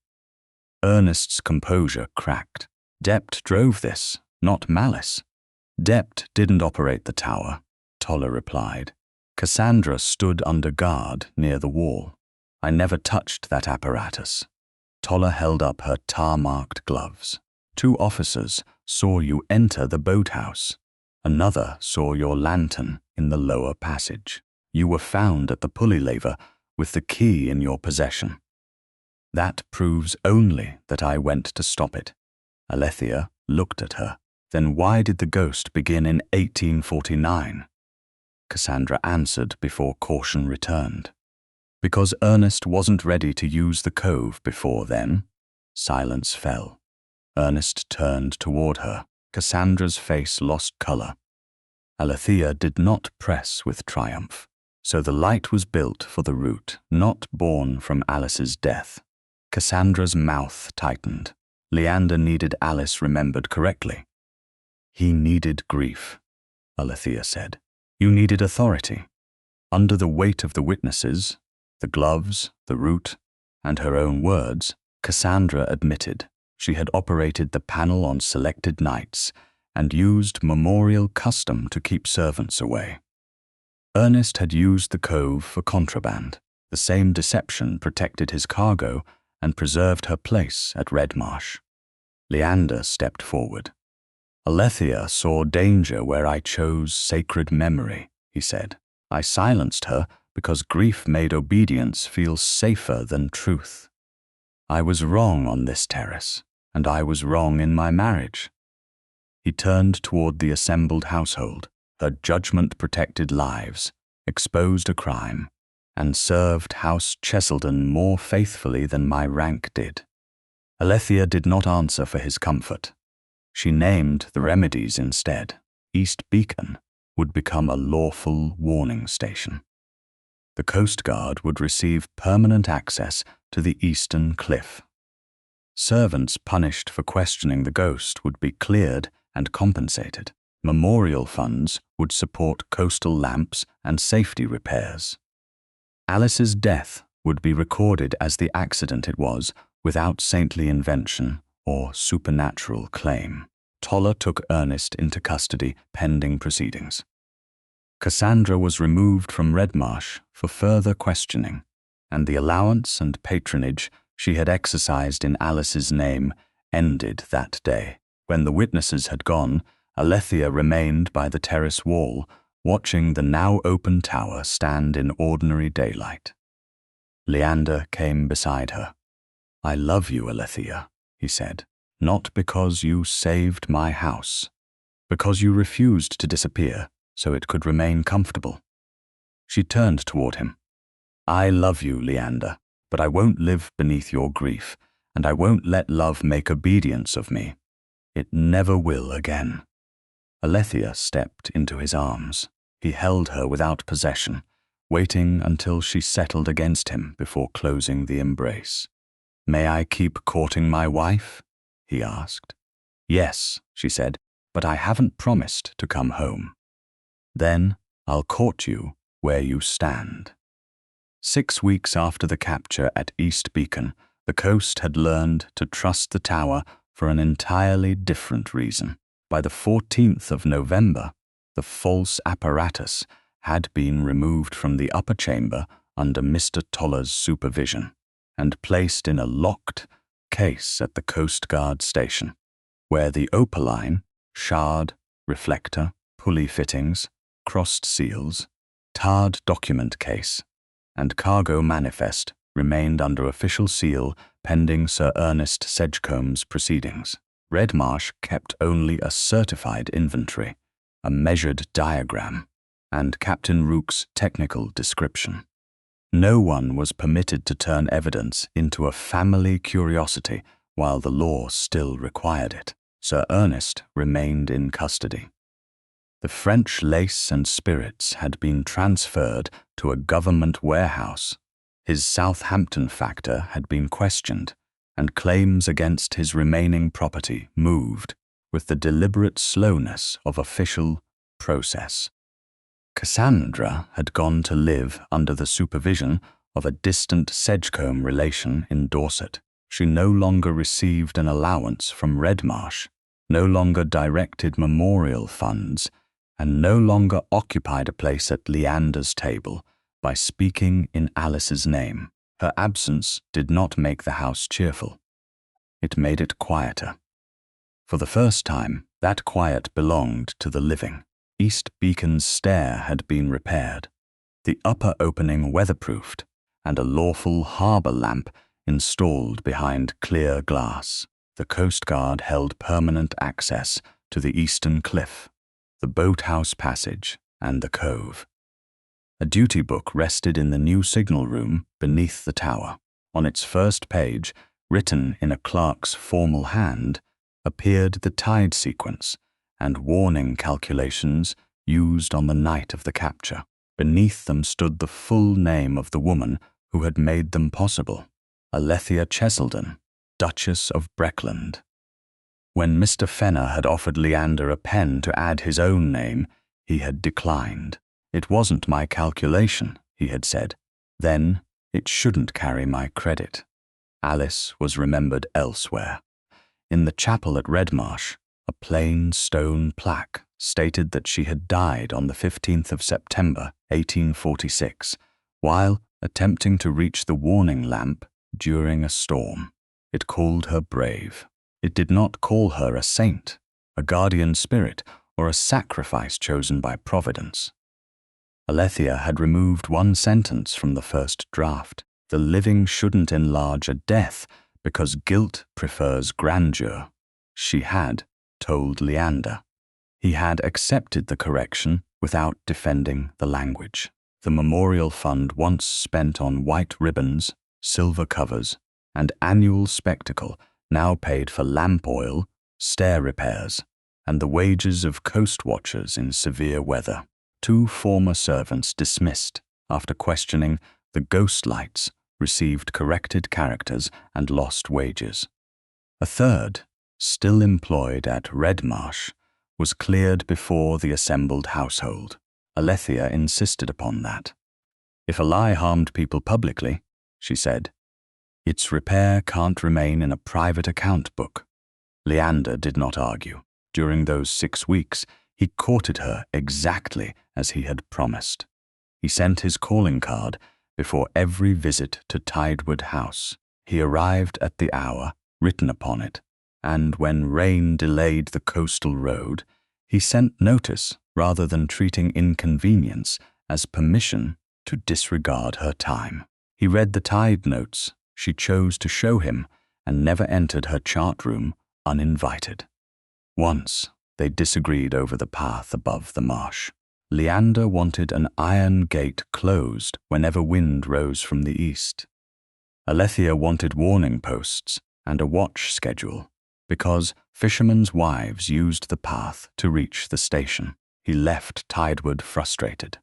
Ernest's composure cracked. Dept drove this, not malice. Dept didn't operate the tower, Toller replied. Cassandra stood under guard near the wall. I never touched that apparatus. Toller held up her tar-marked gloves. 2 officers saw you enter the boathouse. Another saw your lantern in the lower passage. You were found at the pulley lever with the key in your possession. That proves only that I went to stop it. Alethea looked at her. Then why did the ghost begin in 1849? Cassandra answered before caution returned. Because Ernest wasn't ready to use the cove before then. Silence fell. Ernest turned toward her. Cassandra's face lost color. Alethea did not press with triumph. So the light was built for the route, not born from Alice's death. Cassandra's mouth tightened. Leander needed Alice remembered correctly. He needed grief, Alethea said. You needed authority. Under the weight of the witnesses, the gloves, the route, and her own words, Cassandra admitted she had operated the panel on selected nights and used memorial custom to keep servants away. Ernest had used the cove for contraband. The same deception protected his cargo and preserved her place at Redmarsh. Leander stepped forward. Alethea saw danger where I chose sacred memory, he said. I silenced her because grief made obedience feel safer than truth. I was wrong on this terrace, and I was wrong in my marriage. He turned toward the assembled household. Her judgment protected lives, exposed a crime, and served House Cheselden more faithfully than my rank did. Alethea did not answer for his comfort. She named the remedies instead. East Beacon would become a lawful warning station. The Coast Guard would receive permanent access to the eastern cliff. Servants punished for questioning the ghost would be cleared and compensated. Memorial funds would support coastal lamps and safety repairs. Alice's death would be recorded as the accident it was, without saintly invention or supernatural claim. Toller took Ernest into custody pending proceedings. Cassandra was removed from Redmarsh for further questioning, and the allowance and patronage she had exercised in Alice's name ended that day. When the witnesses had gone, Alethea remained by the terrace wall, watching the now open tower stand in ordinary daylight. Leander came beside her. I love you, Alethea, he said, not because you saved my house, because you refused to disappear so it could remain comfortable. She turned toward him. I love you, Leander, but I won't live beneath your grief, and I won't let love make obedience of me. It never will again. Alethea stepped into his arms. He held her without possession, waiting until she settled against him before closing the embrace. May I keep courting my wife? He asked. Yes, she said, but I haven't promised to come home. Then I'll court you where you stand. 6 weeks after the capture at East Beacon, the coast had learned to trust the tower for an entirely different reason. By the 14th of November, the false apparatus had been removed from the upper chamber under Mr. Toller's supervision and placed in a locked case at the Coast Guard station, where the opaline, shard, reflector, pulley fittings, crossed seals, tarred document case, and cargo manifest remained under official seal pending Sir Ernest Sedgecomb's proceedings. Redmarsh kept only a certified inventory, a measured diagram, and Captain Rook's technical description. No one was permitted to turn evidence into a family curiosity while the law still required it. Sir Ernest remained in custody. The French lace and spirits had been transferred to a government warehouse. His Southampton factor had been questioned, and claims against his remaining property moved with the deliberate slowness of official process. Cassandra had gone to live under the supervision of a distant Sedgecombe relation in Dorset. She no longer received an allowance from Redmarsh, no longer directed memorial funds, and no longer occupied a place at Leander's table by speaking in Alice's name. Her absence did not make the house cheerful. It made it quieter. For the first time, that quiet belonged to the living. East Beacon's stair had been repaired, the upper opening weatherproofed, and a lawful harbour lamp installed behind clear glass. The Coast Guard held permanent access to the eastern cliff, the boathouse passage, and the cove. A duty book rested in the new signal room beneath the tower. On its first page, written in a clerk's formal hand, appeared the tide sequence and warning calculations used on the night of the capture. Beneath them stood the full name of the woman who had made them possible, Alethea Cheselden, Duchess of Breckland. When Mr. Fenner had offered Leander a pen to add his own name, he had declined. It wasn't my calculation, he had said. Then it shouldn't carry my credit. Alice was remembered elsewhere. In the chapel at Redmarsh, a plain stone plaque stated that she had died on the 15th of September, 1846, while attempting to reach the warning lamp during a storm. It called her brave. It did not call her a saint, a guardian spirit, or a sacrifice chosen by Providence. Alethea had removed one sentence from the first draft. The living shouldn't enlarge a death because guilt prefers grandeur. She had told Leander. He had accepted the correction without defending the language. The memorial fund once spent on white ribbons, silver covers, and annual spectacle now paid for lamp oil, stair repairs, and the wages of coast watchers in severe weather. 2 former servants dismissed after questioning the ghost lights received corrected characters and lost wages. A third, still employed at Redmarsh, was cleared before the assembled household. Alethea insisted upon that. If a lie harmed people publicly, she said, its repair can't remain in a private account book. Leander did not argue. During those 6 weeks, he courted her exactly as he had promised. He sent his calling card before every visit to Tideward House. He arrived at the hour written upon it, and when rain delayed the coastal road, he sent notice rather than treating inconvenience as permission to disregard her time. He read the tide notes she chose to show him and never entered her chart room uninvited. Once, they disagreed over the path above the marsh. Leander wanted an iron gate closed whenever wind rose from the east. Alethea wanted warning posts and a watch schedule because fishermen's wives used the path to reach the station. He left Tideward frustrated.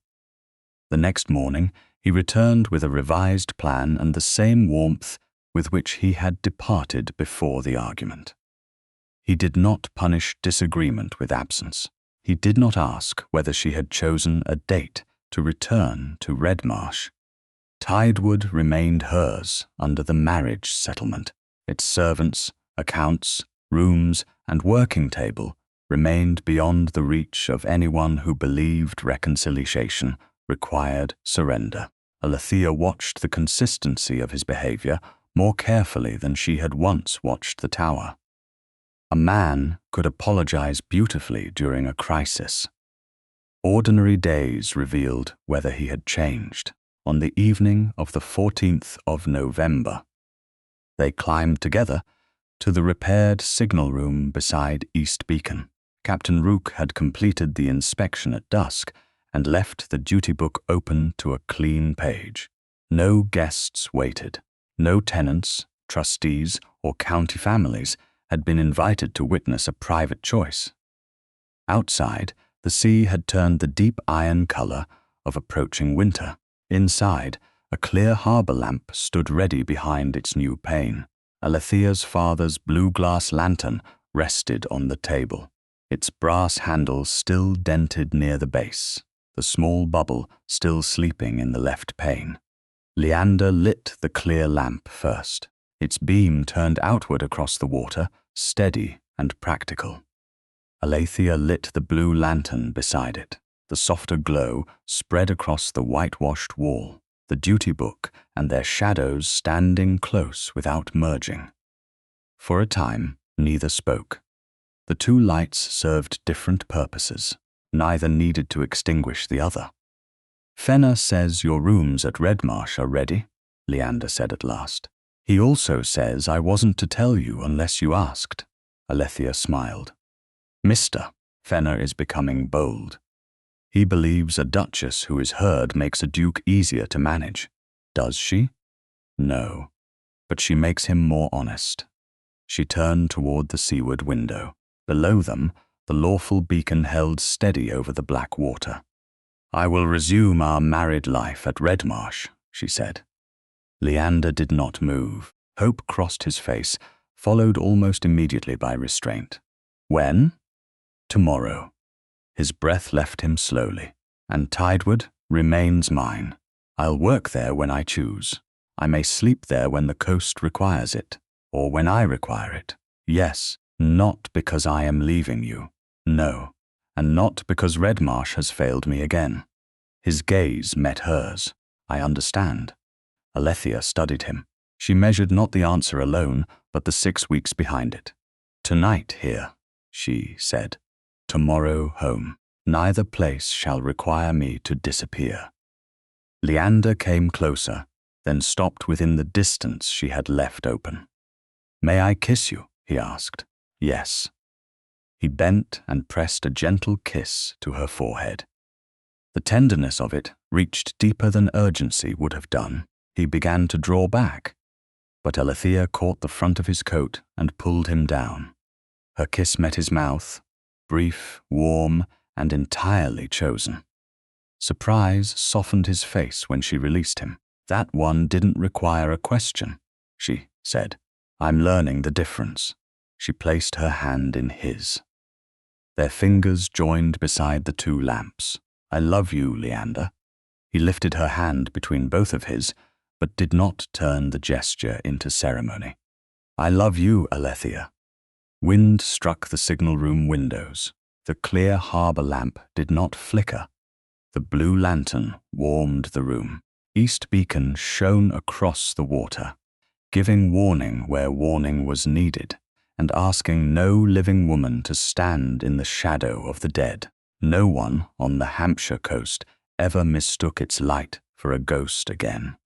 The next morning, he returned with a revised plan and the same warmth with which he had departed before the argument. He did not punish disagreement with absence. He did not ask whether she had chosen a date to return to Redmarsh. Tideward remained hers under the marriage settlement. Its servants, accounts, rooms, and working table remained beyond the reach of anyone who believed reconciliation required surrender. Alethea watched the consistency of his behavior more carefully than she had once watched the tower. A man could apologize beautifully during a crisis. Ordinary days revealed whether he had changed. On the evening of the 14th of November, they climbed together to the repaired signal room beside East Beacon. Captain Rook had completed the inspection at dusk and left the duty book open to a clean page. No guests waited. No tenants, trustees, or county families had been invited to witness a private choice. Outside, the sea had turned the deep iron color of approaching winter. Inside, a clear harbor lamp stood ready behind its new pane. Alethea's father's blue glass lantern rested on the table, its brass handle still dented near the base, the small bubble still sleeping in the left pane. Leander lit the clear lamp first. Its beam turned outward across the water, steady and practical. Alethea lit the blue lantern beside it. The softer glow spread across the whitewashed wall, the duty book and their shadows standing close without merging. For a time, neither spoke. The 2 lights served different purposes. Neither needed to extinguish the other. "Fenner says your rooms at Redmarsh are ready," Leander said at last. "He also says I wasn't to tell you unless you asked." Alethea smiled. "Mr. Fenner is becoming bold. He believes a duchess who is heard makes a duke easier to manage. Does she? No, but she makes him more honest." She turned toward the seaward window. Below them, the lawful beacon held steady over the black water. "I will resume our married life at Redmarsh," she said. Leander did not move. Hope crossed his face, followed almost immediately by restraint. "When?" "Tomorrow." His breath left him slowly. "And Tideward remains mine. I'll work there when I choose. I may sleep there when the coast requires it, or when I require it. Yes, not because I am leaving you. No, and not because Redmarsh has failed me again. His gaze met hers. I understand. Alethea studied him. She measured not the answer alone, but the 6 weeks behind it. Tonight here, she said. Tomorrow home. Neither place shall require me to disappear. Leander came closer, then stopped within the distance she had left open. May I kiss you? He asked. Yes. He bent and pressed a gentle kiss to her forehead. The tenderness of it reached deeper than urgency would have done. He began to draw back, but Alethea caught the front of his coat and pulled him down. Her kiss met his mouth, brief, warm, and entirely chosen. Surprise softened his face when she released him. That one didn't require a question, she said. I'm learning the difference. She placed her hand in his. Their fingers joined beside the 2 lamps. I love you, Leander. He lifted her hand between both of his, but did not turn the gesture into ceremony. I love you, Alethea. Wind struck the signal room windows. The clear harbour lamp did not flicker. The blue lantern warmed the room. East Beacon shone across the water, giving warning where warning was needed, and asking no living woman to stand in the shadow of the dead. No one on the Hampshire coast ever mistook its light for a ghost again.